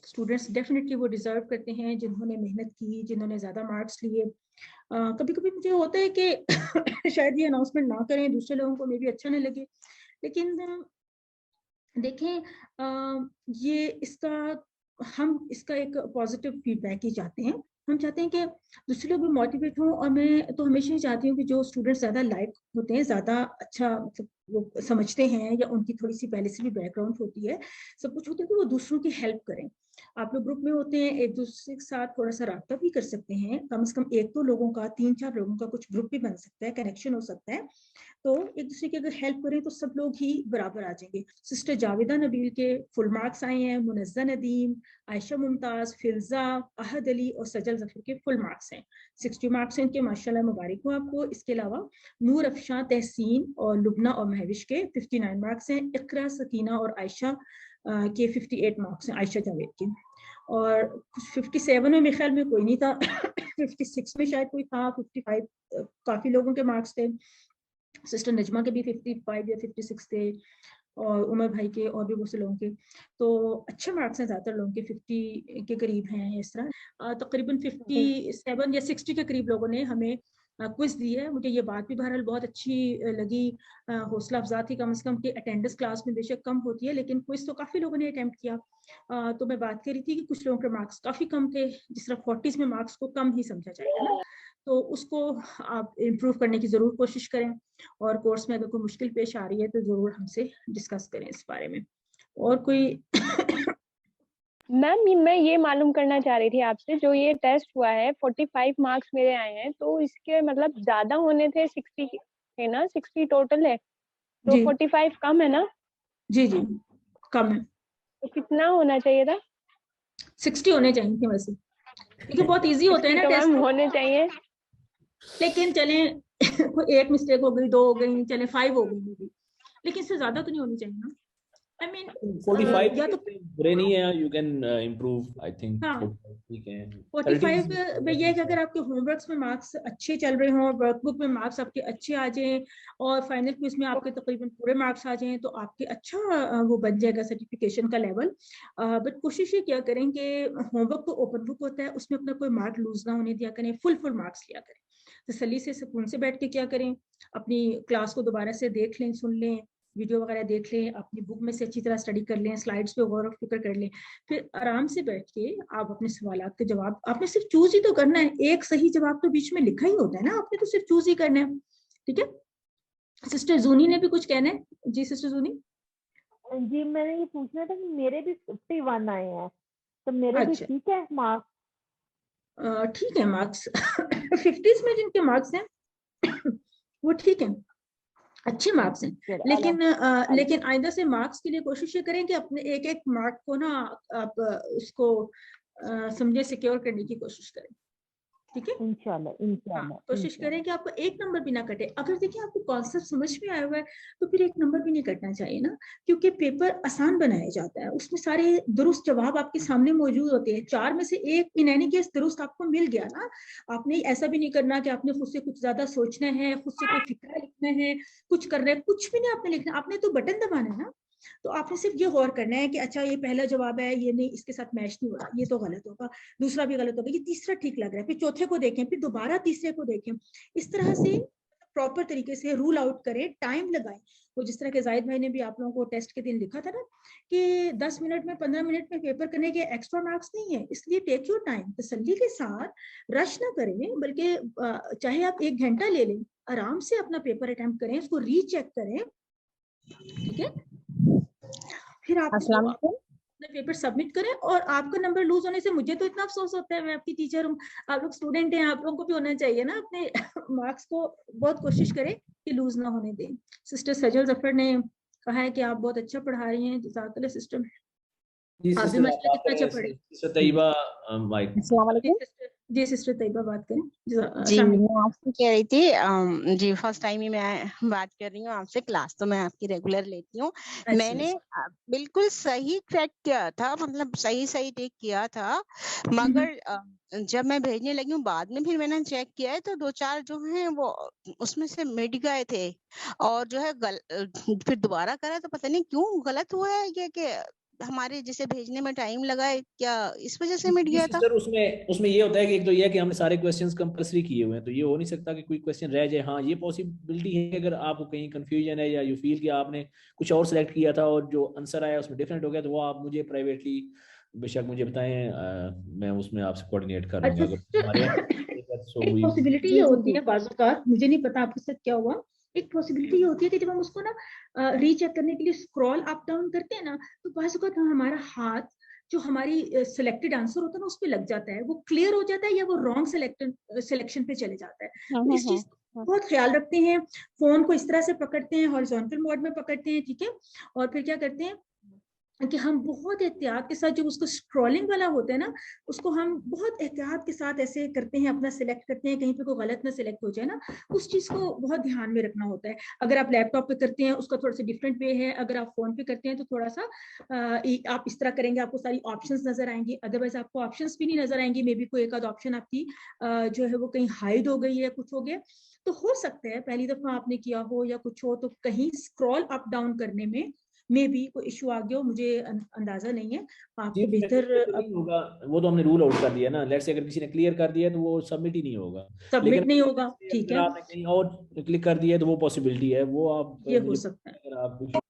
اسٹوڈینٹس ڈیفینیٹلی وہ ڈیزرو کرتے ہیں جنہوں نے محنت کی, جنہوں نے زیادہ مارکس لیے. کبھی کبھی مجھے ہوتا ہے کہ شاید یہ اناؤنسمنٹ نہ کریں, دوسرے لوگوں کو میں بھی اچھا نہیں لگے, لیکن دیکھیں یہ ہم اس کا ایک پازیٹیو فیڈ بیک ہی چاہتے ہیں. ہم چاہتے ہیں کہ دوسرے لوگ بھی موٹیویٹ ہوں, اور میں تو ہمیشہ ہی چاہتی ہوں کہ جو اسٹوڈنٹس زیادہ لائق ہوتے ہیں, زیادہ اچھا مطلب وہ سمجھتے ہیں, یا ان کی تھوڑی سی پہلے سے بھی بیک گراؤنڈ ہوتی ہے, سب کچھ ہوتا ہے, کہ وہ دوسروں کی ہیلپ کریں. آپ لوگ گروپ میں ہوتے ہیں, ایک دوسرے کے ساتھ تھوڑا سا رابطہ بھی کر سکتے ہیں, کم سے کم 1-2 لوگوں کا, 3-4 لوگوں کا کچھ گروپ بھی بن سکتا ہے, کنیکشن ہو سکتا ہے. تو ایک دوسرے کی اگر ہیلپ کریں تو سب لوگ ہی برابر آ جائیں گے. سسٹر جاویدہ نبیل کے فل مارکس آئے ہیں, منزہ ندیم, عائشہ ممتاز, فلزہ, احد علی اور سجل ظفر کے فل مارکس ہیں. 60 مارکس ہیں ان کے, ماشاءاللہ مبارک ہو آپ کو. اس کے علاوہ نور افشاں, تحسین اور لبنہ اور مہوش کے 59 مارکس ہیں. اقرا, سکینہ اور عائشہ کے 58 مارکس ہیں, عائشہ جاوید کے. اور 57 میں میرے خیال میں کوئی نہیں تھا, 56 میں شاید کوئی تھا, 55 کافی لوگوں کے مارکس تھے. سسٹر نجمہ کے بھی 55 یا 56 تھے, اور عمر بھائی کے, اور بھی بہت سے لوگوں کے. تو اچھے مارکس ہیں, زیادہ تر لوگوں کے 50 کے قریب ہیں. اس طرح تقریباً 57 یا 60 کے قریب لوگوں نے ہمیں کوئز دی ہے. مجھے یہ بات بھی بہرحال بہت اچھی لگی, حوصلہ افزا تھی کم از کم, کہ اٹینڈنس کلاس میں بے شک کم ہوتی ہے, لیکن کوئز تو کافی لوگوں نے اٹیمپٹ کیا. تو میں بات کر رہی تھی کہ کچھ لوگوں کے مارکس کافی کم تھے, جس طرح 40s میں مارکس کو کم ہی سمجھا جائے گا نا, تو اس کو آپ امپروو کرنے کی ضرور کوشش کریں. اور کورس میں اگر کوئی مشکل پیش آ رہی ہے تو ضرور ہم سے ڈسکس کریں اس بارے میں. اور کوئی میم میں یہ معلوم کرنا چاہ رہی تھی آپ سے, جو یہ ٹیسٹ ہوا ہے 45 مارکس میرے آئے ہیں, تو اس کے مطلب زیادہ ہونے تھے, 60 ہے نا, 60 ٹوٹل ہے, تو 45 کم ہے نا؟ جی جی کم ہے. تو کتنا ہونا چاہیے تھا؟ 60 ہونے چاہیے تھے ویسے, کیونکہ بہت ایزی ہوتے ہیں نا ٹیسٹ ہونے چاہیے, لیکن چلیں ایک مسٹیک ہو گئی, 2 ہو گئی, چلیں 5 ہو گئی, لیکن اس سے زیادہ تو نہیں ہونی چاہیے نا. I mean, 45 یا تو برے نہیں ہے, you can improve, I think. ہاں 45 میں یہ کہ اگر آپ کے ہوم ورکس میں مارکس اچھے چل رہے ہوں, ورک بک میں مارکس آپ کے اچھے آ جائیں, اور فائنل کوئز میں آپ کے تقریباً پورے مارکس آ جائیں, تو آپ کے اچھا وہ بن جائے گا سرٹیفکیشن کا لیول. بٹ کوشش یہ کیا کریں کہ ہوم ورک تو اوپن بک ہوتا ہے, اس میں اپنا کوئی مارک لوز نہ ہونے دیا کریں, فل مارکس لیا کریں. تسلی سے سکون سے بیٹھ کے کیا کریں, اپنی کلاس کو دوبارہ سے دیکھ لیں, سن لیں, ویڈیو وغیرہ دیکھ لیں, اپنی بک میں سے اچھی طرح اسٹڈی کر لیں, سلائڈس پہ غور و فکر کر لیں, پھر آرام سے بیٹھ کے آپ اپنے سوالات کے جواب, آپ نے صرف چوز ہی تو کرنا ہے, ایک صحیح جواب تو بیچ میں لکھا ہی ہوتا ہے نا, آپ نے تو صرف چوز ہی کرنا ہے. ٹھیک ہے, سسٹر زونی نے بھی کچھ کہنا ہے. جی سسٹر زونی. جی میں نے یہ پوچھنا تھا کہ میرے بھی 51 آئے ہیں, تو میرے بھی ٹھیک ہے مارکس؟ ٹھیک ہے مارکس 50s میں جن کے مارکس ہیں وہ ٹھیک ہیں. अच्छे मार्क्स हैं, लेकिन आइंदा से मार्क्स के लिए कोशिश ये करें कि अपने एक एक मार्क को ना आप उसको समझे सिक्योर करने की कोशिश करें, ठीक है? इंशाल्लाह कोशिश करें कि आपको एक नंबर भी ना कटे। अगर देखिए आपको कॉन्सेप्ट समझ में आया हुआ है तो फिर एक नंबर भी नहीं कटना चाहिए ना, क्योंकि पेपर आसान बनाया जाता है, उसमें सारे दुरुस्त जवाब आपके सामने मौजूद होते हैं। 4 में से एक इन एनी केस दुरुस्त आपको मिल गया ना। आपने ऐसा भी नहीं करना कि आपने खुद से कुछ ज्यादा सोचना है, खुद से कोई फिक्रा लिखना है, कुछ करना है, कुछ भी नहीं आपने लिखना, आपने तो बटन दबाना है ना। तो आपने सिर्फ ये गौर करना है कि अच्छा ये पहला जवाब है, ये नहीं, इसके साथ मैच नहीं हो रहा, ये तो गलत होगा, दूसरा भी गलत होगा, ये तीसरा ठीक लग रहा है, फिर चौथे को देखें, फिर दोबारा तीसरे को देखें। इस तरह से प्रॉपर तरीके से रूल आउट करें, टाइम लगाएं। वो जिस तरह के जाहिद भाई ने भी आप लोगों को टेस्ट के दिन लिखा था ना कि 10 मिनट में 15 मिनट में पेपर करने के एक्स्ट्रा मार्क्स नहीं है, इसलिए टेक योर टाइम, तसल्ली के साथ, रश ना करें, बल्कि चाहे आप 1 घंटा ले लें, आराम से अपना पेपर अटेम्प्ट करें, उसको रीचेक करें, ठीक है? फिर आप अपना पेपर सबमिट करें। और आपका नंबर लूज होने से मुझे तो इतना अफसोस होता है, मैं आपकी टीचर हूँ, आप लोग स्टूडेंट हैं, आप लोगों को भी होना चाहिए ना, अपने मार्क्स को बहुत कोशिश करें कि लूज ना होने दें। सिस्टर सजल जफर ने कहा है कि आप बहुत अच्छा पढ़ा रही हैं, जज़ाकल्लाह सिस्टर। आप भी माशाल्लाह कितना अच्छा पढ़े। Sister Tayyaba mike. अस्सलाम वालेकुम। जी सिस्टर तैयबा बात करें। जी मैं आपसे कह रही थी जी फर्स्ट टाइम ही मैं बात कर रही हूँ आपसे, क्लास तो मैं आपकी रेगुलर लेती हूँ। मैंने बिल्कुल सही ट्रैक किया था, मतलब सही टेक किया था, मगर जब मैं भेजने लगी हूँ बाद में फिर मैंने चेक किया है तो 2-4 जो हैं वो उसमें से मिट गए थे, और जो है फिर दोबारा करा तो पता नहीं क्यों गलत हुआ है, ये कि हमारे जिसे भेजने में टाइम लगा है, क्या इस वजह से मिट गया था? सर उसमें ये होता है कि एक तो ये है कि हमने सारे क्वेश्चंस कंपल्सरी किए हुए हैं, तो ये हो नहीं सकता कि कोई क्वेश्चन रह जाए। हाँ, ये पॉसिबिलिटी है अगर आपको कहीं कंफ्यूजन है या यू फील कि आपने कुछ और सिलेक्ट किया था और जो आंसर आया उसमें डिफरेंट हो गया, तो वो आप मुझे प्राइवेटली बेशक मुझे बताएं, मैं उसमें आपसे कोऑर्डिनेट कर लूंगा। एक पॉसिबिलिटी ये होती है बाज़ औक़ात, मुझे नहीं पता आपके साथ क्या हुआ, एक पॉसिबिलिटी ये होती है कि जब हम उसको ना रीचेक करने के लिए स्क्रॉल अप डाउन करते हैं ना, तो बाज़ औक़ात हमारा हाथ जो हमारी सिलेक्टेड आंसर होता है ना उस पे लग जाता है, वो क्लियर हो जाता है या वो रॉन्ग सिलेक्शन पे चले जाता है। तो इस चीज का बहुत ख्याल रखते हैं, फोन को इस तरह से पकड़ते हैं, हॉरिजॉन्टल मोड में पकड़ते हैं, ठीक है? और फिर क्या करते हैं कि हम बहुत एहतियात के साथ, जो उसको स्क्रॉलिंग वाला होता है ना, उसको हम बहुत एहतियात के साथ ऐसे करते हैं, अपना सिलेक्ट करते हैं, कहीं पे कोई गलत ना सिलेक्ट हो जाए ना, उस चीज को बहुत ध्यान में रखना होता है। अगर आप लैपटॉप पे करते हैं उसका थोड़ा सा डिफरेंट वे है, अगर आप फोन पे करते हैं तो थोड़ा सा आप इस तरह करेंगे, आपको सारी ऑप्शंस नजर आएंगी, अदरवाइज आपको ऑप्शंस भी नहीं नजर आएंगी, मे बी कोई एक आध ऑप्शन आपकी जो है वो कहीं हाइड हो गई है, कुछ हो गया। तो हो सकता है पहली दफा आपने किया हो या कुछ हो, तो कहीं स्क्रॉल अप डाउन करने में मे बी कोई इशू आ गया हो, मुझे अंदाजा नहीं है, आपको बेहतर होगा। वो तो हमने रूल आउट कर दिया ना, लेट्स से अगर किसी ने क्लियर कर दिया तो वो सबमिट ही नहीं होगा, सबमिट नहीं होगा, ठीक है? आपने कहीं और क्लिक कर दिया तो वो पॉसिबिलिटी है, वो आप ये हो सकता है। अगर आप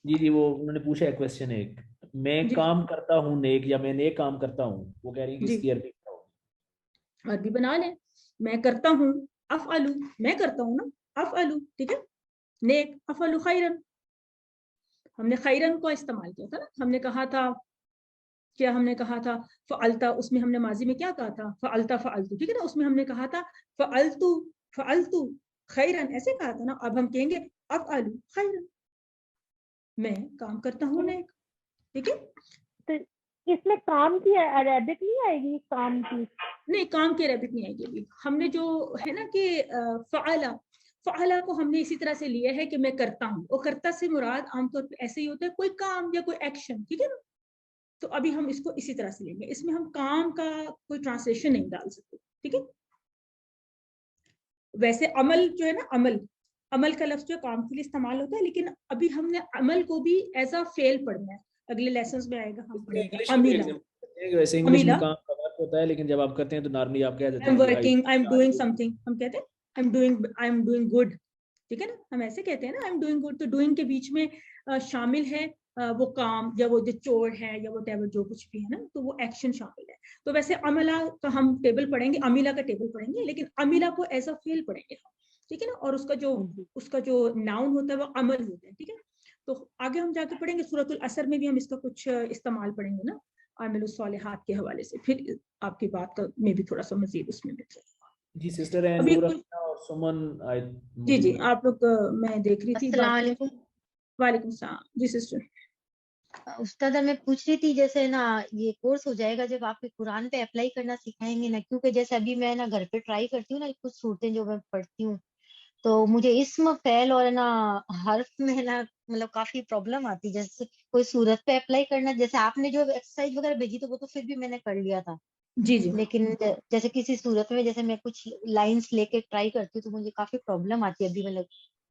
जी वो उन्होंने पूछा है क्वेश्चन एक, मैं काम करता हूँ नेक या मैं नेक काम करता हूँ, वो कह रही है कि इसकी अरबी बताओ। अरबी बना लें, मैं करता हूँ अफ़अलु, मैं करता हूँ ना अफ़अलु, ठीक है? नेक अफ़अलु खैरन, हमने खैरन को इस्तेमाल किया था ना, हमने कहा था क्या, हमने कहा था फ़अलता, उसमें हमने माजी में क्या कहा था, फ़अलता फ़अलतु, ठीक है ना? उसमें हमने कहा था फ़अलतु खैरन, ऐसे कहा था ना। अब हम कहेंगे अफ़अलु खैरन, मैं काम करता हूँ नेक, ठीक है? तो इसमें काम की अरेबिक नहीं आएगी, काम की नहीं, काम की अरेबिक नहीं आएगी। अभी हमने जो है ना कि फ़अला को हमने इसी तरह से लिया है कि मैं करता हूँ, और करता से मुराद आमतौर पर ऐसे ही होता है कोई काम या कोई एक्शन, ठीक है ना? तो अभी हम इसको इसी तरह से लेंगे, इसमें हम काम का कोई ट्रांसलेशन नहीं डाल सकते, ठीक है? वैसे अमल जो है ना, अमल का लफ्ज जो काम के लिए इस्तेमाल होता है, लेकिन अभी हमने अमल को भी एज अ फेल पढ़ना है, अगले लेसन्स में आएगा, हम पढ़ेंगे अमीला। वैसे इंग्लिश में काम का वर्क होता है, लेकिन जब आप करते हैं तो नॉर्मली आप कह देते हैं I am working, I am doing something, हम कहते हैं आई एम डूइंग गुड, ठीक है ना? हम ऐसे कहते हैं ना, आई एम डूइंग गुड। तो डूइंग के बीच में शामिल है वो काम या वो जो चोर है या वो टेबल जो कुछ भी है ना, तो वो एक्शन शामिल है। तो वैसे अमला का हम टेबल पढ़ेंगे, अमीला का टेबल पढ़ेंगे, लेकिन अमीला को एज अ फेल पढ़ेंगे हम, ठीक है ना? और उसका जो नाउन होता है वो अमल होता है, ठीक है? तो आगे हम जाके पढ़ेंगे सूरतुल असर में भी हम इसका कुछ इस्तेमाल पढ़ेंगे ना, आमिलुस सालिहात के हवाले से, फिर आपकी बात का में भी थोड़ा सा मजीद उसमें भी जी सिस्टर है। सुमन जी जी आप लोग मैं देख रही थी। अस्सलाम वालेकुम। वालेकुम सलाम जी सिस्टर। उस्ताद मैं पूछ रही थी जैसे ना ये कोर्स हो जाएगा जब आपके कुरान पे अप्लाई करना सिखाएंगे ना, क्योंकि जैसे अभी मैं ना घर पे ट्राई करती हूँ ना कुछ सूरतें जो मैं पढ़ती हूँ, तो मुझे इस्म फेल और ना हर्फ में ना मतलब काफी प्रॉब्लम आती है। जैसे कोई सूरत पे अप्लाई करना, जैसे आपने जो एक्सरसाइज वगैरह भेजी तो वो तो फिर भी मैंने कर लिया था, जी जी लेकिन जैसे किसी सूरत में जैसे मैं कुछ लाइंस लेके ट्राई करती हूँ तो मुझे काफी प्रॉब्लम आती है अभी, मतलब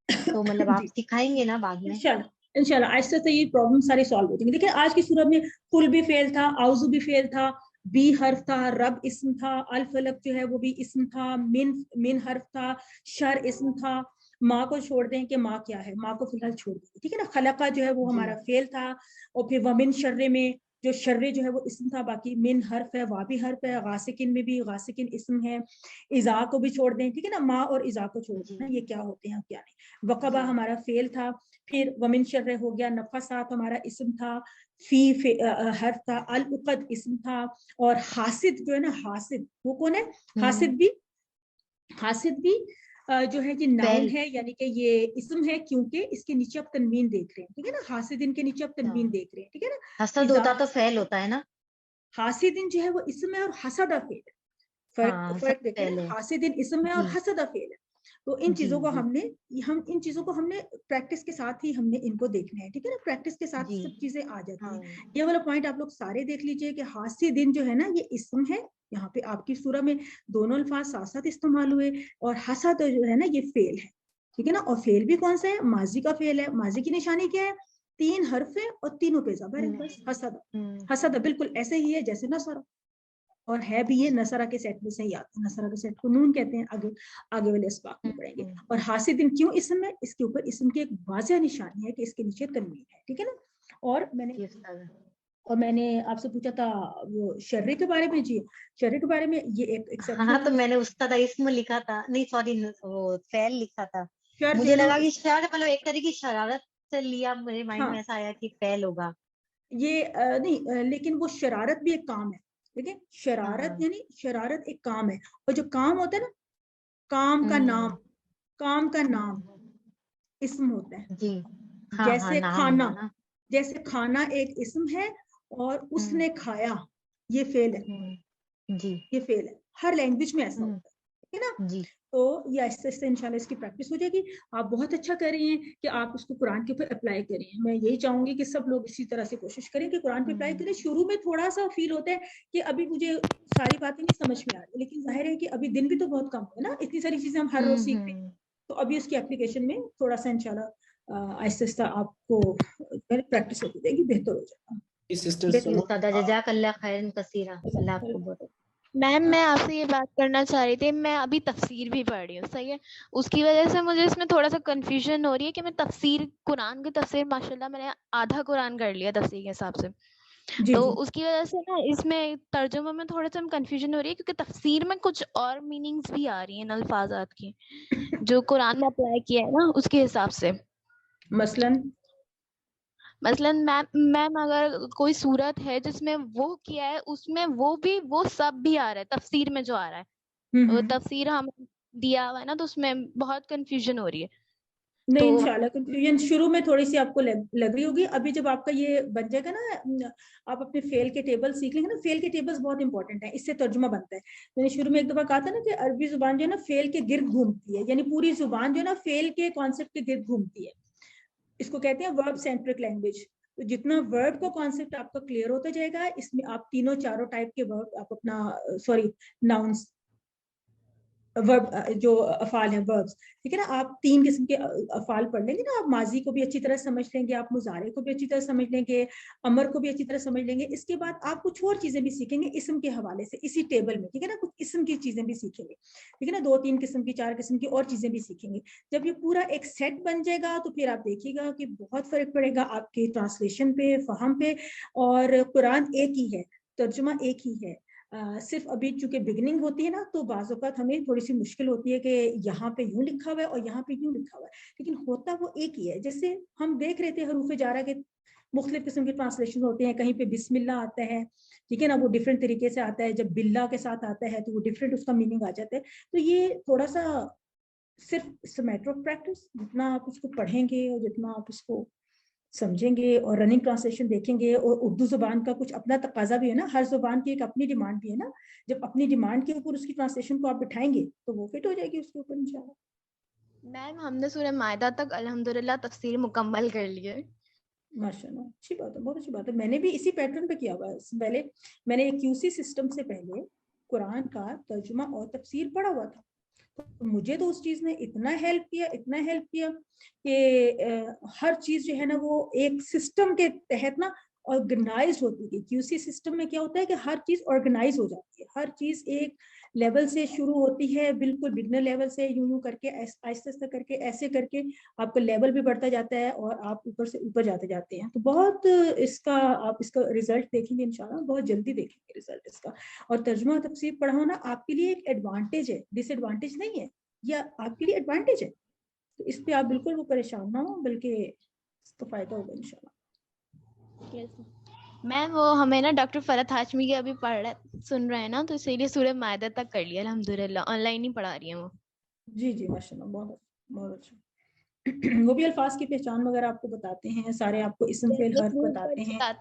तो मतलब आप जी सिखाएंगे ना बाद में? इंशाल्लाह इंशाल्लाह आहिस्ते से ये प्रॉब्लम सारी सॉल्व हो जाएंगी। देखिए आज की सूरत में कुल भी फेल था, आउज़ु भी फेल था, बी हर्फ था, रब इस्म था, अल फलक जो है वो भी इस्म था, मिन हर्फ था, शर इस्म था। माँ को छोड़ दें कि माँ क्या है, माँ को फिलहाल छोड़ दें, ठीक है ना। खलका जो है वो हमारा फेल था, और फिर वमिन शर्रे में जो शर्रे जो है वो इस्म था, बाकी मिन हर्फ है, वाबी हर्फ है, गासिकिन में भी गासिकिन इस्म है। इज़ा को भी छोड़ दें, ठीक है ना, माँ और इज़ा को छोड़ दें, ये क्या होते हैं क्या नहीं। वकबा हमारा फेल था, फिर वमिन शर्रे हो गया, नफसात हमारा इस्म था, फी हर्फ था, अल उक़द इस्म था, और हासिद जो है ना, हासिद वो कौन है, हासिद भी जो है ये नाउन है, यानी कि ये इस्म है क्योंकि इसके नीचे आप तनवीन देख रहे हैं, ठीक है ना। हासिदिन के नीचे आप तनवीन देख रहे हैं, ठीक है ना। हसद होता तो फेल होता है ना, हासिदिन जो है वो इस्म है और हसदा फेल है। फर्क देखें, हासिदिन इस्म है और हसदा फेल है। तो इन चीजों को हम इन चीजों को हमने प्रैक्टिस के साथ ही हमने इनको देखना है, ठीक है ना। प्रैक्टिस के साथ सब चीजें आ जाती हैं। ये वाला पॉइंट आप लोग सारे देख लीजिए कि हासिदिन जो है ना ये इस्म है, यहाँ पे आपकी सूरह में दोनों अल्फाज साथ साथ इस्तेमाल हुए, और हसद जो है ना ये फेल है, ठीक है ना। और फेल भी कौन सा है, माजी का फेल है। माजी की निशानी क्या है, 3 हर्फ है और तीनों पे ज़बर है, बस हसद। हसद बिल्कुल ऐसे ही है जैसे नसरा, और है भी ये नसरा के सेट में से ही आता है। नसरा के सेट को नून कहते हैं, आगे वाले अस्बाक में पढ़ेंगे। और हासिदिन क्यों इस्म है, इसके ऊपर इस्म की एक वाज़ेह निशानी है कि इसके नीचे तनवीन है, ठीक है ना। और मैंने आपसे पूछा था वो शर्रे के बारे में। जी शर्रे के बारे में ये एक एक्सेप्शन। हाँ तो मैंने उस्ताद इस्म लिखा था, नहीं सॉरी वो फेल लिखा था, मुझे लगा कि शर मतलब एक तरह की शरारत से लिया, मेरे माइंड में ऐसा आया कि फेल होगा। ये नहीं, लेकिन वो शरारत भी एक काम है, देखिए शरारत यानी शरारत एक काम है, और जो काम होता है ना, काम का नाम, काम का नाम इस्म होता है जी। जैसे खाना, जैसे खाना एक इस्म है, और उसने खाया ये फेल है जी, ये फेल है। हर लैंग्वेज में ऐसा होता है ना जी। तो ये आहिस्ते आहिस्ते इंशाल्लाह इसकी प्रैक्टिस हो जाएगी। आप बहुत अच्छा कर रही हैं कि आप उसको कुरान के ऊपर अप्लाई करें। मैं यही चाहूंगी कि सब लोग इसी तरह से कोशिश करें कि कुरान पे अप्लाई करें। शुरू में थोड़ा सा फील होता है कि अभी मुझे सारी बातें नहीं समझ में आ रही, लेकिन जाहिर है कि अभी दिन भी तो बहुत कम है ना, इतनी सारी चीजें हम हर रोज सीखते हैं, तो अभी उसकी एप्लीकेशन में थोड़ा सा इंशाल्लाह आहिस्ता आहिस्ता आपको प्रैक्टिस होती जाएगी, बेहतर हो जाएगा। मैम मैं आपसे ये बात करना चाह रही थी, मैं अभी तफसीर भी पढ़ रही हूँ, सही है, उसकी वजह से मुझे इसमें थोड़ा सा कंफ्यूजन हो रही है कि मैं तफसीर, कुरान की तफसीर माशाल्लाह मैंने आधा कुरान कर लिया तफसीर के हिसाब से, तो उसकी वजह से ना इसमें तर्जुमा में थोड़ा सा कंफ्यूजन हो रही है, क्योंकि तफसीर में कुछ और मीनिंग्स भी आ रही हैं अल्फाजात की जो कुरान में अप्लाई किया है ना उसके हिसाब से। मसलन मैम अगर कोई सूरत है जिसमें वो किया है, उसमें वो सब भी आ रहा है तफसीर में जो आ रहा है, वो तफसीर हम दिया हुआ है ना, तो उसमें बहुत कंफ्यूजन हो रही है। नहीं तो इंशाल्लाह कंफ्यूजन शुरू में थोड़ी सी आपको लग रही होगी, अभी जब आपका ये बन जाएगा ना, आप अपने फेल के टेबल सीख लेंगे ना। फेल के टेबल्स बहुत इंपॉर्टेंट है, इससे तर्जुमा बनता है। मैंने शुरू में एक दफा कहा था ना कि अरबी जुबान जो है ना फेल के गिर्द घूमती है, यानी पूरी जुबान जो है ना फेल के कॉन्सेप्ट के गिर्द घूमती है। इसको कहते हैं वर्ब सेंट्रिक लैंग्वेज। तो जितना वर्ब का कॉन्सेप्ट आपका क्लियर होता जाएगा, इसमें आप तीनों चारों टाइप के वर्ब आप अपना नाउन्स वर्ब जो अफाल है वर्ब्स, ठीक है ना, आप 3 किस्म के अफाल पढ़ लेंगे ना। आप माजी को भी अच्छी तरह समझ लेंगे, आप मुजारे को भी अच्छी तरह समझ लेंगे, अमर को भी अच्छी तरह समझ लेंगे। इसके बाद आप कुछ और चीजें भी सीखेंगे इस्म के हवाले से इसी टेबल में, ठीक है ना, कुछ इस्म की चीजें भी सीखेंगे, ठीक है ना, 2-3 किस्म की 4 किस्म की और चीजें भी सीखेंगे। जब ये पूरा एक सेट बन जाएगा तो फिर आप देखिएगा कि बहुत फर्क पड़ेगा आपके ट्रांसलेशन पे, फहम पे। और कुरान एक ही है, तर्जुमा एक ही है, सिर्फ अभी चूंकि बिगिनिंग होती है ना, तो बाज़ औक़ात हमें थोड़ी सी मुश्किल होती है कि यहाँ पे यूं लिखा हुआ है और यहाँ पे यूं लिखा हुआ है, लेकिन होता वो एक ही है। जैसे हम देख रहे थे हरूफ जारा के मुख्तलिफ किस्म के ट्रांसलेशन होते हैं, कहीं पे बिस्मिल्लाह आता है, ठीक है ना, वो डिफरेंट तरीके से आता है, जब बिल्ला के साथ आता है तो वो डिफरेंट उसका मीनिंग आ जाता है। तो ये थोड़ा सा صرف it's a matter of practice. جتنا آپ اس کو پڑھیں گے اور جتنا آپ اس کو سمجھیں گے اور رننگ ٹرانسلیشن دیکھیں گے, اور اردو زبان کا کچھ اپنا تقاضا بھی ہے نا, ہر زبان کی ایک اپنی ڈیمانڈ بھی ہے نا. جب اپنی ڈیمانڈ کے اوپر اس کی ٹرانسلیشن کو آپ بٹھائیں گے تو وہ فٹ ہو جائے گی اس کے اوپر انشاءاللہ. میم ہم نے سورہ مائدہ تک الحمدللہ تفسیر مکمل کر لی ہے. ماشاء اللہ, اچھی بات ہے, بہت اچھی بات ہے. میں نے بھی اسی پیٹرن پہ کیا ہوا ہے. پہلے میں نے QC سسٹم سے پہلے قرآن کا ترجمہ اور تفسیر پڑھا ہوا تھا. تو مجھے تو اس چیز نے اتنا ہیلپ کیا کہ ہر چیز جو ہے نا وہ ایک سسٹم کے تحت نا آرگنائز ہوتی ہے. QC سسٹم میں کیا ہوتا ہے کہ ہر چیز آرگنائز ہو جاتی ہے. ہر چیز ایک لیول سے شروع ہوتی ہے, بالکل بگنر لیول سے, یوں کر کے آہستہ آہستہ کر کے ایسے کر کے آپ کا لیول بھی بڑھتا جاتا ہے اور آپ اوپر سے اوپر جاتے ہیں. تو بہت آپ اس کا ریزلٹ دیکھیں گے انشاءاللہ, بہت جلدی دیکھیں گے ریزلٹ اس کا. اور ترجمہ اور تفسیر پڑھانا آپ کے لیے ایک ایڈوانٹیج ہے, ڈس ایڈوانٹیج نہیں ہے, یہ آپ کے لیے ایڈوانٹیج ہے. تو اس پہ آپ بالکل وہ پریشان نہ ہو, بلکہ اس کا فائدہ ہوگا انشاءاللہ. میم وہ ہمیں نا ڈاکٹر فرحت ہاشمی کے ابھی سن رہے ہیں نا, تو اسی لیے سورہ مائدہ تک کر لیا الحمدللہ, آن لائن ہی پڑھا رہی ہیں وہ. جی ماشاءاللہ, بہت اچھا. وہ بھی الفاظ کی پہچان وغیرہ آپ کو بتاتے ہیں سارے, آپ کو اسم فعل حرف بتاتے ہیں, ہاں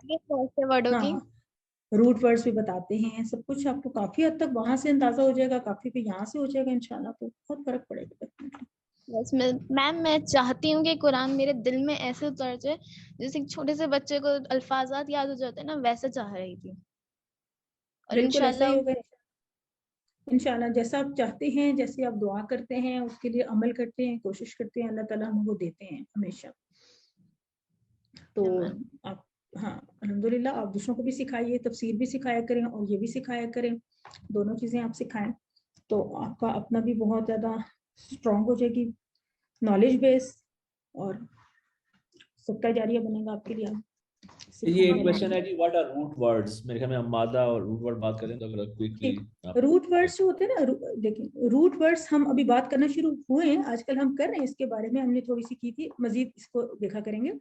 روٹ ورڈز بھی بتاتے ہیں, سب کچھ آپ کو کافی حد تک وہاں سے اندازہ ہو جائے گا, کافی پہ یہاں سے ہو جائے گا انشاءاللہ. تو بہت فرق پڑے گا. میم میں چاہتی ہوں کہ قرآن میرے دل میں ایسے اتر جائے جیسے ایک چھوٹے سے بچے کو الفاظات یاد ہو جاتے ہیں نا, ویسے چاہ رہی تھی. اور بالکل ایسا ہی ہوگا انشاءاللہ. جیسا آپ چاہتے ہیں, جیسے آپ دعا کرتے ہیں, اس کے لیے عمل کرتے ہیں, کوشش کرتے ہیں, اللہ تعالیٰ ہم وہ دیتے ہیں ہمیشہ. تو آپ ہاں الحمدللہ آپ دوسروں کو بھی سکھائیے, تفسیر بھی سکھایا کریں اور یہ بھی سکھایا کریں, دونوں چیزیں آپ سکھائیں تو آپ کا اپنا بھی بہت زیادہ اسٹرانگ ہو جائے گی نالج بیس, اور صدقہ جاریہ بنے گا آپ کے لیے. یہ ایک کویسچن ہے جی, واٹ آر روٹ ورڈز؟ میرے خیال میں ہم مادہ اور روٹ ورڈ بات کریں تو اگر کوئکلی روٹ ورڈز جو ہوتے ہیں نا, دیکھیں روٹ ورڈز ہم ابھی بات کرنا شروع ہوئے ہیں, آج کل ہم کر رہے ہیں اس کے بارے میں, ہم نے تھوڑی سی کی تھی, مزید اس کو دیکھا کریں گے.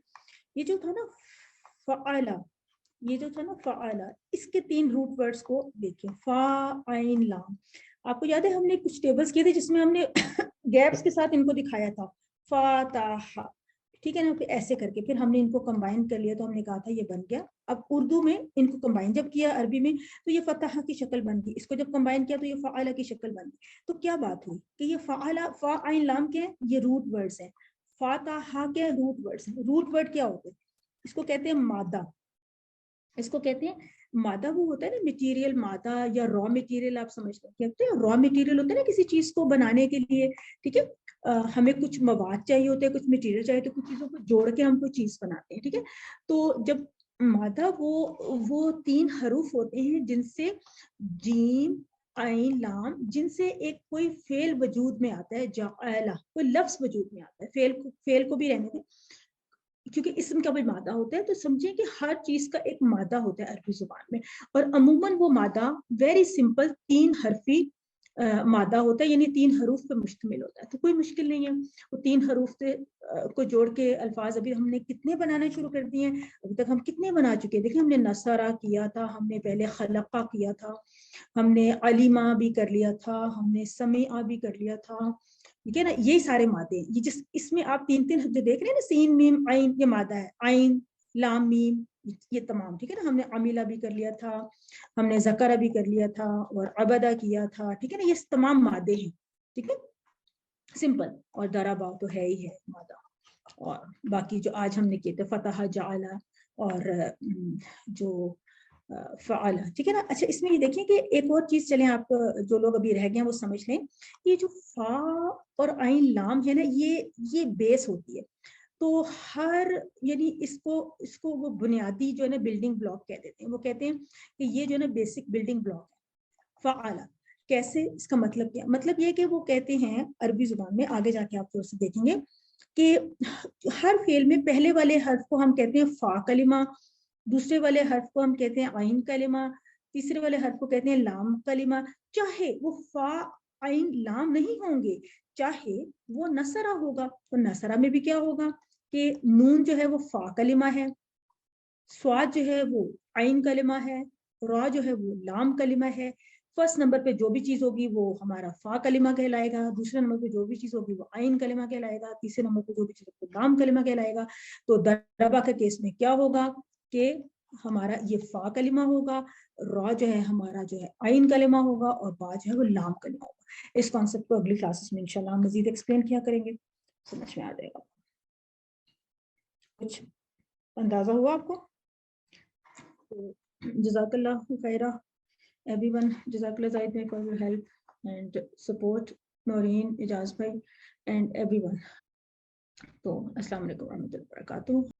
یہ جو تھا نا فعلا, اس کے 3 روٹ ورڈز کو دیکھیں, فا عین لام. آپ کو یاد ہے ہم نے کچھ ٹیبلز کیے تھے جس میں ہم نے گیپس کے ساتھ ان کو دکھایا تھا, فاتح, ٹھیک ہے نا, پھر ایسے کر کے پھر ہم نے ان کو کمبائن کر لیا, تو ہم نے کہا تھا یہ بن گیا. اب اردو میں ان کو کمبائن جب کیا عربی میں تو یہ فتح کی شکل بن گئی, اس کو جب کمبائن کیا تو یہ فعلا کی شکل بن گئی. تو کیا بات ہوئی کہ یہ فعلا, فا عین لام کیا ہے, یہ روٹ ورڈز ہیں. فاتح کیا ہے, روٹ ورڈز ہیں. روٹ ورڈ کیا ہوتے ہیں, اس کو کہتے ہیں مادہ. اس کو کہتے ہیں مادہ, وہ ہوتا ہے نا مٹیریل مادہ یا را مٹیریل, آپ سمجھتے ہیں کہتے ہیں را مٹیریل ہوتا ہے نا کسی چیز کو بنانے کے لیے, ٹھیک ہے. ہمیں کچھ مواد چاہیے ہوتے ہیں, کچھ مٹیریل چاہیے, تو کچھ چیزوں کو جوڑ کے ہم کوئی چیز بناتے ہیں, ٹھیک ہے. تو جب مادہ وہ 3 حروف ہوتے ہیں جن سے جیم عین لام, جن سے ایک کوئی فعل وجود میں آتا ہے, جعلہ کوئی لفظ وجود میں آتا ہے, فعل کو بھی رہنے دیں کیونکہ اسم کا بھی مادہ ہوتا ہے. تو سمجھیں کہ ہر چیز کا ایک مادہ ہوتا ہے عربی زبان میں, اور عموماً وہ مادہ ویری سمپل 3 حرفی مادہ ہوتا ہے, یعنی 3 حروف پہ مشتمل ہوتا ہے. تو کوئی مشکل نہیں ہے, وہ 3 حروف کو جوڑ کے الفاظ ابھی ہم نے کتنے بنانے شروع کر دیے ہیں, ابھی تک ہم کتنے بنا چکے ہیں. دیکھیں ہم نے نصرہ کیا تھا, ہم نے پہلے خلقہ کیا تھا, ہم نے علیمہ بھی کر لیا تھا, ہم نے سمیعہ بھی کر لیا تھا, ٹھیک ہے نا. یہی سارے مادے ہیں, یہ اس میں آپ 3 جو دیکھ رہے ہیں نا, سین میم عین, یہ مادہ ہے, عین لام میم, یہ تمام, ٹھیک ہے نا. ہم نے عمیلہ بھی کر لیا تھا, ہم نے ذکرہ بھی کر لیا تھا, اور عبدہ کیا تھا, ٹھیک ہے نا. یہ تمام مادے ہیں, ٹھیک ہے, سمپل. اور دربا تو ہے ہی ہے مادہ, اور باقی جو آج ہم نے کیے تھے فتح, جعلہ اور جو فعال, ٹھیک ہے نا. اچھا اس میں یہ دیکھیں کہ ایک اور چیز, چلیں آپ جو لوگ ابھی رہ گئے ہیں وہ سمجھ لیں, یہ جو فا اور عین لام ہے نا, یہ بیس ہوتی ہے. تو ہر یعنی اس کو وہ بنیادی جو ہے نا بلڈنگ بلاک کہہ دیتے ہیں. وہ کہتے ہیں کہ یہ جو ہے نا بیسک بلڈنگ بلاک ہے فعالا. کیسے, اس کا مطلب کیا, مطلب یہ کہ وہ کہتے ہیں عربی زبان میں, آگے جا کے آپ تھوڑا سا دیکھیں گے کہ ہر فعل میں پہلے والے حرف کو ہم کہتے ہیں فا کلمہ, دوسرے والے حرف کو ہم کہتے ہیں عین کلمہ, تیسرے والے حرف کو کہتے ہیں لام کلمہ. چاہے وہ فا عین لام نہیں ہوں گے, چاہے وہ نصرہ ہوگا, تو نصرہ میں بھی کیا ہوگا کہ نون جو ہے وہ فا کلمہ ہے, سواد جو ہے وہ عین کلمہ ہے, را جو ہے وہ لام کلمہ ہے. فرسٹ نمبر پہ جو بھی چیز ہوگی وہ ہمارا فا کلمہ کہلائے گا, دوسرے نمبر پہ جو بھی چیز ہوگی وہ عین کلمہ کہلائے گا, تیسرے نمبر پہ جو بھی چیز ہوگی لام کلمہ کہلائے گا. تو ضربہ کے کیس میں کیا ہوگا کہ ہمارا یہ فا کلمہ ہوگا, را جو ہے ہمارا جو ہے عین کلمہ ہوگا, اور با جو ہے وہ لام کلمہ ہوگا. اس کانسیپٹ کو اگلی کلاسز میں انشاءاللہ ہم مزید ایکسپلین کیا کریں گے, سمجھ میں آ جائے گا. کچھ اندازہ ہوا آپ کو؟ جزاک اللہ خیرہ everyone, جزاک اللہ زاہد بھائی for your help and support, Noreen, اجاز بھائی and everyone. تو السلام علیکم ورحمۃ اللہ وبرکاتہ.